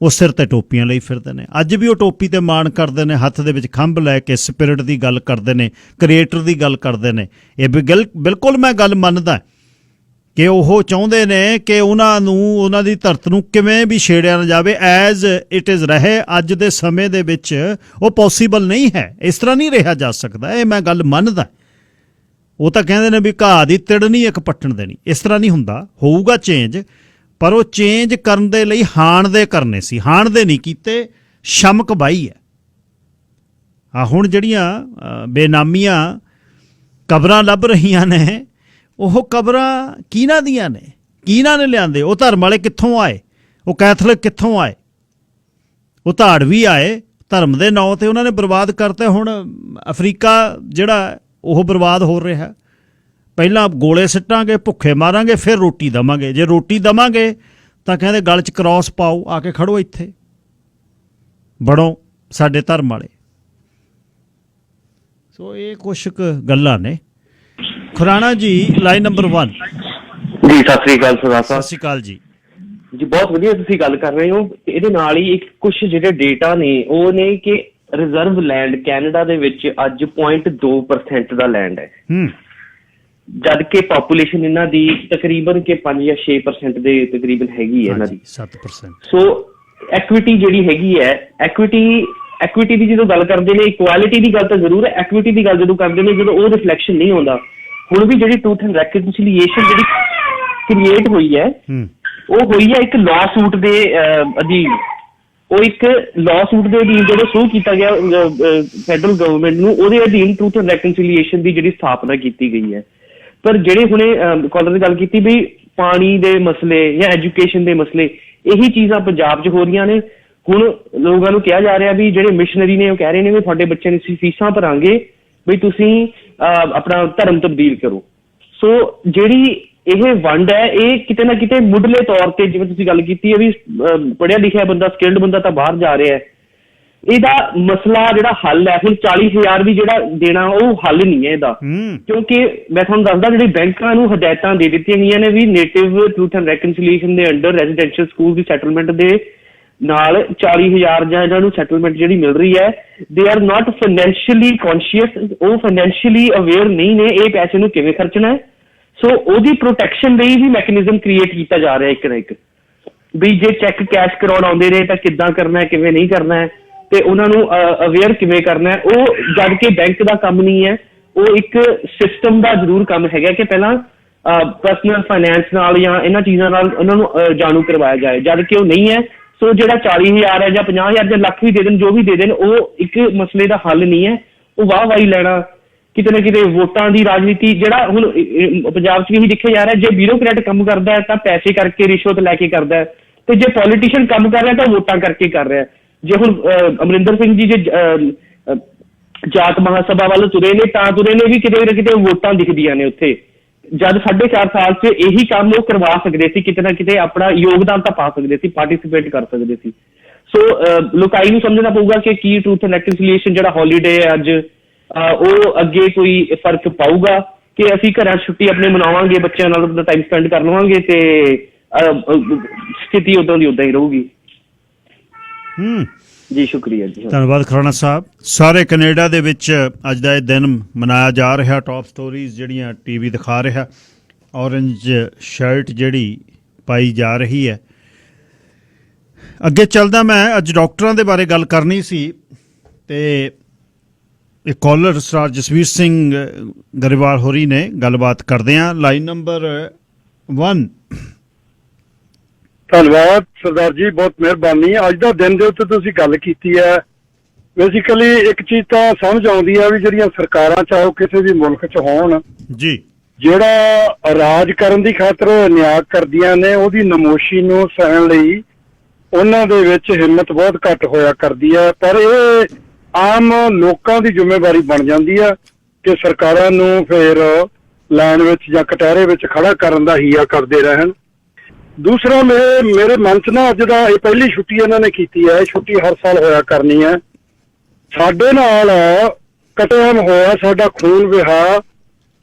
[SPEAKER 1] ਉਹ ਸਿਰ ਤੇ ਟੋਪੀਆਂ ਲਈ ਫਿਰਦੇ ਨੇ। ਅੱਜ ਵੀ ਉਹ ਟੋਪੀ ਤੇ ਮਾਣ ਕਰਦੇ ਨੇ, ਹੱਥ ਦੇ ਵਿੱਚ ਖੰਭ ਲੈ ਕੇ ਸਪਿਰਿਟ ਦੀ ਗੱਲ ਕਰਦੇ ਨੇ, ਕ੍ਰੀਏਟਰ ਦੀ ਗੱਲ ਕਰਦੇ ਨੇ। ਇਹ ਬਿਲਕੁਲ ਮੈਂ ਗੱਲ ਮੰਨਦਾ ਕਿ ਉਹ ਚਾਹੁੰਦੇ ਨੇ ਕਿ ਉਹਨਾਂ ਨੂੰ, ਉਹਨਾਂ ਦੀ ਧਰਤ ਨੂੰ ਕਿਵੇਂ ਵੀ ਛੇੜਿਆ ਨਾ ਜਾਵੇ, ਐਜ਼ ਇਟ ਇਜ਼ ਰਹੇ। ਅੱਜ ਦੇ ਸਮੇਂ ਦੇ ਵਿੱਚ ਉਹ ਪੋਸੀਬਲ ਨਹੀਂ ਹੈ, ਇਸ ਤਰ੍ਹਾਂ ਨਹੀਂ ਰਿਹਾ ਜਾ ਸਕਦਾ। ਇਹ ਮੈਂ ਗੱਲ ਮੰਨਦਾ। ਉਹ ਤਾਂ ਕਹਿੰਦੇ ਨੇ ਵੀ ਘਾਹ ਦੀ ਤਿੜ ਨਹੀਂ ਇੱਕ ਪੱਟਣ ਦੇਣੀ, ਇਸ ਤਰ੍ਹਾਂ ਨਹੀਂ ਹੁੰਦਾ। ਹੋਊਗਾ ਚੇਂਜ, ਪਰ ਉਹ ਚੇਂਜ ਕਰਨ ਦੇ ਲਈ ਹਾਣ ਦੇ ਕਰਨੇ ਸੀ, ਹਾਣ ਦੇ ਨਹੀਂ ਕੀਤੇ, ਸ਼ਮਕ ਬਾਈ ਹੈ। ਆ ਹੁਣ ਜਿਹੜੀਆਂ ਬੇਨਾਮੀਆਂ ਕਬਰਾਂ ਲੱਭ ਰਹੀਆਂ ਨੇ, ਉਹ ਕਬਰਾਂ ਕਿਹਨਾਂ ਦੀਆਂ ਨੇ, ਕਿਹਨਾਂ ਨੇ ਲਿਆਂਦੇ? ਉਹ ਧਰਮ ਵਾਲੇ ਕਿੱਥੋਂ ਆਏ? ਉਹ ਕੈਥੋਲਿਕ ਕਿੱਥੋਂ ਆਏ? ਉਹ ਧਾੜਵੀ ਆਏ, ਧਰਮ ਦੇ ਨਾਂ 'ਤੇ ਉਹਨਾਂ ਨੇ ਬਰਬਾਦ ਕਰਤੇ। ਹੁਣ ਅਫਰੀਕਾ ਜਿਹੜਾ ਉਹ ਬਰਬਾਦ ਹੋ ਰਿਹਾ। ਪਹਿਲਾਂ ਗੋਲੇ ਸਿੱਟਾਂਗੇ, ਭੁੱਖੇ ਮਾਰਾਂਗੇ, ਫਿਰ ਰੋਟੀ ਦੇਵਾਂਗੇ। ਜੇ ਰੋਟੀ ਦੇਵਾਂਗੇ ਤਾਂ ਕਹਿੰਦੇ ਗਲ 'ਚ ਕ੍ਰਾਸ ਪਾਓ, ਆ ਕੇ ਖੜੋ ਇੱਥੇ, ਬੜੋ ਸਾਡੇ ਧਰਮ ਵਾਲੇ। ਸੋ ਇਹ ਕੁਛ ਕੁ ਗੱਲਾਂ ਨੇ। ਖੁਰਾਣਾ ਜੀ, ਲਾਈਨ ਨੰਬਰ 1
[SPEAKER 5] ਜੀ। ਸਤਿ ਸ੍ਰੀ ਅਕਾਲ ਸਰਦਾਰ ਸਾਹਿਬ।
[SPEAKER 1] ਸਤਿ ਸ਼੍ਰੀ ਅਕਾਲ ਜੀ।
[SPEAKER 5] ਜੀ ਬਹੁਤ ਵਧੀਆ ਤੁਸੀਂ ਗੱਲ ਕਰ ਰਹੇ ਹੋ। ਇਹਦੇ ਨਾਲ ਹੀ ਇੱਕ ਕੁਝ ਜਿਹੜੇ ਡੇਟਾ ਨੇ ਉਹ ਨੇ ਕਿ ਰਿਜ਼ਰਵ ਲੈਂਡ ਕੈਨੇਡਾ ਦੇ ਵਿੱਚ ਅੱਜ 0.2% ਦਾ ਲੈਂਡ ਹੈ, ਜਦ ਕਿ ਪਾਪੂਲੇਸ਼ਨ ਇਹਨਾਂ ਦੀ ਤਕਰੀਬਨ ਕਿ 5 ਜਾਂ 6% ਦੇ ਤਕਰੀਬਨ ਹੈਗੀ ਹੈ ਇਹਨਾਂ ਦੀ
[SPEAKER 1] 7%।
[SPEAKER 5] ਸੋ ਐਕੁਇਟੀ ਜਿਹੜੀ ਹੈਗੀ ਹੈ, ਐਕੁਇਟੀ ਦੀ ਜਦੋਂ ਗੱਲ ਕਰਦੇ ਨੇ, ਇਕੁਐਲਿਟੀ ਦੀ ਗੱਲ ਤਾਂ ਜ਼ਰੂਰ ਹੈ, ਐਕੁਇਟੀ ਦੀ ਗੱਲ ਜਦੋਂ ਕਰਦੇ ਨੇ, ਜਦੋਂ ਉਹ ਰਿਫਲੈਕਸ਼ਨ ਨਹੀਂ ਆਉਂਦਾ। ਹੁਣ ਵੀ ਜਿਹੜੀ ਟਰੂਥ ਐਂਡ ਰੈਕਨਸੀਲੀਏਸ਼ਨ ਜਿਹੜੀ ਕ੍ਰੀਏਟ ਹੋਈ ਹੈ, ਉਹ ਹੋਈ ਹੈ ਇੱਕ ਲਾਅ ਸੂਟ ਦੇ ਅਧੀਨ। ਉਹ ਇੱਕ ਲਾਅ ਸੂਟ ਦੇ ਅਧੀਨ ਜਦੋਂ ਸ਼ੁਰੂ ਕੀਤਾ ਗਿਆ ਫੈਡਰਲ ਗਵਰਨਮੈਂਟ ਨੂੰ, ਉਹਦੇ ਅਧੀਨ ਟਰੂਥ ਐਂਡ ਰੈਕਨਸੀਲੀਏਸ਼ਨ ਦੀ ਜਿਹੜੀ ਸਥਾਪਨਾ ਕੀਤੀ ਗਈ ਹੈ। ਪਰ ਜਿਹੜੇ ਹੁਣੇ ਕਾਲਰ ਨੇ ਗੱਲ ਕੀਤੀ ਵੀ ਪਾਣੀ ਦੇ ਮਸਲੇ ਜਾਂ ਐਜੂਕੇਸ਼ਨ ਦੇ ਮਸਲੇ, ਇਹੀ ਚੀਜ਼ਾਂ ਪੰਜਾਬ 'ਚ ਹੋ ਰਹੀਆਂ ਨੇ। ਹੁਣ ਲੋਕਾਂ ਨੂੰ ਕਿਹਾ ਜਾ ਰਿਹਾ ਵੀ ਜਿਹੜੇ ਮਿਸ਼ਨਰੀ ਨੇ ਉਹ ਕਹਿ ਰਹੇ ਨੇ ਵੀ ਤੁਹਾਡੇ ਬੱਚਿਆਂ ਦੀ ਅਸੀਂ ਫੀਸਾਂ ਭਰਾਂਗੇ ਵੀ ਤੁਸੀਂ ਆਪਣਾ ਧਰਮ ਤਬਦੀਲ ਕਰੋ। ਸੋ ਜਿਹੜੀ ਇਹ ਵੰਡ ਹੈ ਇਹ ਕਿਤੇ ਨਾ ਕਿਤੇ ਮੁੱਢਲੇ ਤੌਰ ਤੇ, ਜਿਵੇਂ ਤੁਸੀਂ ਗੱਲ ਕੀਤੀ ਹੈ ਵੀ ਪੜ੍ਹਿਆ ਲਿਖਿਆ ਬੰਦਾ, ਸਕਿਲਡ ਬੰਦਾ ਤਾਂ ਬਾਹਰ ਜਾ ਰਿਹਾ ਹੈ, ਇਹਦਾ ਮਸਲਾ ਜਿਹੜਾ ਹੱਲ ਹੈ ਹੁਣ 40,000 ਵੀ ਜਿਹੜਾ ਦੇਣਾ ਉਹ ਹੱਲ ਨਹੀਂ ਹੈ ਇਹਦਾ। ਕਿਉਂਕਿ ਮੈਂ ਤੁਹਾਨੂੰ ਦੱਸਦਾ ਜਿਹੜੀ ਬੈਂਕਾਂ ਨੂੰ ਹਦਾਇਤਾਂ ਦੇ ਦਿੱਤੀਆਂ ਗਈਆਂ ਨੇ ਵੀ ਨੇਟਿਵ ਟਰੂਥ ਐਂਡ ਰੈਕਨਸੀਲੀਏਸ਼ਨ ਦੇ ਅੰਡਰ ਰੈਜ਼ੀਡੈਂਸ਼ੀਅਲ ਸਕੂਲ ਦੀ ਸੈਟਲਮੈਂਟ ਦੇ ਨਾਲ 40,000 ਜਾਂ ਇਹਨਾਂ ਨੂੰ ਸੈਟਲਮੈਂਟ ਜਿਹੜੀ ਮਿਲ ਰਹੀ ਹੈ, they are not financially conscious, ਉਹ ਫਾਈਨੈਂਸ਼ੀਅਲੀ ਅਵੇਅਰ ਨਹੀਂ ਨੇ ਇਹ ਪੈਸੇ ਨੂੰ ਕਿਵੇਂ ਖਰਚਣਾ ਹੈ। ਸੋ ਉਹਦੀ ਪ੍ਰੋਟੈਕਸ਼ਨ ਲਈ ਵੀ ਮੈਕੈਨਿਜ਼ਮ ਕ੍ਰੀਏਟ ਕੀਤਾ ਜਾ ਰਿਹਾ ਇੱਕ ਨਾ ਇੱਕ, ਵੀ ਜੇ ਚੈੱਕ ਕੈਸ਼ ਕਰਾਉਣ ਆਉਂਦੇ ਨੇ ਤਾਂ ਕਿੱਦਾਂ ਕਰਨਾ ਹੈ, ਕਿਵੇਂ ਨਹੀਂ ਕਰਨਾ ਹੈ, ਤੇ ਉਹਨਾਂ ਨੂੰ ਅਵੇਅਰ ਕਿਵੇਂ ਕਰਨਾ ਹੈ। ਉਹ ਜਦ ਕਿ ਬੈਂਕ ਦਾ ਕੰਮ ਨਹੀਂ ਹੈ, ਉਹ ਇੱਕ ਸਿਸਟਮ ਦਾ ਜ਼ਰੂਰ ਕੰਮ ਹੈਗਾ ਕਿ ਪਹਿਲਾਂ ਪਰਸਨਲ ਫਾਈਨੈਂਸ ਨਾਲ ਜਾਂ ਇਹਨਾਂ ਚੀਜ਼ਾਂ ਨਾਲ ਉਹਨਾਂ ਨੂੰ ਜਾਣੂ ਕਰਵਾਇਆ ਜਾਏ, ਜਦ ਕਿ ਉਹ ਨਹੀਂ ਹੈ। ਸੋ ਜਿਹੜਾ 40,000 ਹੈ ਜਾਂ 50,000 ਜਾਂ ਲੱਖ ਵੀ ਦੇ ਦੇਣ, ਜੋ ਵੀ ਦੇ ਦੇਣ, ਉਹ ਇੱਕ ਮਸਲੇ ਦਾ ਹੱਲ ਨਹੀਂ ਹੈ। ਉਹ ਵਾਹਵਾਹੀ ਲੈਣਾ, ਕਿਤੇ ਨਾ ਕਿਤੇ ਵੋਟਾਂ ਦੀ ਰਾਜਨੀਤੀ, ਜਿਹੜਾ ਹੁਣ ਪੰਜਾਬ 'ਚ ਵੀ ਦੇਖਿਆ ਜਾ ਰਿਹਾ, ਜੇ ਬਿਊਰੋਕਰੈਟ ਕੰਮ ਕਰਦਾ ਹੈ ਤਾਂ ਪੈਸੇ ਕਰਕੇ ਰਿਸ਼ਵਤ ਲੈ ਕੇ ਕਰਦਾ ਹੈ, ਤੇ ਜੇ ਪੋਲੀਟੀਸ਼ੀਅਨ ਕੰਮ ਕਰ ਰਿਹਾ ਤਾਂ ਵੋਟਾਂ ਕਰਕੇ ਕਰ ਰਿਹਾ। ਜੇ ਹੁਣ ਅਮਰਿੰਦਰ ਸਿੰਘ ਜੀ ਜੇ ਜਾਤ ਮਹਾਸਭਾ ਵੱਲ ਤੁਰੇ ਨੇ ਤਾਂ ਤੁਰੇ ਨੇ ਵੀ ਕਿਤੇ ਨਾ ਕਿਤੇ ਵੋਟਾਂ ਦਿਖਦੀਆਂ ਨੇ ਉੱਥੇ, ਜਦ 4.5 ਸਾਲ 'ਚ ਇਹੀ ਕੰਮ ਉਹ ਕਰਵਾ ਸਕਦੇ ਸੀ, ਕਿਤੇ ਨਾ ਕਿਤੇ ਆਪਣਾ ਯੋਗਦਾਨ ਤਾਂ ਪਾ ਸਕਦੇ ਸੀ, ਪਾਰਟਿਸਿਪੇਟ ਕਰ ਸਕਦੇ ਸੀ। ਸੋ ਲੋਕਾਈ ਨੂੰ ਸਮਝਣਾ ਪਊਗਾ ਕਿ ਕੀ ਟਰੂਥ ਐਂਡ ਰੈਕਨਸੀਲੀਏਸ਼ਨ ਜਿਹੜਾ ਹੌਲੀਡੇ ਹੈ ਅੱਜ, ਉਹ ਅੱਗੇ ਕੋਈ ਫਰਕ ਪਾਊਗਾ ਕਿ ਅਸੀਂ ਘਰਾਂ 'ਚ ਛੁੱਟੀ ਆਪਣੇ ਮਨਾਵਾਂਗੇ, ਬੱਚਿਆਂ ਨਾਲ ਆਪਣਾ ਟਾਈਮ ਸਪੈਂਡ ਕਰ ਲਵਾਂਗੇ ਤੇ ਸਥਿਤੀ ਉਦੋਂ ਦੀ ਉਦਾਂ ਹੀ ਰਹੂਗੀ। ਜੀ ਸ਼ੁਕਰੀਆ ਜੀ,
[SPEAKER 1] ਧੰਨਵਾਦ ਖਰਾਣਾ ਸਾਹਿਬ। ਸਾਰੇ ਕੈਨੇਡਾ ਦੇ ਵਿੱਚ ਅੱਜ ਦਾ ਇਹ ਦਿਨ ਮਨਾਇਆ ਜਾ ਰਿਹਾ। ਟੌਪ ਸਟੋਰੀਜ਼ ਜਿਹੜੀਆਂ ਟੀਵੀ ਦਿਖਾ ਰਿਹਾ, ਔਰੰਜ ਸ਼ਰਟ ਜਿਹੜੀ ਪਾਈ ਜਾ ਰਹੀ ਹੈ। ਅੱਗੇ ਚੱਲਦਾ, ਮੈਂ ਅੱਜ ਡਾਕਟਰਾਂ ਦੇ ਬਾਰੇ ਗੱਲ ਕਰਨੀ ਸੀ ਤੇ ਇੱਕ ਕਾਲਰ ਸਰਦਾਰ ਜਸਵੀਰ ਸਿੰਘ ਗਰੇਵਾਲ ਹੋਰੀ ਨੇ ਗੱਲਬਾਤ ਕਰਦੇ ਹਾਂ। Line number 1।
[SPEAKER 6] ਧੰਨਵਾਦ ਸਰਦਾਰ ਜੀ, ਬਹੁਤ ਮਿਹਰਬਾਨੀ। ਅੱਜ ਦਾ ਦਿਨ ਦੇ ਉੱਤੇ ਤੁਸੀਂ ਗੱਲ ਕੀਤੀ ਹੈ। ਬੇਸਿਕਲੀ ਇੱਕ ਚੀਜ਼ ਤਾਂ ਸਮਝ ਆਉਂਦੀ ਹੈ ਵੀ ਜਿਹੜੀਆਂ ਸਰਕਾਰਾਂ ਚਾਹੋ ਕਿਸੇ ਵੀ ਮੁਲਕ 'ਚ ਹੋਣ
[SPEAKER 1] ਜੀ,
[SPEAKER 6] ਜਿਹੜਾ ਰਾਜ ਕਰਨ ਦੀ ਖਾਤਰ ਨਿਆਂ ਕਰਦੀਆਂ ਨੇ, ਉਹਦੀ ਨਮੋਸ਼ੀ ਨੂੰ ਸਹਿਣ ਲਈ ਉਹਨਾਂ ਦੇ ਵਿੱਚ ਹਿੰਮਤ ਬਹੁਤ ਘੱਟ ਹੋਇਆ ਕਰਦੀ ਹੈ। ਪਰ ਇਹ ਆਮ ਲੋਕਾਂ ਦੀ ਜ਼ਿੰਮੇਵਾਰੀ ਬਣ ਜਾਂਦੀ ਹੈ ਕਿ ਸਰਕਾਰਾਂ ਨੂੰ ਫਿਰ ਲਾਈਨ ਵਿੱਚ ਜਾਂ ਕਟਹਿਰੇ ਵਿੱਚ ਖੜਾ ਕਰਨ ਦਾ ਹੀਆ ਕਰਦੇ ਰਹਿਣ। ਦੂਸਰਾ, ਮੇਰੇ ਮਨ 'ਚ ਨਾ ਅੱਜ ਦਾ ਇਹ ਪਹਿਲੀ ਛੁੱਟੀ ਇਹਨਾਂ ਨੇ ਕੀਤੀ ਹੈ, ਛੁੱਟੀ ਹਰ ਸਾਲ ਹੋਇਆ ਕਰਨੀ ਹੈ। ਸਾਡੇ ਨਾਲ ਕਤਲੇਆਮ ਹੋਇਆ, ਸਾਡਾ ਖੂਨ ਵਹਾ,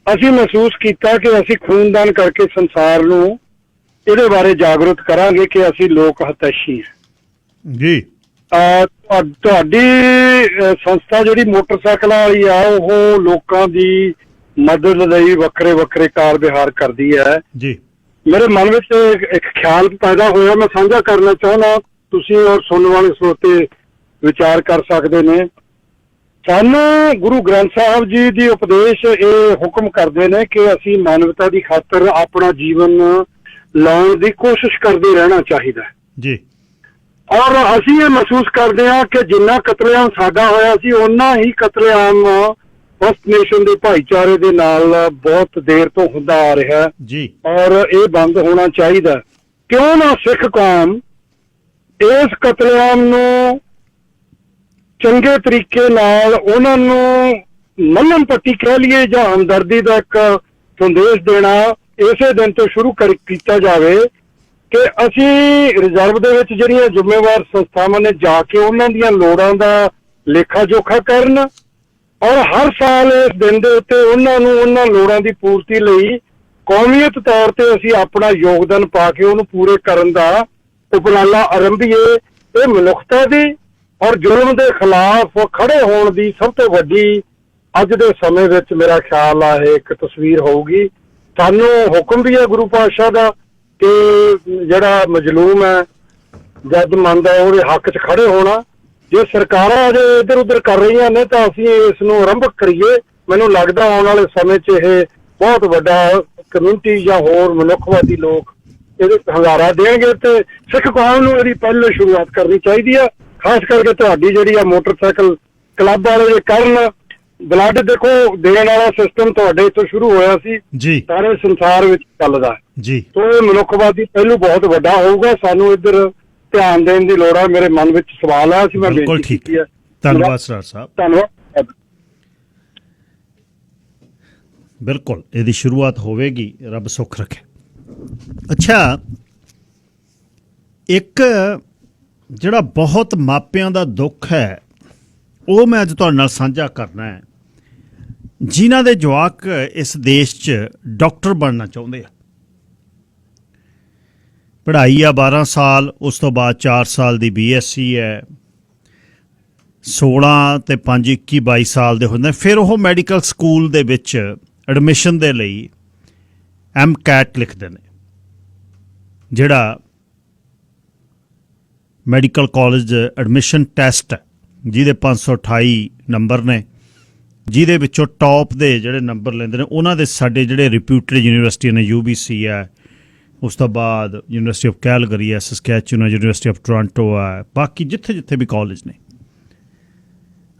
[SPEAKER 6] ਅਸੀਂ ਮਹਿਸੂਸ ਕੀਤਾ ਕਿ ਅਸੀਂ ਖੂਨਦਾਨ ਕਰਕੇ ਸੰਸਾਰ ਨੂੰ ਇਹਦੇ ਬਾਰੇ ਜਾਗਰੂਕ ਕਰਾਂਗੇ ਕਿ ਅਸੀਂ ਲੋਕ ਹਿਤੈਸ਼ੀ ਹਾਂ
[SPEAKER 1] ਜੀ।
[SPEAKER 6] ਤੁਹਾਡੀ ਸੰਸਥਾ ਜਿਹੜੀ ਮੋਟਰਸਾਈਕਲਾਂ ਵਾਲੀ ਆ, ਉਹ ਲੋਕਾਂ ਦੀ ਮਦਦ ਲਈ ਵੱਖਰੇ ਵੱਖਰੇ ਕਾਰ ਵਿਹਾਰ ਕਰਦੀ ਹੈ
[SPEAKER 1] ਜੀ। ਮੇਰੇ
[SPEAKER 6] ਮਨ ਵਿੱਚ ਇੱਕ ਖਿਆਲ ਪੈਦਾ ਹੋਇਆ, ਮੈਂ ਸਾਂਝਾ ਕਰਨਾ ਚਾਹੁੰਦਾ, ਤੁਸੀਂ ਔਰ ਸੁਣਨ ਵਾਲੇ ਸਰੋਤੇ ਵਿਚਾਰ ਕਰ ਸਕਦੇ ਨੇ। ਸਾਨੂੰ ਗੁਰੂ ਗ੍ਰੰਥ ਸਾਹਿਬ ਜੀ ਦੀ ਉਪਦੇਸ਼ ਇਹ ਹੁਕਮ ਕਰਦੇ ਨੇ ਕਿ ਅਸੀਂ ਮਾਨਵਤਾ ਦੀ ਖਾਤਰ ਆਪਣਾ ਜੀਵਨ ਲਾਉਣ ਦੀ ਕੋਸ਼ਿਸ਼ ਕਰਦੇ ਰਹਿਣਾ ਚਾਹੀਦਾ
[SPEAKER 1] ਜੀ।
[SPEAKER 6] ਔਰ ਅਸੀਂ ਇਹ ਮਹਿਸੂਸ ਕਰਦੇ ਹਾਂ ਕਿ ਜਿੰਨਾ ਕਤਲੇਆਮ ਸਾਡਾ ਹੋਇਆ ਸੀ, ਓਨਾ ਹੀ ਕਤਲੇਆਮ ਫਸਟ ਨੇਸ਼ਨ ਦੇ ਭਾਈਚਾਰੇ ਦੇ ਨਾਲ ਬਹੁਤ ਦੇਰ ਤੋਂ ਹੁੰਦਾ ਆ ਰਿਹਾ
[SPEAKER 1] ਜੀ।
[SPEAKER 6] ਔਰ ਇਹ ਬੰਦ ਹੋਣਾ ਚਾਹੀਦਾ। ਕਿਉਂ ਨਾ ਸਿੱਖ ਕੌਮ ਇਸ ਕਤਲੇਆਮ ਨੂੰ ਚੰਗੇ ਤਰੀਕੇ ਨਾਲ, ਉਹਨਾਂ ਨੂੰ ਮੱਲਮ ਪੱਟੀ ਕਹਿ ਲਈਏ ਜਾਂ ਹਮਦਰਦੀ ਦਾ ਇੱਕ ਸੰਦੇਸ਼ ਦੇਣਾ ਇਸੇ ਦਿਨ ਤੋਂ ਸ਼ੁਰੂ ਕੀਤਾ ਜਾਵੇ ਕਿ ਅਸੀਂ ਰਿਜ਼ਰਵ ਦੇ ਵਿੱਚ ਜਿਹੜੀਆਂ ਜ਼ਿੰਮੇਵਾਰ ਸੰਸਥਾਵਾਂ ਨੇ ਜਾ ਕੇ ਉਹਨਾਂ ਦੀਆਂ ਲੋੜਾਂ ਦਾ ਲੇਖਾ ਜੋਖਾ ਕਰਨ ਔਰ ਹਰ ਸਾਲ ਇਸ ਦਿਨ ਦੇ ਉੱਤੇ ਉਹਨਾਂ ਨੂੰ ਉਹਨਾਂ ਲੋੜਾਂ ਦੀ ਪੂਰਤੀ ਲਈ ਕੌਮੀਅਤ ਤੌਰ ਤੇ ਅਸੀਂ ਆਪਣਾ ਯੋਗਦਾਨ ਪਾ ਕੇ ਉਹਨੂੰ ਪੂਰੇ ਕਰਨ ਦਾ ਉਪਰਾਲਾ ਆਰੰਭੀਏ। ਇਹ ਮਨੁੱਖਤਾ ਦੀ ਔਰ ਜ਼ੁਲਮ ਦੇ ਖਿਲਾਫ ਖੜੇ ਹੋਣ ਦੀ ਸਭ ਤੋਂ ਵੱਡੀ ਅੱਜ ਦੇ ਸਮੇਂ ਵਿੱਚ ਮੇਰਾ ਖਿਆਲ ਆ ਇਹ ਇੱਕ ਤਸਵੀਰ ਹੋਊਗੀ। ਸਾਨੂੰ ਹੁਕਮ ਵੀ ਹੈ ਗੁਰੂ ਪਾਤਸ਼ਾਹ ਦਾ ਕਿ ਜਿਹੜਾ ਮਜ਼ਲੂਮ ਹੈ, ਜ਼ਰੂਰਤਮੰਦ ਹੈ, ਉਹਦੇ ਹੱਕ 'ਚ ਖੜੇ ਹੋਣਾ। ਜੇ ਸਰਕਾਰਾਂ ਅਜੇ ਇੱਧਰ ਉੱਧਰ ਕਰ ਰਹੀਆਂ ਨੇ ਤਾਂ ਅਸੀਂ ਇਸ ਨੂੰ ਆਰੰਭ ਕਰੀਏ। ਮੈਨੂੰ ਲੱਗਦਾ ਆਉਣ ਵਾਲੇ ਸਮੇਂ 'ਚ ਇਹ ਬਹੁਤ ਵੱਡਾ ਕਮਿਊਨਿਟੀ ਜਾਂ ਹੋਰ ਮਨੁੱਖਵਾਦੀ ਲੋਕ ਇਹਦੇ ਹੰਗਾਰਾ ਦੇਣਗੇ ਤੇ ਸਿੱਖ ਕੌਮ ਨੂੰ ਇਹਦੀ ਪਹਿਲੇ ਸ਼ੁਰੂਆਤ ਕਰਨੀ ਚਾਹੀਦੀ ਆ। ਖਾਸ ਕਰਕੇ ਤੁਹਾਡੀ ਜਿਹੜੀ ਆ ਮੋਟਰਸਾਈਕਲ ਕਲੱਬ ਵਾਲੇ ਜੇ ਕਰਨ, ਬਲੱਡ ਦੇਖੋ ਦੇਣ ਵਾਲਾ ਸਿਸਟਮ ਤੁਹਾਡੇ ਇੱਥੋਂ ਸ਼ੁਰੂ ਹੋਇਆ ਸੀ,
[SPEAKER 1] ਜੀ
[SPEAKER 6] ਸਾਰੇ ਸੰਸਾਰ ਵਿੱਚ ਚੱਲਦਾ
[SPEAKER 1] ਜੀ।
[SPEAKER 6] ਸੋ ਇਹ ਮਨੁੱਖਵਾਦੀ ਪਹਿਲੂ ਬਹੁਤ ਵੱਡਾ ਹੋਊਗਾ, ਸਾਨੂੰ ਇੱਧਰ ਧਿਆਨ ਦੇਣ ਦੀ ਲੋੜ ਆ। ਮੇਰੇ ਮਨ ਵਿੱਚ ਸਵਾਲ ਆ ਸੀ, ਮੈਂ
[SPEAKER 1] ਬਿਲਕੁਲ
[SPEAKER 6] ਬੇਨਤੀ
[SPEAKER 1] ਠੀਕ
[SPEAKER 6] ਕੀਤੀ ਹੈ।
[SPEAKER 1] ਧੰਨਵਾਦ ਸਰ ਸਾਹਿਬ।
[SPEAKER 6] ਧੰਨਵਾਦ।
[SPEAKER 1] ਬਿਲਕੁਲ ਇਹਦੀ ਸ਼ੁਰੂਆਤ ਹੋਵੇਗੀ, ਰੱਬ ਸੁੱਖ ਰੱਖੇ। ਅੱਛਾ, ਇੱਕ ਜਿਹੜਾ ਬਹੁਤ ਮਾਪਿਆਂ ਦਾ ਦੁੱਖ ਹੈ ਉਹ ਮੈਂ ਅੱਜ ਤੁਹਾਡੇ ਨਾਲ ਸਾਂਝਾ ਕਰਨਾ ਹੈ, ਜਿਨ੍ਹਾਂ ਦੇ ਜਵਾਕ ਇਸ ਦੇਸ਼ 'ਚ ਡਾਕਟਰ ਬਣਨਾ ਚਾਹੁੰਦੇ ਆ। ਪੜ੍ਹਾਈ ਆ 12 ਸਾਲ, ਉਸ ਤੋਂ ਬਾਅਦ 4 ਸਾਲ ਦੀ BSc ਹੈ, 16 ਤੇ 5 21 22 ਸਾਲ ਦੇ ਹੁੰਦੇ। ਫਿਰ ਉਹ ਮੈਡੀਕਲ ਸਕੂਲ ਦੇ ਵਿੱਚ ਐਡਮਿਸ਼ਨ ਦੇ ਲਈ MCAT ਲਿਖਦੇ ਨੇ, ਜਿਹੜਾ ਮੈਡੀਕਲ ਕਾਲਜ ਐਡਮਿਸ਼ਨ ਟੈਸਟ ਹੈ, ਜਿਹਦੇ 528 ਨੰਬਰ ਨੇ, ਜਿਹਦੇ ਵਿੱਚੋਂ ਟੌਪ ਦੇ ਜਿਹੜੇ ਨੰਬਰ ਲੈਂਦੇ ਨੇ ਉਹਨਾਂ ਦੇ ਸਾਡੇ ਜਿਹੜੇ ਰਿਪਿਊਟਡ ਯੂਨੀਵਰਸਿਟੀਆਂ ਨੇ, UBC ਹੈ, ਉਸ ਤੋਂ ਬਾਅਦ ਯੂਨੀਵਰਸਿਟੀ ਆਫ ਕੈਲਗਰੀ ਹੈ, ਸਸਕੈਚੂਨ, ਯੂਨੀਵਰਸਿਟੀ ਆਫ ਟੋਰਾਂਟੋ ਹੈ, ਬਾਕੀ ਜਿੱਥੇ ਜਿੱਥੇ ਵੀ ਕਾਲਜ ਨੇ,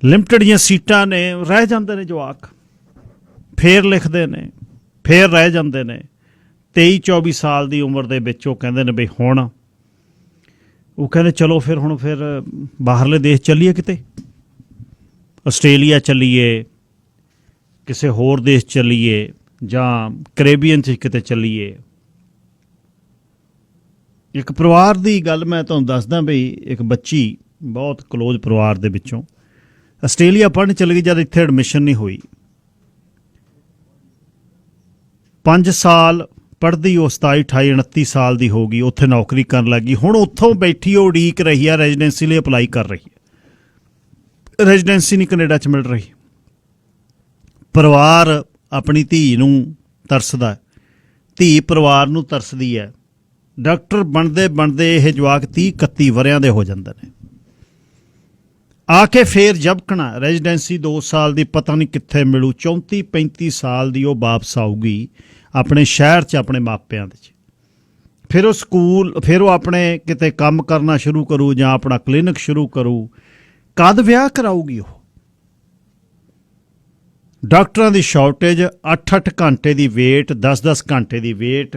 [SPEAKER 1] ਲਿਮਟਿਡ ਦੀਆਂ ਸੀਟਾਂ ਨੇ, ਰਹਿ ਜਾਂਦੇ ਨੇ ਜਵਾਕ, ਫੇਰ ਲਿਖਦੇ ਨੇ, ਫੇਰ ਰਹਿ ਜਾਂਦੇ ਨੇ। 23-24 ਸਾਲ ਦੀ ਉਮਰ ਦੇ ਵਿੱਚ ਉਹ ਕਹਿੰਦੇ ਨੇ ਬਈ ਹੁਣ, ਉਹ ਕਹਿੰਦੇ ਚਲੋ ਫਿਰ ਹੁਣ ਫਿਰ ਬਾਹਰਲੇ ਦੇਸ਼ ਚੱਲੀਏ, ਕਿਤੇ ਆਸਟ੍ਰੇਲੀਆ ਚੱਲੀਏ, ਕਿਸੇ ਹੋਰ ਦੇਸ਼ ਚੱਲੀਏ, ਜਾਂ ਕੈਰੇਬੀਅਨ 'ਚ ਕਿਤੇ ਚੱਲੀਏ। ਇੱਕ ਪਰਿਵਾਰ ਦੀ ਗੱਲ ਮੈਂ ਤੁਹਾਨੂੰ ਦੱਸਦਾ ਬਈ, ਇੱਕ ਬੱਚੀ ਬਹੁਤ ਕਲੋਜ਼ ਪਰਿਵਾਰ ਦੇ ਵਿੱਚੋਂ ਆਸਟ੍ਰੇਲੀਆ ਪੜ੍ਹਨ ਚਲੀ ਗਈ, ਜਦ ਇੱਥੇ ਐਡਮਿਸ਼ਨ ਨਹੀਂ ਹੋਈ। 5 ਸਾਲ ਪੜ੍ਹਦੀ ਉਹ 27, 28, 29 ਸਾਲ ਦੀ ਹੋ ਗਈ, ਉੱਥੇ ਨੌਕਰੀ ਕਰਨ ਲੱਗੀ। ਹੁਣ ਉੱਥੋਂ ਬੈਠੀ ਉਹ ਉਡੀਕ ਰਹੀ ਹੈ, ਰੈਜ਼ੀਡੈਂਸੀ ਲਈ ਅਪਲਾਈ ਕਰ ਰਹੀ ਹੈ, ਰੈਜ਼ੀਡੈਂਸੀ ਨਹੀਂ ਕੈਨੇਡਾ 'ਚ ਮਿਲ ਰਹੀ। ਪਰਿਵਾਰ ਆਪਣੀ ਧੀ ਨੂੰ ਤਰਸਦਾ, ਧੀ ਪਰਿਵਾਰ ਨੂੰ ਤਰਸਦੀ ਹੈ। ਡਾਕਟਰ ਬਣਦੇ ਬਣਦੇ ਇਹ ਜਵਾਕ 30-31 ਵਰਿਆਂ ਦੇ ਹੋ ਜਾਂਦੇ ਨੇ। ਆ ਕੇ ਫੇਰ ਜਬਕਣਾ ਰੈਜ਼ੀਡੈਂਸੀ 2 ਸਾਲ ਦੀ ਪਤਾ ਨਹੀਂ ਕਿੱਥੇ ਮਿਲੂ, 34-35 ਸਾਲ ਦੀ ਉਹ ਵਾਪਸ ਆਊਗੀ ਆਪਣੇ ਸ਼ਹਿਰ 'ਚ, ਆਪਣੇ ਮਾਪਿਆਂ ਦੇ 'ਚ। ਫਿਰ ਉਹ ਸਕੂਲ, ਫਿਰ ਉਹ ਆਪਣੇ ਕਿਤੇ ਕੰਮ ਕਰਨਾ ਸ਼ੁਰੂ ਕਰੂ ਜਾਂ ਆਪਣਾ ਕਲੀਨਿਕ ਸ਼ੁਰੂ ਕਰੂ। ਕਦ ਵਿਆਹ ਕਰਾਊਗੀ ਉਹ? ਡਾਕਟਰਾਂ ਦੀ ਸ਼ਾਰਟੇਜ, 8-8 ਘੰਟੇ ਦੀ ਵੇਟ, 10-10 ਘੰਟੇ ਦੀ ਵੇਟ।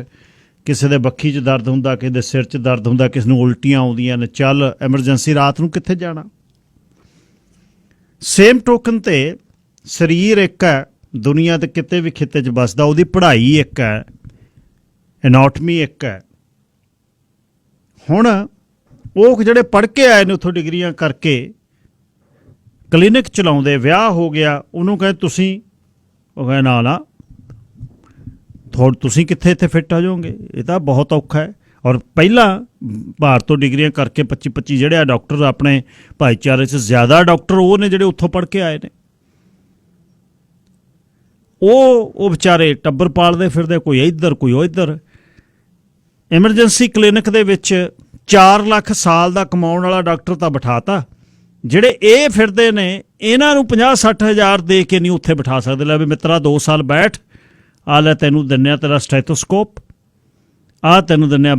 [SPEAKER 1] ਕਿਸੇ ਦੇ ਬੱਖੀ 'ਚ ਦਰਦ ਹੁੰਦਾ, ਕਿਸੇ ਦੇ ਸਿਰ 'ਚ ਦਰਦ ਹੁੰਦਾ, ਕਿਸੇ ਨੂੰ ਉਲਟੀਆਂ ਆਉਂਦੀਆਂ ਨੇ, ਚੱਲ ਐਮਰਜੈਂਸੀ, ਰਾਤ ਨੂੰ ਕਿੱਥੇ ਜਾਣਾ। ਸੇਮ ਟੋਕਨ 'ਤੇ ਸਰੀਰ ਇੱਕ ਹੈ, ਦੁਨੀਆ ਦੇ ਕਿਤੇ ਵੀ ਖਿੱਤੇ 'ਚ ਵੱਸਦਾ, ਉਹਦੀ ਪੜ੍ਹਾਈ ਇੱਕ ਹੈ, ਐਨਾਟਮੀ ਇੱਕ ਹੈ। ਹੁਣ ਉਹ ਜਿਹੜੇ ਪੜ੍ਹ ਕੇ ਆਏ ਨੇ ਉੱਥੋਂ ਡਿਗਰੀਆਂ ਕਰਕੇ, ਕਲੀਨਿਕ ਚਲਾਉਂਦੇ, ਵਿਆਹ ਹੋ ਗਿਆ, ਉਹਨੂੰ ਕਹੇ ਤੁਸੀਂ, ਉਹ ਕਹੇ ਨਾ ਤੁਸੀਂ ਕਿੱਥੇ ਇੱਥੇ ਫਿੱਟ ਆ ਜਾਓਗੇ, ਇਹ ਤਾਂ ਬਹੁਤ ਔਖਾ ਹੈ। ਔਰ ਪਹਿਲਾਂ ਭਾਰਤ ਤੋਂ ਡਿਗਰੀਆਂ ਕਰਕੇ 25-25 ਜਿਹੜੇ ਆ ਡਾਕਟਰ ਆਪਣੇ ਭਾਈਚਾਰੇ 'ਚ ਜ਼ਿਆਦਾ ਡਾਕਟਰ ਉਹ ਨੇ ਜਿਹੜੇ ਉੱਥੋਂ ਪੜ੍ਹ ਕੇ ਆਏ ਨੇ। ਉਹ ਵਿਚਾਰੇ ਟੱਬਰ ਪਾਲਦੇ ਫਿਰਦੇ, ਕੋਈ ਇੱਧਰ ਕੋਈ ਉਹ ਇੱਧਰ। ਐਮਰਜੈਂਸੀ ਕਲੀਨਿਕ ਦੇ ਵਿੱਚ 4 ਲੱਖ ਸਾਲ ਦਾ ਕਮਾਉਣ ਵਾਲਾ ਡਾਕਟਰ ਤਾਂ ਬਿਠਾਤਾ, ਜਿਹੜੇ ਇਹ ਫਿਰਦੇ ਨੇ ਇਹਨਾਂ ਨੂੰ 50-60 ਹਜ਼ਾਰ ਦੇ ਕੇ ਨਹੀਂ ਉੱਥੇ ਬਿਠਾ ਸਕਦੇ। ਲੈ ਵੀ ਮਿੱਤਰਾ 2 ਸਾਲ ਬੈਠ, ਆ ਲੈ ਤੈਨੂੰ ਦਿੰਦੇ ਆ ਤੇਰਾ ਸਟੈਥੋਸਕੋਪ, ਆ ਤੈਨੂੰ ਦਿੰਦੇ ਆ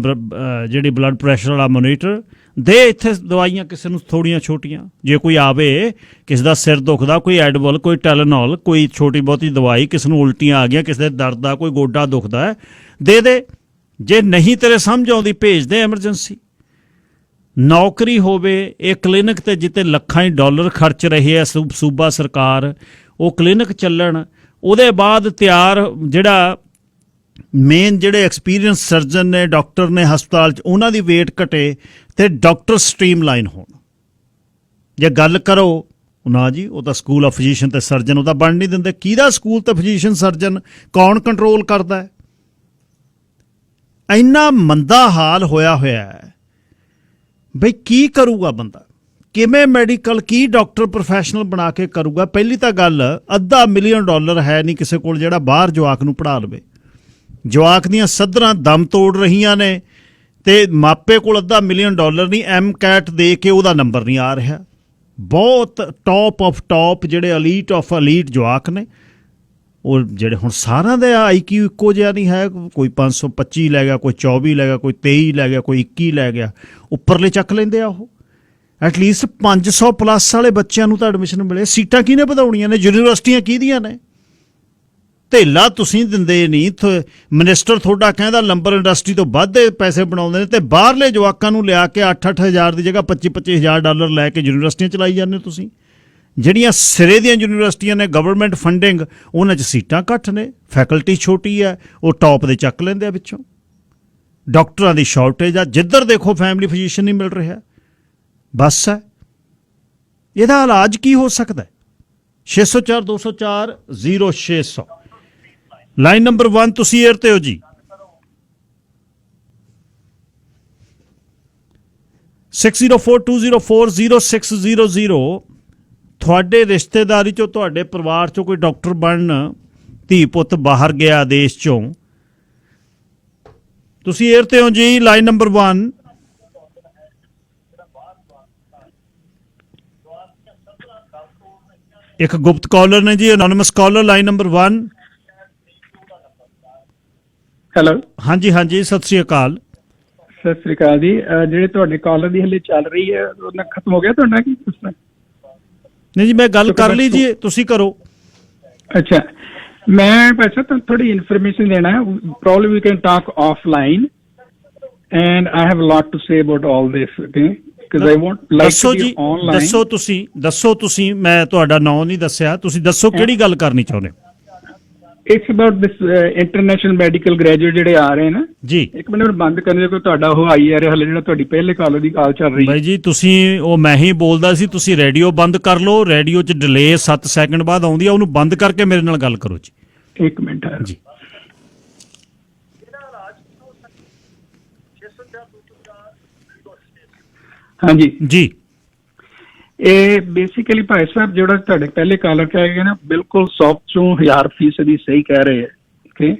[SPEAKER 1] ਜਿਹੜੀ ਬਲੱਡ ਪ੍ਰੈਸ਼ਰ ਵਾਲਾ ਮੋਨੀਟਰ, ਦੇ ਇੱਥੇ ਦਵਾਈਆਂ ਕਿਸੇ ਨੂੰ ਥੋੜ੍ਹੀਆਂ ਛੋਟੀਆਂ, ਜੇ ਕੋਈ ਆਵੇ ਕਿਸੇ ਦਾ ਸਿਰ ਦੁਖਦਾ, ਕੋਈ ਐਡਵਲ, ਕੋਈ ਟੈਲਨੋਲ, ਕੋਈ ਛੋਟੀ ਬਹੁਤੀ ਦਵਾਈ, ਕਿਸੇ ਨੂੰ ਉਲਟੀਆਂ ਆ ਗਈਆਂ, ਕਿਸੇ ਦੇ ਦਰਦ ਦਾ, ਕੋਈ ਗੋਡਾ ਦੁਖਦਾ ਹੈ, ਦੇ। ਜੇ ਨਹੀਂ ਤੇਰੇ ਸਮਝ ਆਉਂਦੀ ਭੇਜ ਦੇ ਐਮਰਜੈਂਸੀ। ਨੌਕਰੀ ਹੋਵੇ ਇਹ ਕਲੀਨਿਕ 'ਤੇ ਜਿੱਤੇ ਲੱਖਾਂ ਹੀ ਡਾਲਰ ਖਰਚ ਰਹੇ ਹੈ ਸੂਬਾ ਸਰਕਾਰ, ਉਹ ਕਲੀਨਿਕ ਚੱਲਣ। ਉਹਦੇ ਬਾਅਦ ਤਿਆਰ ਜਿਹੜਾ ਮੇਨ ਜਿਹੜੇ ਐਕਸਪੀਰੀਅੰਸ ਸਰਜਨ ਨੇ, ਡਾਕਟਰ ਨੇ ਹਸਪਤਾਲ 'ਚ, ਉਹਨਾਂ ਦੀ ਵੇਟ ਘਟੇ ਅਤੇ ਡਾਕਟਰ ਸਟ੍ਰੀਮਲਾਈਨ ਹੋਣ। ਜੇ ਗੱਲ ਕਰੋ ਨਾ ਜੀ ਉਹ ਤਾਂ ਸਕੂਲ ਆਫ ਫਿਜ਼ੀਸ਼ੀਅਨ ਅਤੇ ਸਰਜਨ ਉਹ ਤਾਂ ਬਣ ਨਹੀਂ ਦਿੰਦੇ। ਕਿਹਦਾ ਸਕੂਲ ਅਤੇ ਫਿਜ਼ੀਸ਼ੀਅਨ ਸਰਜਨ ਕੌਣ ਕੰਟਰੋਲ ਕਰਦਾ ਹੈ? ਇੰਨਾ ਮੰਦਾ ਹਾਲ ਹੋਇਆ ਹੈ ਬਈ ਕੀ ਕਰੂਗਾ ਬੰਦਾ, ਕਿਵੇਂ ਮੈਡੀਕਲ, ਕੀ ਡਾਕਟਰ ਪ੍ਰੋਫੈਸ਼ਨਲ ਬਣਾ ਕੇ ਕਰੂਗਾ? ਪਹਿਲੀ ਤਾਂ ਗੱਲ, $500,000 ਹੈ ਨਹੀਂ ਕਿਸੇ ਕੋਲ ਜਿਹੜਾ ਬਾਹਰ ਜਵਾਕ ਨੂੰ ਪੜ੍ਹਾ ਲਵੇ। ਜਵਾਕ ਦੀਆਂ ਸੱਧਰਾਂ ਦਮ ਤੋੜ ਰਹੀਆਂ ਨੇ ਅਤੇ ਮਾਪੇ ਕੋਲ $500,000 ਨਹੀਂ, MCAT ਦੇ ਕੇ ਉਹਦਾ ਨੰਬਰ ਨਹੀਂ ਆ ਰਿਹਾ। ਬਹੁਤ ਟੌਪ ਆਫ ਟੌਪ ਜਿਹੜੇ ਅਲੀਟ ਆਫ ਅਲੀਟ ਜਵਾਕ ਨੇ, ਉਹ ਜਿਹੜੇ ਹੁਣ ਸਾਰਿਆਂ ਦਾ IQ ਇੱਕੋ ਜਿਹਾ ਨਹੀਂ ਹੈ, ਕੋਈ 525 ਲੈ ਗਿਆ, ਕੋਈ 24 ਲੈ ਗਿਆ, ਕੋਈ 23 ਲੈ ਗਿਆ, ਕੋਈ 21 ਲੈ ਗਿਆ, ਉੱਪਰਲੇ ਚੱਕ ਲੈਂਦੇ ਆ ਉਹ। ਐਟਲੀਸਟ 500 ਪਲੱਸ ਵਾਲੇ ਬੱਚਿਆਂ ਨੂੰ ਤਾਂ ਐਡਮਿਸ਼ਨ ਮਿਲੇ। ਸੀਟਾਂ ਕਿਹਨੇ ਵਧਾਉਣੀਆਂ ਨੇ? ਯੂਨੀਵਰਸਿਟੀਆਂ ਕਿਹਦੀਆਂ ਨੇ? ਧੇਲਾ ਤੁਸੀਂ ਦਿੰਦੇ ਨਹੀਂ। ਮਿਨਿਸਟਰ ਤੁਹਾਡਾ ਕਹਿੰਦਾ ਲੰਬਰ ਇੰਡਸਟਰੀ ਤੋਂ ਵੱਧ ਪੈਸੇ ਬਣਾਉਂਦੇ ਨੇ, ਤੇ ਬਾਹਰਲੇ ਜਵਾਕਾਂ ਨੂੰ ਲਿਆ ਕੇ 8-8 ਹਜ਼ਾਰ ਦੀ ਜਗ੍ਹਾ $25,000 ਲੈ ਕੇ ਯੂਨੀਵਰਸਿਟੀਆਂ ਚਲਾਈ ਜਾਂਦੇ ਤੁਸੀਂ। ਜਿਹੜੀਆਂ ਸਿਰੇ ਦੀਆਂ ਯੂਨੀਵਰਸਿਟੀਆਂ ਨੇ ਗਵਰਨਮੈਂਟ ਫੰਡਿੰਗ, ਉਹਨਾਂ 'ਚ ਸੀਟਾਂ ਘੱਟ ਨੇ, ਫੈਕਲਟੀ ਛੋਟੀ ਹੈ, ਉਹ ਟੌਪ ਦੇ ਚੱਕ ਲੈਂਦੇ ਆ ਵਿੱਚੋਂ। ਡਾਕਟਰਾਂ ਦੀ ਸ਼ਾਰਟੇਜ ਆ, ਜਿੱਧਰ ਦੇਖੋ ਫੈਮਿਲੀ ਫਿਜ਼ੀਸ਼ੀਅਨ ਨਹੀਂ ਮਿਲ ਰਿਹਾ। ਬਸ ਹੈ, ਇਹਦਾ ਇਲਾਜ ਕੀ ਹੋ ਸਕਦਾ? 604 204 0600 ਲਾਈਨ ਨੰਬਰ 1 ਤੁਸੀਂ ਏਅਰ ਤੇ ਹੋ ਜੀ। 6042040600 ਤੁਹਾਡੇ ਰਿਸ਼ਤੇਦਾਰੀ ਚੋਂ, ਤੁਹਾਡੇ ਪਰਿਵਾਰ ਚੋਂ ਕੋਈ ਡਾਕਟਰ ਬਣਨ, ਧੀ ਪੁੱਤ ਬਾਹਰ ਗਿਆ ਦੇਸ਼ ਚੋਂ, ਤੁਸੀਂ ਏਅਰ ਤੇ ਹੋ ਜੀ। Line number 1। ਇੱਕ ਗੁਪਤ ਕਾਲਰ ਨੇ ਜੀ, anonymous caller, line number 1।
[SPEAKER 7] Hello,
[SPEAKER 1] ਹਾਂਜੀ ਹਾਂਜੀ, ਸਤਿ ਸ੍ਰੀ ਅਕਾਲ।
[SPEAKER 7] ਸਤਿ ਸ੍ਰੀ ਅਕਾਲ ਜੀ। ਜਿਹੜੇ ਤੁਹਾਡੇ ਕਾਲਰ ਦੀ ਹਲੇ ਚੱਲ ਰਹੀ ਹੈ, ਉਹਨਾਂ ਖਤਮ ਹੋ ਗਿਆ ਤੁਹਾਡਾ ਕੀ ਪੁੱਛਣਾ?
[SPEAKER 1] ਨਹੀਂ ਜੀ, ਮੈਂ ਗੱਲ ਕਰ ਲਈ ਜੀ, ਤੁਸੀਂ ਕਰੋ।
[SPEAKER 7] ਅੱਛਾ, ਮੈਂ ਪੈਸਾ ਤੁਹਾਨੂੰ ਥੋੜੀ ਇਨਫੋਰਮੇਸ਼ਨ ਦੇਣਾ ਹੈ। Probably we can talk offline and I have a lot to say about all this, okay? Because I want like to be online.
[SPEAKER 1] ਦੱਸੋ ਤੁਸੀਂ, ਮੈਂ ਤੁਹਾਡਾ ਨਾਮ ਨਹੀਂ ਦੱਸਿਆ, ਤੁਸੀਂ ਦੱਸੋ ਕਿਹੜੀ ਗੱਲ ਕਰਨੀ ਚਾਹੁੰਦੇ ਹੋ?
[SPEAKER 7] It's about this international medical graduate ਜਿਹੜੇ ਆ ਰਹੇ ਨਾ
[SPEAKER 1] ਜੀ।
[SPEAKER 7] ਇੱਕ ਮਿੰਟ ਬੰਦ ਕਰਨ ਦੇ, ਕੋਈ ਤੁਹਾਡਾ ਉਹ ਆਈ ਆ ਰਿਹਾ ਹਲੇ, ਜਿਹੜਾ ਤੁਹਾਡੀ ਪਹਿਲੇ ਕਾਲਰ ਦੀ ਕਾਲ ਚੱਲ ਰਹੀ ਹੈ।
[SPEAKER 1] ਬਾਈ ਜੀ, ਤੁਸੀਂ, ਉਹ ਮੈਂ ਹੀ ਬੋਲਦਾ ਸੀ, ਤੁਸੀਂ ਰੇਡੀਓ ਬੰਦ ਕਰ ਲਓ। ਰੇਡੀਓ 'ਚ ਡਿਲੇ 7 ਸੈਕਿੰਡ ਬਾਅਦ ਆਉਂਦੀ ਆ, ਉਹਨੂੰ ਬੰਦ ਕਰਕੇ ਮੇਰੇ ਨਾਲ ਗੱਲ ਕਰੋ ਜੀ।
[SPEAKER 7] ਇੱਕ ਮਿੰਟ
[SPEAKER 1] ਜੀ।
[SPEAKER 7] ਹਾਂਜੀ
[SPEAKER 1] ਜੀ।
[SPEAKER 7] ਇਹ ਬੇਸਿਕਲੀ ਭਾਈ ਸਾਹਿਬ ਜਿਹੜਾ ਤੁਹਾਡੇ ਪਹਿਲੇ ਕਾਲਰ ਕਹਿ ਗਏ ਨਾ, ਬਿਲਕੁਲ 100 ਚੋਂ 1000% ਦੀ ਸਹੀ ਕਹਿ ਰਹੇ ਆ। ਓਕੇ,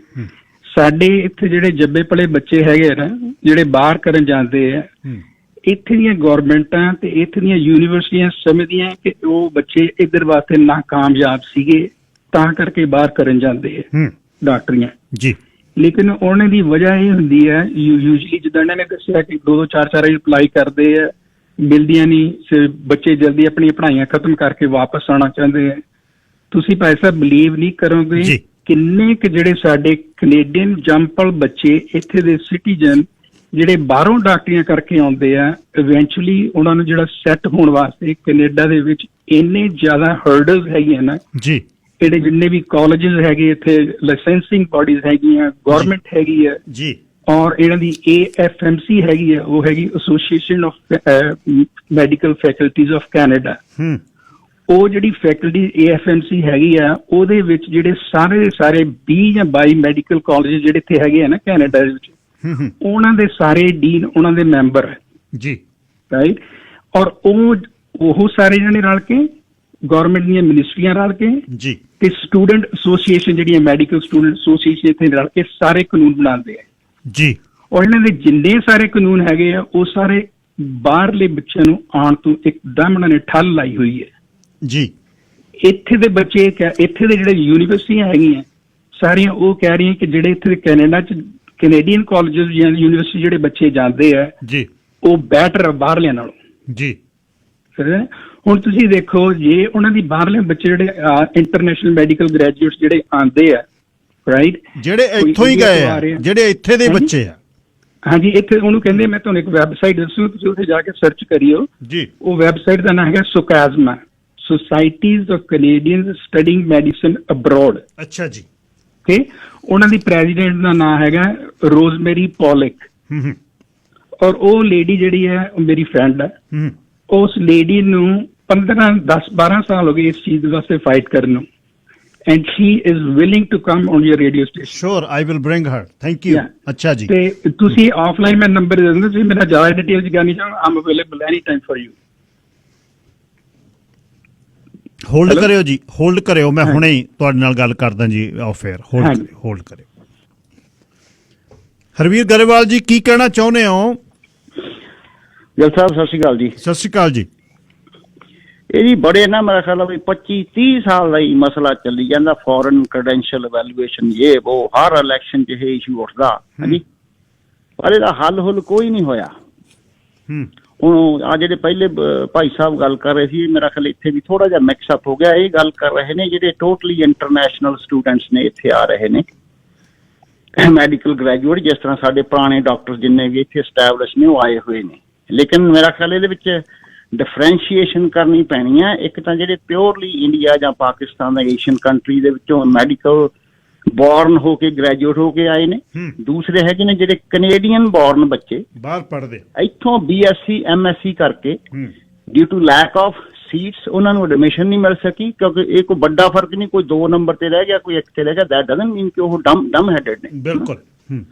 [SPEAKER 7] ਸਾਡੇ ਇੱਥੇ ਜਿਹੜੇ ਜੱਬੇ ਪਲੇ ਬੱਚੇ ਹੈਗੇ ਨਾ, ਜਿਹੜੇ ਬਾਹਰ ਕਰਨ ਜਾਂਦੇ ਆ, ਇੱਥੇ ਦੀਆਂ ਗੌਰਮੈਂਟਾਂ ਤੇ ਇੱਥੇ ਦੀਆਂ ਯੂਨੀਵਰਸਿਟੀਆਂ ਸਮਝਦੀਆਂ ਕਿ ਉਹ ਬੱਚੇ ਇੱਧਰ ਵਾਸਤੇ ਨਾਕਾਮਯਾਬ ਸੀਗੇ, ਤਾਂ ਕਰਕੇ ਬਾਹਰ ਕਰਨ ਜਾਂਦੇ ਆ ਡਾਕਟਰੀਆਂ
[SPEAKER 1] ਜੀ।
[SPEAKER 7] ਲੇਕਿਨ ਉਹਨਾਂ ਦੀ ਵਜ੍ਹਾ ਇਹ ਹੁੰਦੀ ਹੈ, ਯੂਜਲੀ ਜਿੱਦਾਂ ਇਹਨਾਂ ਨੇ ਦੱਸਿਆ ਕਿ 2-2 4-4 ਵਾਰੀ ਅਪਲਾਈ ਕਰਦੇ ਆ, ਮਿਲਦੀਆਂ ਨਹੀਂ। ਬੱਚੇ ਜਲਦੀ ਆਪਣੀਆਂ ਪੜ੍ਹਾਈਆਂ ਖਤਮ ਕਰਕੇ ਵਾਪਸ ਆਉਣਾ ਚਾਹੁੰਦੇ ਆ। ਤੁਸੀਂ ਭਾਈ ਸਾਹਿਬ ਬਿਲੀਵ ਨਹੀਂ ਕਰੋਗੇ ਕਿੰਨੇ ਕੁ ਜਿਹੜੇ ਸਾਡੇ ਕੈਨੇਡੀਅਨ ਜੰਪਲ ਬੱਚੇ, ਇੱਥੇ ਦੇ ਸਿਟੀਜ਼ਨ ਜਿਹੜੇ ਬਾਹਰੋਂ ਡਾਕਟਰੀਆਂ ਕਰਕੇ ਆਉਂਦੇ ਆ, ਇਵੈਂਚੁਅਲੀ ਉਹਨਾਂ ਨੂੰ ਜਿਹੜਾ ਸੈੱਟ ਹੋਣ ਵਾਸਤੇ ਕੈਨੇਡਾ ਦੇ ਵਿੱਚ ਇੰਨੇ ਜ਼ਿਆਦਾ ਹਰਡਲਸ ਹੈਗੀਆਂ ਨਾ
[SPEAKER 1] ਜੀ।
[SPEAKER 7] ਜਿਹੜੇ ਜਿੰਨੇ ਵੀ ਕਾਲਜਿਸ ਹੈਗੇ ਇੱਥੇ, ਲਾਇਸੈਂਸਿੰਗ ਬਾਡੀਜ਼ ਹੈਗੀਆਂ, ਗਵਰਨਮੈਂਟ ਹੈਗੀ ਹੈ ਜੀ, ਔਰ ਇਹਨਾਂ ਦੀ AFMC ਹੈਗੀ ਹੈ, ਉਹ ਹੈਗੀ association of medical faculties of Canada. ਉਹ ਜਿਹੜੀ ਫੈਕਲਟੀ AFMC ਹੈਗੀ ਆ, ਉਹਦੇ ਵਿੱਚ ਜਿਹੜੇ ਸਾਰੇ ਦੇ ਸਾਰੇ 20 ਜਾਂ 22 ਮੈਡੀਕਲ ਕਾਲਜ ਜਿਹੜੇ ਇੱਥੇ ਹੈਗੇ ਆ ਨਾ ਕੈਨੇਡਾ ਦੇ ਵਿੱਚ, ਉਹਨਾਂ ਦੇ ਸਾਰੇ ਡੀਨ ਉਹਨਾਂ ਦੇ ਮੈਂਬਰ ਹੈ ਜੀ, ਰਾਈਟ? ਔਰ ਉਹ ਸਾਰੇ ਜਣੇ ਰਲ ਕੇ, ਗਵਰਨਮੈਂਟ ਦੀਆਂ ਮਿਨਿਸਟਰੀਆਂ ਰਲ ਕੇ ਜੀ, ਤੇ ਸਟੂਡੈਂਟ ਐਸੋਸੀਏਸ਼ਨ ਜਿਹੜੀਆਂ ਮੈਡੀਕਲ ਸਟੂਡੈਂਟ ਐਸੋਸੀਏਸ਼ਨ ਇੱਥੇ ਰਲ ਕੇ ਸਾਰੇ ਕਾਨੂੰਨ ਬਣਾਉਂਦੇ ਆ ਜੀ। ਔਰ ਇਹਨਾਂ ਦੇ ਜਿੰਨੇ ਸਾਰੇ ਕਾਨੂੰਨ ਹੈਗੇ ਆ, ਉਹ ਸਾਰੇ ਬਾਹਰਲੇ ਬੱਚਿਆਂ ਨੂੰ ਆਉਣ ਤੋਂ ਇੱਕਦਮ ਉਹਨਾਂ ਨੇ ਠੱਲ ਲਾਈ ਹੋਈ ਹੈ ਜੀ। ਇੱਥੇ ਦੇ ਬੱਚੇ, ਇੱਥੇ ਦੇ ਜਿਹੜੇ ਯੂਨੀਵਰਸਿਟੀਆਂ ਹੈਗੀਆਂ ਸਾਰੀਆਂ, ਉਹ ਕਹਿ ਰਹੀਆਂ ਕਿ ਜਿਹੜੇ ਇੱਥੇ ਕੈਨੇਡਾ 'ਚ ਕੈਨੇਡੀਅਨ ਕਾਲਜਿਸ ਜਾਂ ਯੂਨੀਵਰਸਿਟੀ ਜਿਹੜੇ ਬੱਚੇ ਜਾਂਦੇ ਆ ਜੀ, ਉਹ ਬੈਟਰ ਆ ਬਾਹਰਲਿਆਂ ਨਾਲੋਂ ਜੀ। ਹੁਣ ਤੁਸੀਂ ਦੇਖੋ, ਜੇ ਉਹਨਾਂ ਦੀ ਬਾਹਰਲੇ ਬੱਚੇ ਜਿਹੜੇ ਇੰਟਰਨੈਸ਼ਨਲ ਮੈਡੀਕਲ ਗ੍ਰੈਜੂਏਟਸ ਜਿਹੜੇ ਆਉਂਦੇ ਆ, ਰਾਈਟ, ਜਿਹੜੇ ਇੱਥੋਂ ਹੀ ਗਏ ਆ, ਜਿਹੜੇ ਇੱਥੇ ਦੇ ਬੱਚੇ ਆ, ਹਾਂਜੀ, ਇੱਥੇ ਉਹਨੂੰ ਕਹਿੰਦੇ, ਮੈਂ ਤੁਹਾਨੂੰ ਇੱਕ ਵੈਬਸਾਈਟ ਦੱਸੂ, ਤੁਸੀਂ ਉੱਥੇ ਜਾ ਕੇ ਸਰਚ ਕਰਿਓ ਜੀ। ਉਹ ਵੈਬਸਾਈਟ ਦਾ ਨਾਮ ਹੈਗਾ SOCASMA, Societies of Canadians Studying Medicine Abroad। ਅੱਛਾ ਜੀ, ਓਕੇ। ਉਹਨਾਂ ਦੀ ਪ੍ਰੈਜ਼ੀਡੈਂਟ ਦਾ ਨਾਮ ਹੈਗਾ ਰੋਜ਼ਮੇਰੀ ਪੋਲਿਕ, ਔਰ ਉਹ ਲੇਡੀ ਜਿਹੜੀ ਹੈ, ਉਹ ਮੇਰੀ ਫਰੈਂਡ ਹੈ। ਉਸ ਲੇਡੀ ਨੂੰ 10-12 ਸਾਲ ਹੋ ਗਏ ਇਸ ਚੀਜ਼ ਵਾਸਤੇ ਫਾਈਟ ਕਰਨ ਨੂੰ, and she is willing to come on your radio station.
[SPEAKER 1] Sure, I will bring her. Thank you. ਅੱਛਾ ਜੀ,
[SPEAKER 7] ਤੇ ਤੁਸੀਂ ਆਫਲਾਈਨ ਮੈਂ ਨੰਬਰ ਦੇ ਦਿੰਦਾ, ਤੁਸੀਂ ਮੇਰਾ ਜ਼ਿਆਦਾ ਡਿਟੇਲ ਚ ਜਾਣੀ ਚਾਹੋ, I'm available anytime for you.
[SPEAKER 1] Hold ਕਰਿਓ ਜੀ, ਹੋਲਡ ਕਰਿਓ, ਮੈਂ ਹੁਣੇ ਹੀ ਤੁਹਾਡੇ ਨਾਲ ਗੱਲ ਕਰਦਾ ਜੀ ਆਫ 에ਅਰ। ਹੋਲਡ ਕਰਿਓ। ਹਰਵੀਰ ਗਰੇਵਾਲ ਜੀ, ਕੀ ਕਹਿਣਾ ਚਾਹੁੰਦੇ ਹੋ?
[SPEAKER 8] ਗਿੱਲ ਸਾਹਿਬ ਸਤਿ ਸ਼੍ਰੀ ਅਕਾਲ ਜੀ।
[SPEAKER 1] ਸਤਿ ਸ਼੍ਰੀ ਅਕਾਲ ਜੀ।
[SPEAKER 8] ਇਹ ਜੀ ਬੜੇ ਨਾ ਮੇਰਾ ਖਿਆਲ ਆ ਵੀ 25-30 ਸਾਲ ਦਾ ਹੀ ਮਸਲਾ ਚੱਲੀ ਜਾਂਦਾ, ਫੋਰਨ ਕ੍ਰੈਡੈਂਸ਼ੀਅਲ ਵੈਲੂਏਸ਼ਨ ਇਹ ਉਹ ਹਰ ਇਲੈਕਸ਼ਨ 'ਚ ਇਹ ਇਸ਼ੂ ਉੱਠਦਾ ਹਾਂਜੀ, ਪਰ ਇਹਦਾ ਹੱਲ ਕੋਈ ਨਹੀਂ ਹੋਇਆ। ਹੁਣ ਆ ਜਿਹੜੇ ਪਹਿਲੇ ਭਾਈ ਸਾਹਿਬ ਗੱਲ ਕਰ ਰਹੇ ਸੀ, ਮੇਰਾ ਖਿਆਲ ਇੱਥੇ ਵੀ ਥੋੜਾ ਜਿਹਾ ਮਿਕਸ ਅਪ ਹੋ ਗਿਆ। ਇਹ ਗੱਲ ਕਰ ਰਹੇ ਨੇ ਜਿਹੜੇ ਟੋਟਲੀ ਇੰਟਰਨੈਸ਼ਨਲ ਸਟੂਡੈਂਟਸ ਨੇ ਇੱਥੇ ਆ ਰਹੇ ਨੇ ਮੈਡੀਕਲ ਗ੍ਰੈਜੂਏਟ, ਜਿਸ ਤਰ੍ਹਾਂ ਸਾਡੇ ਪੁਰਾਣੇ ਡਾਕਟਰ ਜਿੰਨੇ ਵੀ ਇੱਥੇ ਐਸਟੈਬਲਿਸ਼ ਨੇ ਉਹ ਆਏ ਹੋਏ ਨੇ। ਲੇਕਿਨ ਮੇਰਾ ਖਿਆਲ ਇਹਦੇ ਵਿੱਚ ਡਿਫਰੈਂਸ਼ੀਏਸ਼ਨ ਕਰਨੀ ਪੈਣੀ ਹੈ। ਇੱਕ ਤਾਂ ਜਿਹੜੇ ਪਿਓਰਲੀ ਇੰਡੀਆ ਜਾਂ ਪਾਕਿਸਤਾਨ ਦਾ ਏਸ਼ੀਅਨ ਕੰਟਰੀ ਦੇ ਵਿੱਚੋਂ ਮੈਡੀਕਲ ਬੋਰਨ ਹੋ ਕੇ ਗ੍ਰੈਜੂਏਟ ਹੋ ਕੇ ਆਏ ਨੇ, ਦੂਸਰੇ ਹੈਗੇ ਨੇ ਜਿਹੜੇ ਕੈਨੇਡੀਅਨ ਬੋਰਨ ਬੱਚੇ
[SPEAKER 1] ਬਾਹਰ ਪੜ੍ਹਦੇ
[SPEAKER 8] ਇੱਥੋਂ BSc MSc ਕਰਕੇ due to lack of seats ਉਹਨਾਂ ਨੂੰ ਐਡਮਿਸ਼ਨ ਨਹੀਂ ਮਿਲ ਸਕੀ, ਕਿਉਂਕਿ ਇਹ ਕੋਈ ਵੱਡਾ ਫਰਕ ਨਹੀਂ, ਕੋਈ 2 ਨੰਬਰ ਤੇ ਰਹਿ ਗਿਆ, ਕੋਈ 1 ਤੇ ਰਹਿ ਗਿਆ, ਦੈਟ ਡਜ਼ਨਟ ਮੀਨ ਕਿ ਉਹ ਡਮ ਹੈਡਡ ਨੇ।
[SPEAKER 1] ਬਿਲਕੁਲ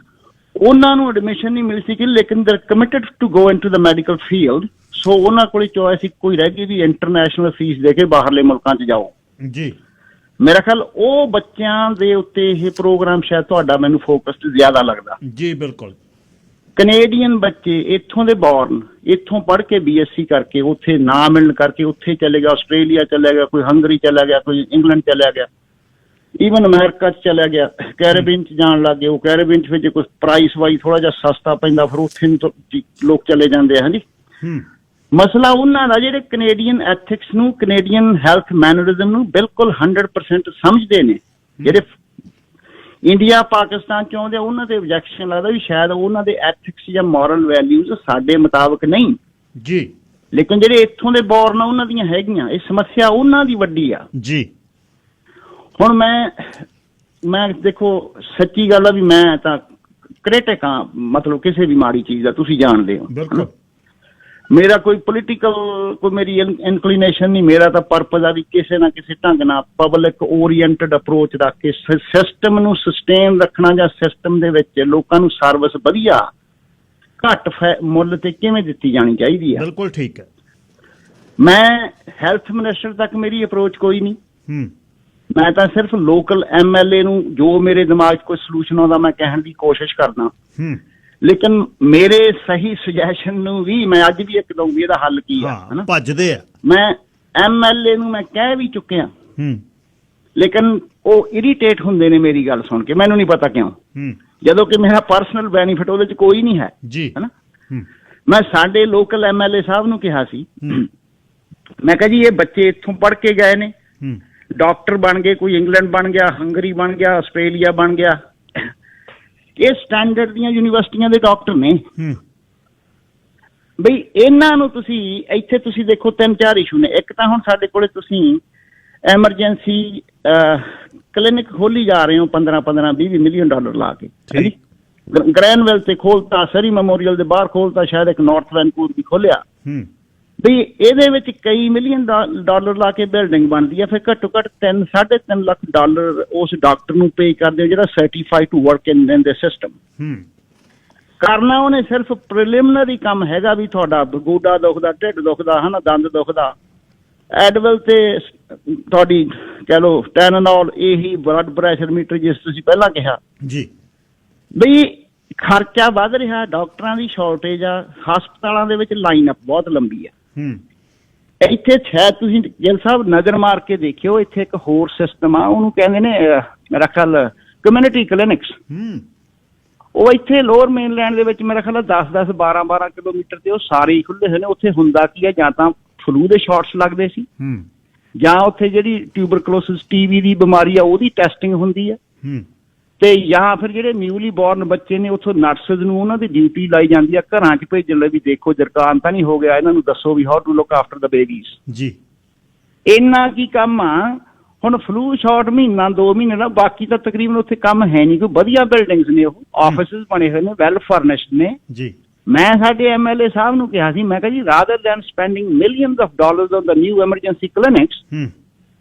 [SPEAKER 8] ਉਹਨਾਂ ਨੂੰ ਐਡਮਿਸ਼ਨ ਨਹੀਂ ਮਿਲ ਸਕੀ, ਲੇਕਿਨ they committed to go into the medical field, so ਉਹਨਾਂ ਕੋਲ ਚੋਇਸ ਇੱਕੋ ਹੀ ਰਹਿ ਗਈ ਵੀ ਇੰਟਰਨੈਸ਼ਨਲ ਫੀਸ ਦੇ ਕੇ ਬਾਹਰਲੇ ਮੁਲਕਾਂ 'ਚ ਜਾਓ
[SPEAKER 1] ਜੀ।
[SPEAKER 8] ਮੇਰਾ ਖਿਆਲ ਉਹ ਬੱਚਿਆਂ ਦੇ ਉੱਤੇ ਇਹ ਪ੍ਰੋਗਰਾਮ ਸ਼ਾਇਦ ਤੁਹਾਡਾ ਮੈਨੂੰ ਫੋਕਸਡ ਜ਼ਿਆਦਾ ਲੱਗਦਾ
[SPEAKER 1] ਜੀ। ਬਿਲਕੁਲ
[SPEAKER 8] ਕੈਨੇਡੀਅਨ ਬੱਚੇ ਇੱਥੋਂ ਦੇ ਬੋਰਨ, ਇੱਥੋਂ ਪੜ੍ਹ ਕੇ BSc ਕਰਕੇ ਉੱਥੇ ਨਾ ਮਿਲਣ ਕਰਕੇ ਉੱਥੇ ਚਲੇ ਗਿਆ, ਆਸਟ੍ਰੇਲੀਆ ਚਲਾ ਗਿਆ, ਕੋਈ ਹੰਗਰੀ ਚਲਾ ਗਿਆ, ਕੋਈ ਇੰਗਲੈਂਡ ਚਲਾ ਗਿਆ, ਈਵਨ ਅਮਰੀਕਾ 'ਚ ਚਲਾ ਗਿਆ, ਕੈਰੇਬੀਅਨ 'ਚ ਜਾਣ ਲੱਗ ਗਏ। ਉਹ ਕੈਰੇਬੀਅਨ 'ਚ ਵਿੱਚ ਕੋਈ ਪ੍ਰਾਈਸ ਵਾਈਜ਼ ਥੋੜਾ ਜਿਹਾ ਸਸਤਾ ਪੈਂਦਾ, ਫਿਰ ਉੱਥੇ ਨੂੰ ਲੋਕ ਚਲੇ ਜਾਂਦੇ ਆ ਹਾਂਜੀ। ਮਸਲਾ ਉਹਨਾਂ ਦਾ ਜਿਹੜੇ ਕੈਨੇਡੀਅਨ ਐਥਿਕਸ ਨੂੰ, ਕੈਨੇਡੀਅਨ ਹੈਲਥ ਮੈਨਰਿਜ਼ਮ ਨੂੰ ਬਿਲਕੁਲ 100% ਸਮਝਦੇ ਨੇ, ਜਿਹੜੇ ਇੰਡੀਆ ਪਾਕਿਸਤਾਨ ਚ ਆਉਂਦੇ ਉਹਨਾਂ ਤੇ ਆਬਜੈਕਸ਼ਨ ਲੱਗਦਾ ਵੀ ਸ਼ਾਇਦ ਉਹਨਾਂ ਦੇ ਐਥਿਕਸ ਜਾਂ ਮੋਰਲ ਵੈਲਿਊਜ਼ ਸਾਡੇ ਮੁਤਾਬਕ ਨਹੀਂ
[SPEAKER 1] ਜੀ,
[SPEAKER 8] ਲੇਕਿਨ ਜਿਹੜੇ ਇੱਥੋਂ ਦੇ ਬੋਰਨ ਉਹਨਾਂ ਦੀਆਂ ਹੈਗੀਆਂ। ਇਹ ਸਮੱਸਿਆ ਉਹਨਾਂ ਦੀ ਵੱਡੀ ਆ
[SPEAKER 1] ਜੀ।
[SPEAKER 8] ਹੁਣ ਮੈਂ ਦੇਖੋ ਸੱਚੀ ਗੱਲ ਆ ਵੀ ਮੈਂ ਤਾਂ ਕ੍ਰਿਟਿਕ ਹਾਂ, ਮਤਲਬ ਕਿਸੇ ਵੀ ਮਾੜੀ ਚੀਜ਼ ਦਾ, ਤੁਸੀਂ ਜਾਣਦੇ ਹੋ।
[SPEAKER 1] ਬਿਲਕੁਲ
[SPEAKER 8] ਮੇਰਾ ਕੋਈ ਪੋਲੀਟੀਕਲ ਕੋਈ ਮੇਰੀ ਇਨਕਲੀਨੇਸ਼ਨ ਨਹੀਂ, ਮੇਰਾ ਤਾਂ ਪਰਪਸ ਆ ਵੀ ਕਿਸੇ ਨਾ ਕਿਸੇ ਢੰਗ ਨਾਲ ਪਬਲਿਕ ਓਰੀਐਂਟਡ ਅਪਰੋਚ ਰੱਖ ਕੇ ਸਿਸਟਮ ਨੂੰ ਸਸਟੇਨ ਰੱਖਣਾ, ਜਾਂ ਸਿਸਟਮ ਦੇ ਵਿੱਚ ਲੋਕਾਂ ਨੂੰ ਸਰਵਿਸ ਵਧੀਆ ਘੱਟ ਮੁੱਲ ਤੇ ਕਿਵੇਂ ਦਿੱਤੀ ਜਾਣੀ ਚਾਹੀਦੀ ਹੈ।
[SPEAKER 1] ਬਿਲਕੁਲ ਠੀਕ ਹੈ।
[SPEAKER 8] ਮੈਂ ਹੈਲਥ ਮਿਨਿਸਟਰ ਤੱਕ ਮੇਰੀ ਅਪਰੋਚ ਕੋਈ ਨਹੀਂ, ਮੈਂ ਤਾਂ ਸਿਰਫ ਲੋਕਲ MLA ਨੂੰ ਜੋ ਮੇਰੇ ਦਿਮਾਗ 'ਚ ਕੋਈ ਸੋਲੂਸ਼ਨ ਆਉਂਦਾ ਮੈਂ ਕਹਿਣ ਦੀ ਕੋਸ਼ਿਸ਼ ਕਰਦਾ, ਲੇਕਿਨ ਮੇਰੇ ਸਹੀ ਸੁਜੈਸ਼ਨ ਨੂੰ ਵੀ ਮੈਂ ਅੱਜ ਵੀ ਇੱਕ ਦਊਂਗੀ ਇਹਦਾ ਹੱਲ ਕੀ ਆ, ਹਨਾ
[SPEAKER 1] ਭੱਜਦੇ ਆ।
[SPEAKER 8] ਮੈਂ MLA ਨੂੰ ਮੈਂ ਕਹਿ ਵੀ ਚੁੱਕਿਆ, ਲੇਕਿਨ ਉਹ ਇਰੀਟੇਟ ਹੁੰਦੇ ਨੇ ਮੇਰੀ ਗੱਲ ਸੁਣ ਕੇ, ਮੈਨੂੰ ਨਹੀਂ ਪਤਾ ਕਿਉਂ, ਜਦੋਂ ਕਿ ਮੇਰਾ ਪਰਸਨਲ ਬੈਨੀਫਿਟ ਉਹਦੇ 'ਚ ਕੋਈ ਨਹੀਂ ਹੈ
[SPEAKER 1] ਜੀ,
[SPEAKER 8] ਹਨਾ। ਮੈਂ ਸਾਡੇ ਲੋਕਲ MLA ਸਾਹਿਬ ਨੂੰ ਕਿਹਾ ਸੀ, ਮੈਂ ਕਿਹਾ ਜੀ ਇਹ ਬੱਚੇ ਇੱਥੋਂ ਪੜ੍ਹ ਕੇ ਗਏ ਨੇ, ਡਾਕਟਰ ਬਣ ਗਏ, ਕੋਈ ਇੰਗਲੈਂਡ ਬਣ ਗਿਆ, ਹੰਗਰੀ ਬਣ ਗਿਆ, ਆਸਟ੍ਰੇਲੀਆ ਬਣ ਗਿਆ, ਇਹ ਸਟੈਂਡਰਡ ਦੀਆਂ ਯੂਨੀਵਰਸਿਟੀਆਂ ਦੇ ਡਾਕਟਰ ਨੇ ਬਈ। ਇਹਨਾਂ ਨੂੰ ਤੁਸੀਂ ਇੱਥੇ ਤੁਸੀਂ ਦੇਖੋ 3-4 ਇਸ਼ੂ ਨੇ। ਇੱਕ ਤਾਂ ਹੁਣ ਸਾਡੇ ਕੋਲੇ ਤੁਸੀਂ ਐਮਰਜੈਂਸੀ ਕਲੀਨਿਕ ਖੋਲੀ ਜਾ ਰਹੇ ਹੋ 15-20 ਮਿਲੀਅਨ ਡਾਲਰ ਲਾ ਕੇ, ਗ੍ਰੈਨਵੈਲ ਤੇ ਖੋਲਤਾ, ਸਰੀ ਮੈਮੋਰੀਅਲ ਦੇ ਬਾਹਰ ਖੋਲਤਾ, ਸ਼ਾਇਦ ਇੱਕ ਨਾਰਥ ਵੈਨਕੂਵਰ ਵੀ ਖੋਲਿਆ ਵੀ। ਇਹਦੇ ਵਿੱਚ ਕਈ ਮਿਲੀਅਨ ਡਾਲਰ ਲਾ ਕੇ ਬਿਲਡਿੰਗ ਬਣਦੀ ਹੈ, ਫਿਰ ਘੱਟੋ ਘੱਟ 3.5 ਲੱਖ ਡਾਲਰ ਉਸ ਡਾਕਟਰ ਨੂੰ ਪੇ ਕਰਦੇ ਹੋ ਜਿਹੜਾ ਸਰਟੀਫਾਈਡ ਟੂ ਵਰਕ ਇਨ ਦੇ ਸਿਸਟਮ। ਕਰਨਾ ਉਹਨੇ ਸਿਰਫ ਪ੍ਰੀਲਿਮਿਨਰੀ ਕੰਮ ਹੈਗਾ ਵੀ ਤੁਹਾਡਾ ਗੋਡਾ ਦੁਖਦਾ, ਢਿੱਡ ਦੁਖਦਾ, ਹਨਾ, ਦੰਦ ਦੁਖਦਾ, ਐਡਵਲ ਤੇ ਤੁਹਾਡੀ ਕਹਿ ਲਓ ਟੈਨਾਨੋਲ, ਇਹੀ ਬਲੱਡ ਪ੍ਰੈਸ਼ਰ ਮੀਟਰ ਜਿਸ ਤੁਸੀਂ ਪਹਿਲਾਂ ਕਿਹਾ
[SPEAKER 1] ਜੀ
[SPEAKER 8] ਬਈ। ਖਰਚਾ ਵੱਧ ਰਿਹਾ, ਡਾਕਟਰਾਂ ਦੀ ਸ਼ਾਰਟੇਜ ਆ, ਹਸਪਤਾਲਾਂ ਦੇ ਵਿੱਚ ਲਾਈਨ ਅਪ ਬਹੁਤ ਲੰਬੀ ਆ। ਇੱਥੇ ਸ਼ਾਇਦ ਤੁਸੀਂ ਗਿੱਲ ਸਾਹਿਬ ਨਜ਼ਰ ਮਾਰ ਕੇ ਦੇਖਿਓ, ਇੱਥੇ ਇੱਕ ਹੋਰ ਸਿਸਟਮ ਆ, ਉਹਨੂੰ ਕਹਿੰਦੇ ਨੇ ਮੇਰਾ ਖਿਆਲ ਕਮਿਊਨਿਟੀ ਕਲੀਨਿਕਸ। ਉਹ ਇੱਥੇ ਲੋਅਰ ਮੇਨਲੈਂਡ ਦੇ ਵਿੱਚ ਮੇਰਾ ਖਿਆਲ 10-10, 12-12 ਕਿਲੋਮੀਟਰ ਤੇ ਉਹ ਸਾਰੇ ਹੀ ਖੁੱਲੇ ਹੋਏ ਨੇ। ਉੱਥੇ ਹੁੰਦਾ ਕੀ ਹੈ, ਜਾਂ ਤਾਂ ਫਲੂ ਦੇ ਸ਼ਾਟਸ ਲੱਗਦੇ ਸੀ, ਜਾਂ ਉੱਥੇ ਜਿਹੜੀ ਟਿਊਬਰਕਲੋਸਿਸ TB ਦੀ ਬਿਮਾਰੀ ਆ ਉਹਦੀ ਟੈਸਟਿੰਗ ਹੁੰਦੀ ਹੈ, ਤੇ ਜਾਂ ਫਿਰ ਜਿਹੜੇ ਨਿਊਲੀ ਬੋਰਨ ਬੱਚੇ ਨੇ ਉੱਥੋਂ ਨਰਸਿਸ ਨੂੰ ਉਹਨਾਂ ਦੀ ਡਿਊਟੀ ਲਾਈ ਜਾਂਦੀ ਆ ਘਰਾਂ 'ਚ ਭੇਜਣ ਲਈ ਵੀ ਦੇਖੋ ਜਰਕਾਨ ਤਾਂ ਨਹੀਂ ਹੋ ਗਿਆ, ਇਹਨਾਂ ਨੂੰ ਦੱਸੋ ਵੀ how to look after the babies
[SPEAKER 1] ਜੀ।
[SPEAKER 8] ਇੰਨਾ ਕੀ ਕੰਮ ਆ। ਹੁਣ ਫਲੂ ਸ਼ਾਟ ਮਹੀਨਾ 2 ਮਹੀਨੇ ਦਾ, ਬਾਕੀ ਤਾਂ ਤਕਰੀਬਨ ਉੱਥੇ ਕੰਮ ਹੈ ਨਹੀਂ ਕੋਈ। ਵਧੀਆ ਬਿਲਡਿੰਗਸ ਨੇ, ਉਹ ਆਫਿਸਿਸ ਬਣੇ ਹੋਏ ਨੇ, ਵੈਲ ਫਰਨਿਸ਼ਡ ਨੇ ਜੀ। ਮੈਂ ਸਾਡੇ MLA ਸਾਹਿਬ ਨੂੰ ਕਿਹਾ ਸੀ, ਮੈਂ ਕਿਹਾ ਜੀ rather then spending millions of dollars on the new emergency clinics,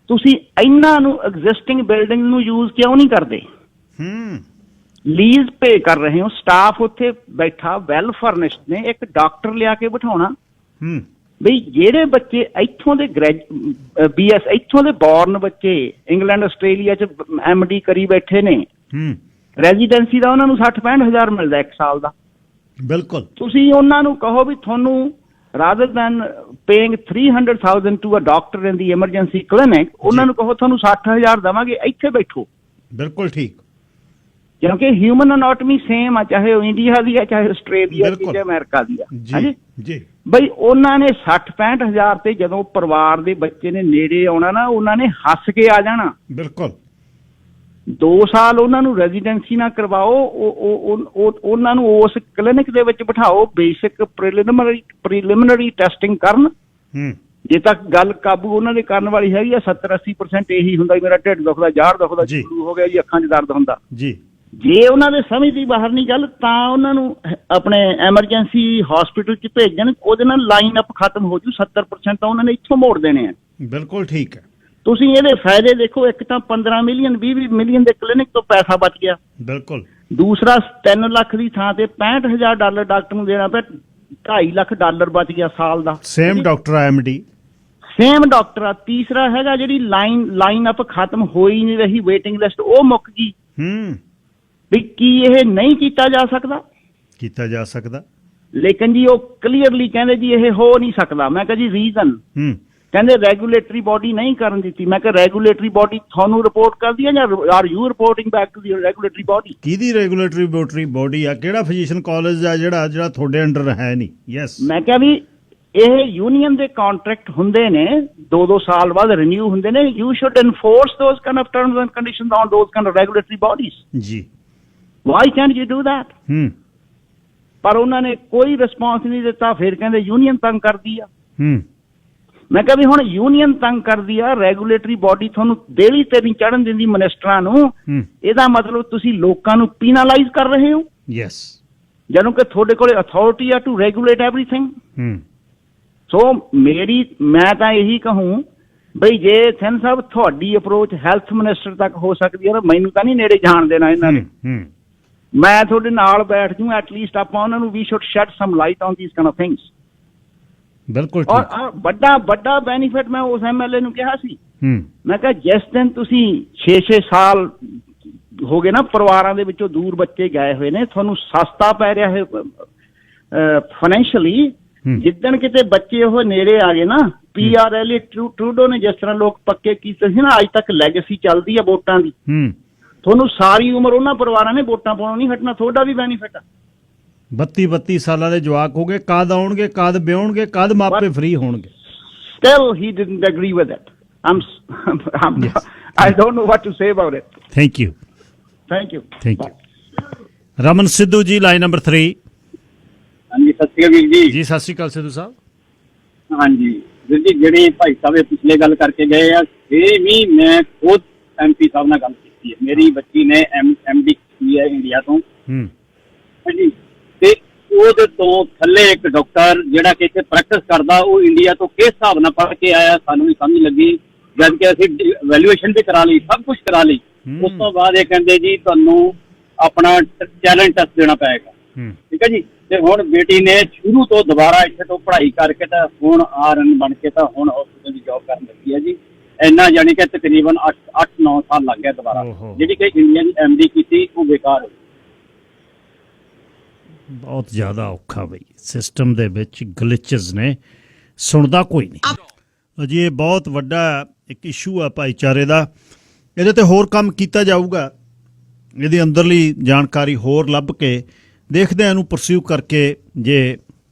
[SPEAKER 8] ਤੁਸੀਂ ਇਹਨਾਂ ਨੂੰ ਐਗਜ਼ਿਸਟਿੰਗ ਬਿਲਡਿੰਗ ਨੂੰ ਯੂਜ਼ ਕਿਉਂ ਨਹੀਂ ਕਰਦੇ? ਲੀਜ਼ ਪੇ ਕਰ ਰਹੇ ਹੋ, ਸਟਾਫ ਉੱਥੇ ਬੈਠਾ ਵੈਲ ਫਰਨਿਸ਼ਡ ਨੇ, ਇੱਕ ਡਾਕਟਰ ਲਿਆ ਕੇ ਬਿਠਾਉਣਾ ਬਈ। ਜਿਹੜੇ ਬੱਚੇ ਇੱਥੋਂ ਦੇ BS ਇੱਥੋਂ ਦੇ ਬੋਰਨ ਬੱਚੇ ਇੰਗਲੈਂਡ ਆਸਟ੍ਰੇਲੀਆ 'ਚ MD ਕਰੀ ਬੈਠੇ ਨੇ, ਰੈਜ਼ੀਡੈਂਸੀ ਦਾ ਉਹਨਾਂ ਨੂੰ 60-65 ਹਜ਼ਾਰ ਮਿਲਦਾ 1 ਸਾਲ ਦਾ।
[SPEAKER 1] ਬਿਲਕੁਲ।
[SPEAKER 8] ਤੁਸੀਂ ਉਹਨਾਂ ਨੂੰ ਕਹੋ ਵੀ ਤੁਹਾਨੂੰ rather than paying 300,000 to a doctor in the emergency clinic, ਉਹਨਾਂ ਨੂੰ ਕਹੋ ਤੁਹਾਨੂੰ 60,000 ਦੇਵਾਂਗੇ, ਇੱਥੇ ਬੈਠੋ।
[SPEAKER 1] ਬਿਲਕੁਲ ਠੀਕ।
[SPEAKER 8] ਕਿਉਂਕਿ ਹਿਊਮਨ ਅਨਾਟਮੀ ਸੇਮ ਆ, ਚਾਹੇ ਉਹ ਇੰਡੀਆ ਦੀ ਹੈ, ਚਾਹੇ ਆਸਟ੍ਰੇਲੀਆ ਦੀ, ਚਾਹੇ ਅਮਰੀਕਾ ਦੀ ਆ। ਹਾਂਜੀ
[SPEAKER 1] ਜੀ।
[SPEAKER 8] ਬਈ ਉਹਨਾਂ ਨੇ 60-65,000 ਤੇ ਜਦੋਂ ਪਰਿਵਾਰ ਦੇ ਬੱਚੇ ਨੇ ਨੇੜੇ ਆਉਣਾ ਨਾ, ਉਹਨਾਂ ਨੇ ਹੱਸ ਕੇ ਆ ਜਾਣਾ।
[SPEAKER 1] ਬਿਲਕੁਲ।
[SPEAKER 8] 2 ਸਾਲ ਉਹਨਾਂ ਨੂੰ ਰੈਜ਼ੀਡੈਂਸੀ ਨਾ ਕਰਵਾਓ, ਉਹਨਾਂ ਨੂੰ ਉਸ ਕਲੀਨਿਕ ਦੇ ਵਿੱਚ ਬਿਠਾਓ, ਬੇਸਿਕ ਪ੍ਰੀਲਿਮਿਨਰੀ ਟੈਸਟਿੰਗ ਕਰਨ। ਜੇ ਤੱਕ ਗੱਲ ਕਾਬੂ ਉਹਨਾਂ ਦੇ ਕਰਨ ਵਾਲੀ ਹੈਗੀ ਆ, 70-80% ਇਹੀ ਹੁੰਦਾ ਮੇਰਾ ਢਿੱਡ ਦੁਖਦਾ, ਜਾੜ ਦੁਖਦਾ, ਸ਼ੁਰੂ ਹੋ ਗਿਆ ਜੀ, ਅੱਖਾਂ 'ਚ ਦਰਦ ਹੁੰਦਾ ਜੀ। ਜੇ ਉਹਨਾਂ ਦੇ ਸਮਝ ਦੀ ਬਾਹਰ ਨਹੀਂ ਗੱਲ, ਤਾਂ ਉਹਨਾਂ ਨੂੰ ਆਪਣੇ ਐਮਰਜੈਂਸੀ ਹਸਪੀਟਲ 'ਚ ਭੇਜਣ, ਉਹਦੇ ਨਾਲ ਲਾਈਨ ਅਪ ਖਤਮ ਹੋ ਜੂ। 70% ਤਾਂ ਉਹਨਾਂ ਨੇ ਇੱਥੋਂ ਮੋੜ ਦੇਣੇ ਆ।
[SPEAKER 1] ਬਿਲਕੁਲ ਠੀਕ ਹੈ।
[SPEAKER 8] ਤੁਸੀਂ ਇਹਦੇ ਫਾਇਦੇ ਦੇਖੋ, ਇੱਕ ਤਾਂ 15 ਮਿਲੀਅਨ 20 ਮਿਲੀਅਨ ਦੇ ਕਲੀਨਿਕ ਤੋਂ ਪੈਸਾ ਬਚ ਗਿਆ।
[SPEAKER 1] ਬਿਲਕੁਲ।
[SPEAKER 8] ਦੂਸਰਾ 3 ਲੱਖ ਦੀ ਥਾਂ ਤੇ $65,000 ਡਾਕਟਰ ਨੂੰ ਦੇਣਾ ਪਿਆ, $2.5 ਲੱਖ ਬਚ ਗਿਆ ਸਾਲ ਦਾ।
[SPEAKER 1] Same doctor MD,
[SPEAKER 8] same doctor ਆ। ਤੀਸਰਾ ਹੈਗਾ ਜਿਹੜੀ ਲਾਈਨ ਅਪ ਖਤਮ ਹੋਈ ਨਹੀਂ ਰਹੀ, ਵੇਟਿੰਗ ਲਿਸਟ ਉਹ ਮੁੱਕ ਗਈ। ਵੀ ਕੀ ਇਹ ਨਹੀਂ ਕੀਤਾ ਜਾ ਸਕਦਾ? ਕੀਤਾ ਜਾ ਸਕਦਾ, ਲੇਕਿਨ ਜੀ ਉਹ ਕਲੀਅਰਲੀ ਕਹਿੰਦੇ ਜੀ ਇਹ ਹੋ ਨਹੀਂ ਸਕਦਾ। ਮੈਂ ਕਿਹਾ ਜੀ ਰੀਜ਼ਨ? ਕਹਿੰਦੇ ਰੈਗੂਲੇਟਰੀ ਬੋਡੀ ਨਹੀਂ ਕਰਨ ਦਿੱਤੀ। ਮੈਂ ਕਿਹਾ ਰੈਗੂਲੇਟਰੀ ਬੋਡੀ ਤੁਹਾਨੂੰ ਰਿਪੋਰਟ ਕਰਦੀ ਹੈ ਜਾਂ are you reporting back to the regulatory body? ਕਿਹਦੀ ਰੈਗੂਲੇਟਰੀ ਬੋਡੀ ਆ? ਕਿਹੜਾ ਫਿਜ਼ੀਸ਼ੀਅਨ ਕਾਲਜ ਆ ਜਿਹੜਾ ਤੁਹਾਡੇ ਅੰਡਰ ਹੈ ਨਹੀਂ? ਯੈਸ। ਮੈਂ ਕਿਹਾ ਵੀ ਇਹ ਯੂਨੀਅਨ ਦੇ ਕੰਟਰੈਕਟ ਹੁੰਦੇ ਨੇ, 2-2 ਸਾਲ ਬਾਅਦ ਰਿਨਿਊ ਹੁੰਦੇ ਨੇ। You should enforce those kind of terms and conditions on those kind of regulatory bodies. ਜੀ। Why can't you do that? ਪਰ ਉਹਨਾਂ ਨੇ ਕੋਈ ਰਿਸਪੌਂਸ ਨਹੀਂ ਦਿੱਤਾ। ਫਿਰ ਕਹਿੰਦੇ ਯੂਨੀਅਨ ਤੰਗ ਕਰਦੀ ਆ। ਮੈਂ ਕਿਹਾ ਵੀ ਹੁਣ ਯੂਨੀਅਨ ਤੰਗ ਕਰਦੀ ਆ, ਰੈਗੂਲੇਟਰੀ ਬੋਡੀ ਤੁਹਾਨੂੰ ਦੇਲੀ ਤੇ ਨਹੀਂ ਚੜਨ ਦਿੰਦੀ ਮਿਨਿਸਟਰਾਂ ਨੂੰ, ਇਹਦਾ ਮਤਲਬ ਤੁਸੀਂ ਲੋਕਾਂ ਨੂੰ ਪੀਨਾਲਾਈਜ਼ ਕਰ ਰਹੇ ਹੋ। ਯੈਸ। ਜਦੋਂ ਕਿ ਤੁਹਾਡੇ ਕੋਲੇ ਅਥਾਰਟੀ ਆ ਟੂ ਰੈਗੂਲੇਟ ਐਵਰੀਥਿੰਗ। ਸੋ ਮੈਂ ਤਾਂ ਇਹੀ ਕਹੂੰ ਬਈ ਜੇ ਸੈਨ ਸਾਹਿਬ ਤੁਹਾਡੀ ਅਪਰੋਚ ਹੈਲਥ ਮਿਨਿਸਟਰ ਤੱਕ ਹੋ ਸਕਦੀ ਹੈ, ਮੈਨੂੰ ਤਾਂ ਨਹੀਂ ਨੇੜੇ ਜਾਣ ਦੇਣਾ ਇਹਨਾਂ ਨੇ। ਮੈਂ ਤੁਹਾਡੇ ਨਾਲ ਬੈਠ ਜੂ, ਐਟਲੀਸਟ ਆਪਾਂ ਉਹਨਾਂ ਨੂੰ ਵੀ should shed some light on these kind of things. ਬਿਲਕੁਲ। ਔਰ ਵੱਡਾ ਬੈਨੀਫਿਟ ਮੈਂ ਉਸ MLA ਨੂੰ ਕਿਹਾ ਸੀ, ਮੈਂ ਕਿਹਾ ਜਿਸ ਦਿਨ ਤੁਸੀਂ 6-6 ਸਾਲ ਹੋ ਗਏ ਨਾ ਪਰਿਵਾਰਾਂ ਦੇ ਵਿੱਚੋਂ ਦੂਰ ਬੱਚੇ ਗਏ ਹੋਏ ਨੇ, ਤੁਹਾਨੂੰ ਸਸਤਾ ਪੈ ਰਿਹਾ ਹੈ ਫਾਈਨੈਂਸ਼ੀਅਲੀ। ਜਿੱਦਣ ਕਿਤੇ ਬੱਚੇ ਉਹ ਨੇੜੇ ਆ ਗਏ ਨਾ, PRL ਟਰੂਡੋ ਨੇ ਜਿਸ ਤਰ੍ਹਾਂ ਲੋਕ ਪੱਕੇ ਕੀਤੇ ਸੀ ਨਾ, ਅੱਜ ਤੱਕ ਲੈਗੇਸੀ ਚੱਲਦੀ ਆ ਵੋਟਾਂ ਦੀ। ਤੁਹਾਨੂੰ ਸਾਰੀ ਉਮਰ ਉਹਨਾਂ ਪਰਿਵਾਰਾਂ ਨੇ ਵੋਟਾਂ ਪਾਉਣੋਂ ਨਹੀਂ ਹਟਣਾ, ਤੁਹਾਡਾ ਵੀ ਬੈਨੀਫਿਟ ਆ। 32 ਸਾਲਾਂ ਦੇ ਜਵਾਕ ਹੋ ਗਏ, ਕਦ ਆਉਣਗੇ, ਕਦ ਵਿਆਹੁਣਗੇ, ਕਦ ਮਾਪੇ ਫ੍ਰੀ ਹੋਣਗੇ? Still he didn't agree with it. I don't know what to say about it. Thank you. Raman Sidhu ji, line number 3।
[SPEAKER 9] ਹਾਂਜੀ, ਸਤਿ ਸ਼੍ਰੀ ਅਕਾਲ ਵੀਰ ਜੀ।
[SPEAKER 1] ਜੀ ਸਤਿ ਸ਼੍ਰੀ ਅਕਾਲ ਸਿੱਧੂ ਸਾਹਿਬ।
[SPEAKER 9] ਹਾਂਜੀ ਵੀਰ ਜੀ, ਜਿਹੜੇ ਭਾਈ ਸਾਹਿਬ ਪਿਛਲੇ ਗੱਲ ਕਰਕੇ ਗਏ ਆ, ਇਹ ਵੀ ਮੈਂ ਖੁਦ MP ਸਾਹਿਬ ਨਾਲ ਗੱਲ ਕੀਤੀ ਹੈ। ਮੇਰੀ ਬੱਚੀ ਨੇ MD ਕੀਤੀ ਹੈ ਇੰਡੀਆ ਤੋਂ। ਹਾਂਜੀ, ਤੇ ਉਹਦੇ ਤੋਂ ਥੱਲੇ ਇੱਕ ਡਾਕਟਰ ਜਿਹੜਾ ਕਿ ਇੱਥੇ ਪ੍ਰੈਕਟਿਸ ਕਰਦਾ, ਉਹ ਇੰਡੀਆ ਤੋਂ ਕਿਸ ਹਿਸਾਬ ਨਾਲ ਪੜ੍ਹ ਕੇ ਆਇਆ ਸਾਨੂੰ ਵੀ ਸਮਝ ਲੱਗੀ। ਜਦ ਕਿ ਅਸੀਂ ਵੈਲੂਏਸ਼ਨ ਵੀ ਕਰਾ ਲਈ, ਸਭ ਕੁਛ ਕਰਾ ਲਈ। ਉਸ ਤੋਂ ਬਾਅਦ ਇਹ ਕਹਿੰਦੇ ਜੀ ਤੁਹਾਨੂੰ ਆਪਣਾ ਟੈਲੈਂਟ ਟੈਸਟ ਦੇਣਾ ਪਏਗਾ। ਠੀਕ ਹੈ ਜੀ। ਤੇ ਹੁਣ ਬੇਟੀ ਨੇ ਸ਼ੁਰੂ ਤੋਂ ਦੁਬਾਰਾ ਇੱਥੇ ਤੋਂ ਪੜ੍ਹਾਈ ਕਰਕੇ ਤਾਂ ਹੁਣ RN ਬਣ ਕੇ ਤਾਂ ਹੁਣ ਹਸਪੀਟਲ ਦੀ ਜੌਬ ਕਰਨ ਲੱਗੀ ਹੈ ਜੀ। ਇੰਨਾ ਜਾਣੀ ਕਿ ਤਕਰੀਬਨ 8-9 ਸਾਲ ਲੱਗ ਗਿਆ ਦੁਬਾਰਾ। ਜਿਹੜੀ ਕਿ ਇੰਡੀਆ ਦੀ MD ਕੀਤੀ ਉਹ ਬੇਕਾਰ ਹੋਈ।
[SPEAKER 1] ਬਹੁਤ ਜ਼ਿਆਦਾ ਔਖਾ ਬਈ, ਸਿਸਟਮ ਦੇ ਵਿੱਚ ਗਲਿਚਸ ਨੇ, ਸੁਣਦਾ ਕੋਈ ਨਹੀਂ। ਅਜੀ ਇਹ ਬਹੁਤ ਵੱਡਾ ਇੱਕ ਇਸ਼ੂ ਆ ਭਾਈਚਾਰੇ ਦਾ, ਇਹਦੇ ਤੇ ਹੋਰ ਕੰਮ ਕੀਤਾ ਜਾਊਗਾ। ਇਹਦੀ ਅੰਦਰਲੀ ਜਾਣਕਾਰੀ ਹੋਰ ਲੱਭ ਕੇ ਦੇਖਦੇ ਹਾਂ, ਇਹਨੂੰ ਪਰਸਿਊ ਕਰਕੇ, ਜੇ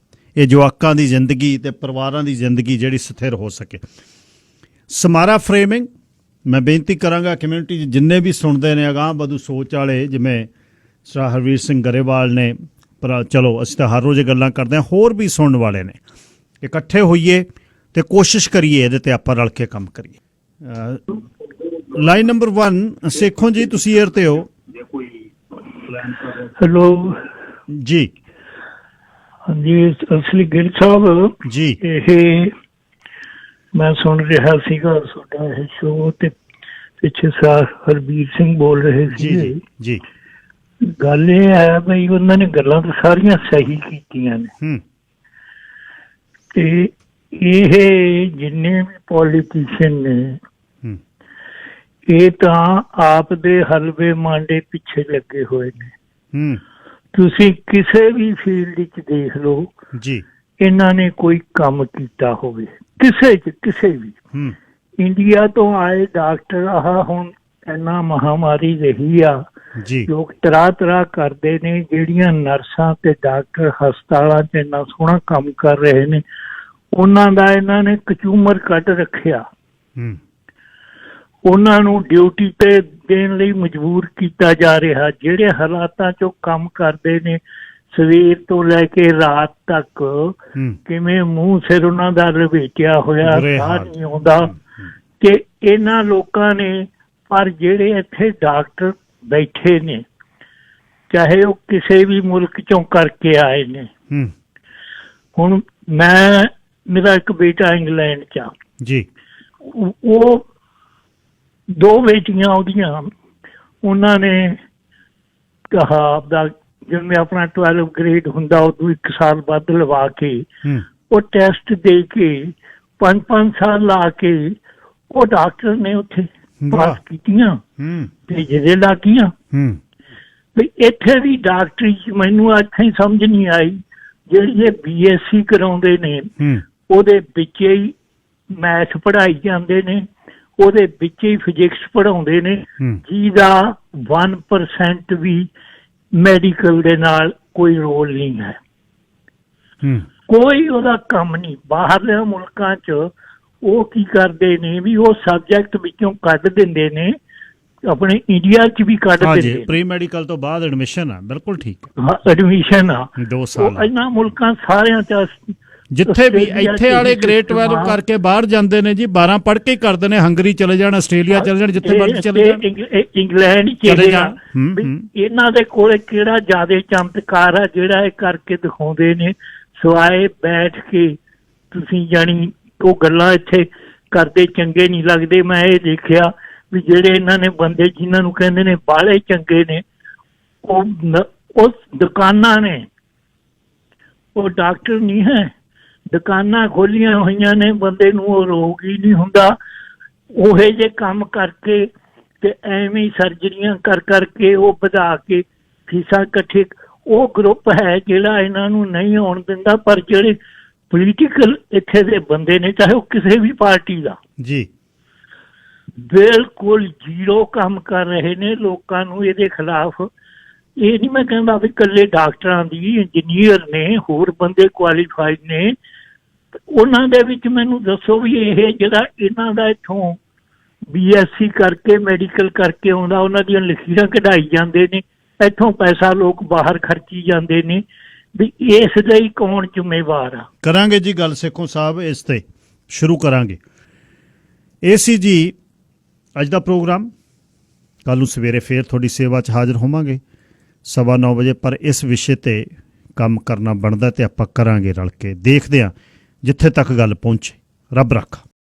[SPEAKER 1] ਇਹ ਜਵਾਕਾਂ ਦੀ ਜ਼ਿੰਦਗੀ ਤੇ ਪਰਿਵਾਰਾਂ ਦੀ ਜ਼ਿੰਦਗੀ ਜਿਹੜੀ ਸਥਿਰ ਹੋ ਸਕੇ। ਸਮਾਰਾ ਫਰੇਮਿੰਗ ਮੈਂ ਬੇਨਤੀ ਕਰਾਂਗਾ ਕਮਿਊਨਿਟੀ ਜਿੰਨੇ ਵੀ ਸੁਣਦੇ ਨੇ, ਅਗਾਂਹ ਵਧੂ ਸੋਚ ਵਾਲੇ, ਜਿਵੇਂ ਸਰ ਹਰਵੀਰ ਸਿੰਘ ਗਰੇਵਾਲ ਨੇ, ਪਰ ਚਲੋ ਅਸੀਂ ਤਾਂ ਹਰ ਰੋਜ਼ ਗੱਲਾਂ ਕਰਦੇ ਹਾਂ, ਹੋਰ ਵੀ ਸੁਣਨ ਵਾਲੇ ਨੇ, ਇਕੱਠੇ ਹੋਈਏ ਤੇ ਕੋਸ਼ਿਸ਼ ਕਰੀਏ ਇਹਦੇ ਤੇ ਆਪਾਂ ਰਲ ਕੇ ਕੰਮ ਕਰੀਏ। ਲਾਈਨ ਨੰਬਰ 1 ਸੇਖੋਂ ਜੀ, ਤੁਸੀਂ ਏਅਰ ਤੇ ਹੋ।
[SPEAKER 10] ਹੈਲੋ
[SPEAKER 1] ਜੀ।
[SPEAKER 10] ਹਾਂਜੀ, ਅਸਲੀ ਗਿਲ ਸਾਹਿਬ
[SPEAKER 1] ਜੀ,
[SPEAKER 10] ਇਹ ਮੈਂ ਸੁਣ ਰਿਹਾ ਸੀਗਾ ਤੁਹਾਡਾ ਇਹ ਸ਼ੋਅ, ਤੇ ਪਿੱਛੇ ਸਰ ਹਰਬੀਰ ਸਿੰਘ ਬੋਲ ਰਹੇ ਸੀ।
[SPEAKER 1] ਜੀ।
[SPEAKER 10] ਗੱਲ ਇਹ ਹੈ ਬਈ ਉਹਨਾਂ ਨੇ ਗੱਲਾਂ ਤਾਂ ਸਾਰੀਆਂ ਸਹੀ ਕੀਤੀਆਂ ਨੇ, ਤੇ ਇਹ ਜਿੰਨੇ ਵੀ ਪੋਲੀਟੀਸ਼ੀਅਨ ਨੇ ਇਹ ਤਾਂ ਆਪ ਦੇ ਹਲਵੇ ਮਾਂਡੇ ਪਿੱਛੇ ਲੱਗੇ ਹੋਏ ਨੇ। ਤੁਸੀਂ ਕਿਸੇ ਵੀ ਫੀਲਡ ਵਿੱਚ ਦੇਖ ਲਓ ਜੀ, ਇਹਨਾਂ ਨੇ ਕੋਈ ਕੰਮ ਕੀਤਾ ਹੋਵੇ ਕਿਸੇ ਵੀ। ਇੰਡੀਆ ਤੋਂ ਆਏ ਡਾਕਟਰ ਆਹ ਹੁਣ ਇੰਨਾ ਮਹਾਮਾਰੀ ਰਹੀ ਆ, ਲੋਕ ਤਰ੍ਹਾਂ ਕਰਦੇ ਨੇ, ਜਿਹੜੀਆਂ ਨਰਸਾਂ ਤੇ ਡਾਕਟਰ ਹਸਪਤਾਲਾਂ 'ਚ ਇੰਨਾ ਸੋਹਣਾ ਕੰਮ ਕਰ ਰਹੇ ਨੇ, ਉਹਨਾਂ ਦਾ ਇਹਨਾਂ ਨੇ ਕਚੂਮਰ ਕੱਢ ਰੱਖਿਆ। ਉਹਨਾਂ ਨੂੰ ਡਿਊਟੀ ਤੇ ਦੇਣ ਲਈ ਮਜਬੂਰ ਕੀਤਾ ਜਾ ਰਿਹਾ। ਜਿਹੜੇ ਹਾਲਾਤਾਂ 'ਚੋਂ ਕੰਮ ਕਰਦੇ ਨੇ, ਸਵੇਰ ਤੋਂ ਲੈ ਕੇ ਰਾਤ ਤੱਕ, ਕਿਵੇਂ ਮੂੰਹ ਸਿਰ ਉਹਨਾਂ ਦਾ ਲਪੇਟਿਆ ਹੋਇਆ, ਸਾਹ ਨਹੀਂ ਆਉਂਦਾ। ਤੇ ਇਹਨਾਂ ਲੋਕਾਂ ਨੇ, ਪਰ ਜਿਹੜੇ ਇੱਥੇ ਡਾਕਟਰ ਬੈਠੇ ਨੇ, ਚਾਹੇ ਉਹ ਕਿਸੇ ਵੀ ਮੁਲਕ ਚੋਂ ਕਰਕੇ ਆਏ ਨੇ। ਹੁਣ ਮੇਰਾ ਇੱਕ ਬੇਟਾ ਇੰਗਲੈਂਡ 'ਚ ਆ ਜੀ, ਉਹ 2 ਬੇਟੀਆਂ ਉਹਦੀਆਂ, ਉਹਨਾਂ ਨੇ ਕਹਾ ਆਪਦਾ ਜਿਵੇਂ ਆਪਣਾ 12 ਗ੍ਰੇਡ ਹੁੰਦਾ ਉਦੋਂ 1 ਸਾਲ ਵੱਧ ਲਵਾ ਕੇ, ਉਹ ਟੈਸਟ ਦੇ ਕੇ 5 ਸਾਲ ਲਾ ਕੇ ਉਹ ਡਾਕਟਰ ਨੇ ਉੱਥੇ ਪਾਸ ਕੀਤੀਆਂ ਤੇ ਜਿਹੜੇ ਲੱਗੀਆਂ। ਵੀ ਇੱਥੇ ਦੀ ਡਾਕਟਰੀ ਮੈਨੂੰ ਅੱਜ ਤਾਈਂ ਸਮਝ ਨਹੀਂ ਆਈ। ਜਿਹੜੀ ਇਹ BSc ਕਰਾਉਂਦੇ ਨੇ, ਉਹਦੇ ਵਿੱਚ ਹੀ ਮੈਥ ਪੜ੍ਹਾਈ ਜਾਂਦੇ ਨੇ, ਉਹਦੇ ਵਿੱਚ ਹੀ ਫਿਜ਼ਿਕਸ ਪੜ੍ਹਾਉਂਦੇ ਨੇ, ਜਿਹਦਾ 1% ਵੀ ਮੈਡੀਕਲ ਦੇ ਨਾਲ ਕੋਈ ਰੋਲ ਨਹੀਂ ਹੈ। ਕੋਈ ਉਹਦਾ ਕੰਮ ਨਹੀਂ। ਬਾਹਰਲੇ ਮੁਲਕਾਂ 'ਚ ਉਹ ਕੀ ਕਰਦੇ ਨੇ ਵੀ ਉਹ ਸਬਜੈਕਟ ਵਿੱਚੋਂ ਕੱਢ ਦਿੰਦੇ ਨੇ, ਆਪਣੇ ਇੰਡੀਆ 'ਚ ਵੀ ਕੱਢ ਦਿੰਦੇ ਨੇ।
[SPEAKER 1] ਪ੍ਰੀ ਮੈਡੀਕਲ ਤੋਂ ਬਾਅਦ ਐਡਮਿਸ਼ਨ ਆ, ਬਿਲਕੁਲ ਠੀਕ ਹੈ,
[SPEAKER 10] ਐਡਮਿਸ਼ਨ ਆ
[SPEAKER 1] 2 ਸਾਲ।
[SPEAKER 10] ਇਹਨਾਂ ਮੁਲਕਾਂ ਸਾਰਿਆਂ 'ਚ
[SPEAKER 1] ਜਿੱਥੇ ਵੀ ਇੱਥੇ ਵਾਲੇ ਗ੍ਰੇਡ 12 ਕਰਕੇ ਬਾਹਰ ਜਾਂਦੇ ਨੇ ਜੀ, 12 ਪੜ੍ਹ ਕੇ ਕਰਦੇ ਨੇ, ਹੰਗਰੀ ਚਲੇ ਜਾਣ, ਆਸਟ੍ਰੇਲੀਆ ਚਲੇ ਜਾਣ, ਜਿੱਥੇ ਮਰਜ਼ੀ ਚਲੇ ਜਾਣ,
[SPEAKER 10] ਇੰਗਲੈਂਡ ਚਲੇ ਜਾਣ। ਇਹਨਾਂ ਦੇ ਕੋਲੇ ਕਿਹੜਾ ਜ਼ਿਆਦਾ ਚਮਤਕਾਰ ਆ ਜਿਹੜਾ ਇਹ ਕਰਕੇ ਦਿਖਾਉਂਦੇ ਨੇ, ਸਿਵਾਏ ਬੈਠ ਕੇ ਤੁਸੀਂ ਜਾਣੀ ਉਹ ਗੱਲਾਂ ਇੱਥੇ ਕਰਦੇ ਚੰਗੇ ਨਹੀਂ ਲੱਗਦੇ। ਮੈਂ ਇਹ ਦੇਖਿਆ ਵੀ ਜਿਹੜੇ ਇਹਨਾਂ ਨੇ ਬੰਦੇ ਜਿਨ੍ਹਾਂ ਨੂੰ ਕਹਿੰਦੇ ਨੇ ਬਾਹਲੇ ਚੰਗੇ ਨੇ, ਉਹ ਦੁਕਾਨਾਂ ਨੇ, ਉਹ ਡਾਕਟਰ ਨਹੀਂ ਹੈ। ਦੁਕਾਨਾਂ ਖੋਲੀਆਂ ਹੋਈਆਂ ਨੇ, ਬੰਦੇ ਨੂੰ ਉਹ ਰੋਗ ਹੀ ਨਹੀਂ ਹੁੰਦਾ। ਉਹੇ ਜੇ ਕੰਮ ਕਰਕੇ ਤੇ ਐਵੇਂ ਹੀ ਸਰਜਰੀਆਂ ਕਰਕੇ ਉਹ ਵਧਾ ਕੇ ਫੀਸਾਂ ਇਕੱਠੇ, ਉਹ ਗਰੁੱਪ ਹੈ ਜਿਹੜਾ ਇਹਨਾਂ ਨੂੰ ਨਹੀਂ ਆਉਣ ਦਿੰਦਾ। ਪਰ ਜਿਹੜੇ ਪੋਲੀਟੀਕਲ ਇੱਥੇ ਦੇ ਬੰਦੇ ਨੇ, ਚਾਹੇ ਉਹ ਕਿਸੇ ਵੀ ਪਾਰਟੀ ਦਾ ਜੀ, ਬਿਲਕੁਲ 0 ਕੰਮ ਕਰ ਰਹੇ ਨੇ। ਲੋਕਾਂ ਨੂੰ ਇਹਦੇ ਖਿਲਾਫ, ਇਹ ਨਹੀਂ ਮੈਂ ਕਹਿੰਦਾ ਵੀ ਇਕੱਲੇ ਡਾਕਟਰਾਂ ਦੀ, ਇੰਜੀਨੀਅਰ ਨੇ, ਹੋਰ ਬੰਦੇ ਕੁਆਲੀਫਾਈਡ ਨੇ, ਉਹਨਾਂ ਦੇ ਵਿੱਚ ਮੈਨੂੰ ਦੱਸੋ ਵੀ ਇਹ ਜਿਹੜਾ ਇਹਨਾਂ ਦਾ ਇੱਥੋਂ BSc ਕਰਕੇ ਮੈਡੀਕਲ ਕਰਕੇ ਆਉਂਦਾ, ਉਹਨਾਂ ਦੀਆਂ ਲਕੀਰਾਂ ਕਢਾਈ ਜਾਂਦੇ ਨੇ, ਇੱਥੋਂ ਪੈਸਾ ਲੋਕ ਬਾਹਰ ਖਰਚੀ ਜਾਂਦੇ ਨੇ, ਵੀ ਇਸ ਲਈ ਕੌਣ ਜ਼ਿੰਮੇਵਾਰ ਆ?
[SPEAKER 1] ਕਰਾਂਗੇ ਜੀ ਗੱਲ ਸੇਖੋਂ ਸਾਹਿਬ, ਇਸ ਤੇ ਸ਼ੁਰੂ ਕਰਾਂਗੇ। ਇਹ ਸੀ ਜੀ ਅੱਜ ਦਾ ਪ੍ਰੋਗਰਾਮ। ਕੱਲ੍ਹ ਨੂੰ ਸਵੇਰੇ ਫੇਰ ਤੁਹਾਡੀ ਸੇਵਾ 'ਚ ਹਾਜ਼ਰ ਹੋਵਾਂਗੇ 9:15 ਵਜੇ। ਪਰ ਇਸ ਵਿਸ਼ੇ ਤੇ ਕੰਮ ਕਰਨਾ ਬਣਦਾ ਤੇ ਆਪਾਂ ਕਰਾਂਗੇ ਰਲ ਕੇ। ਦੇਖਦੇ ਹਾਂ ਜਿੱਥੇ ਤੱਕ ਗੱਲ ਪਹੁੰਚੇ। ਰੱਬ ਰੱਖਾ।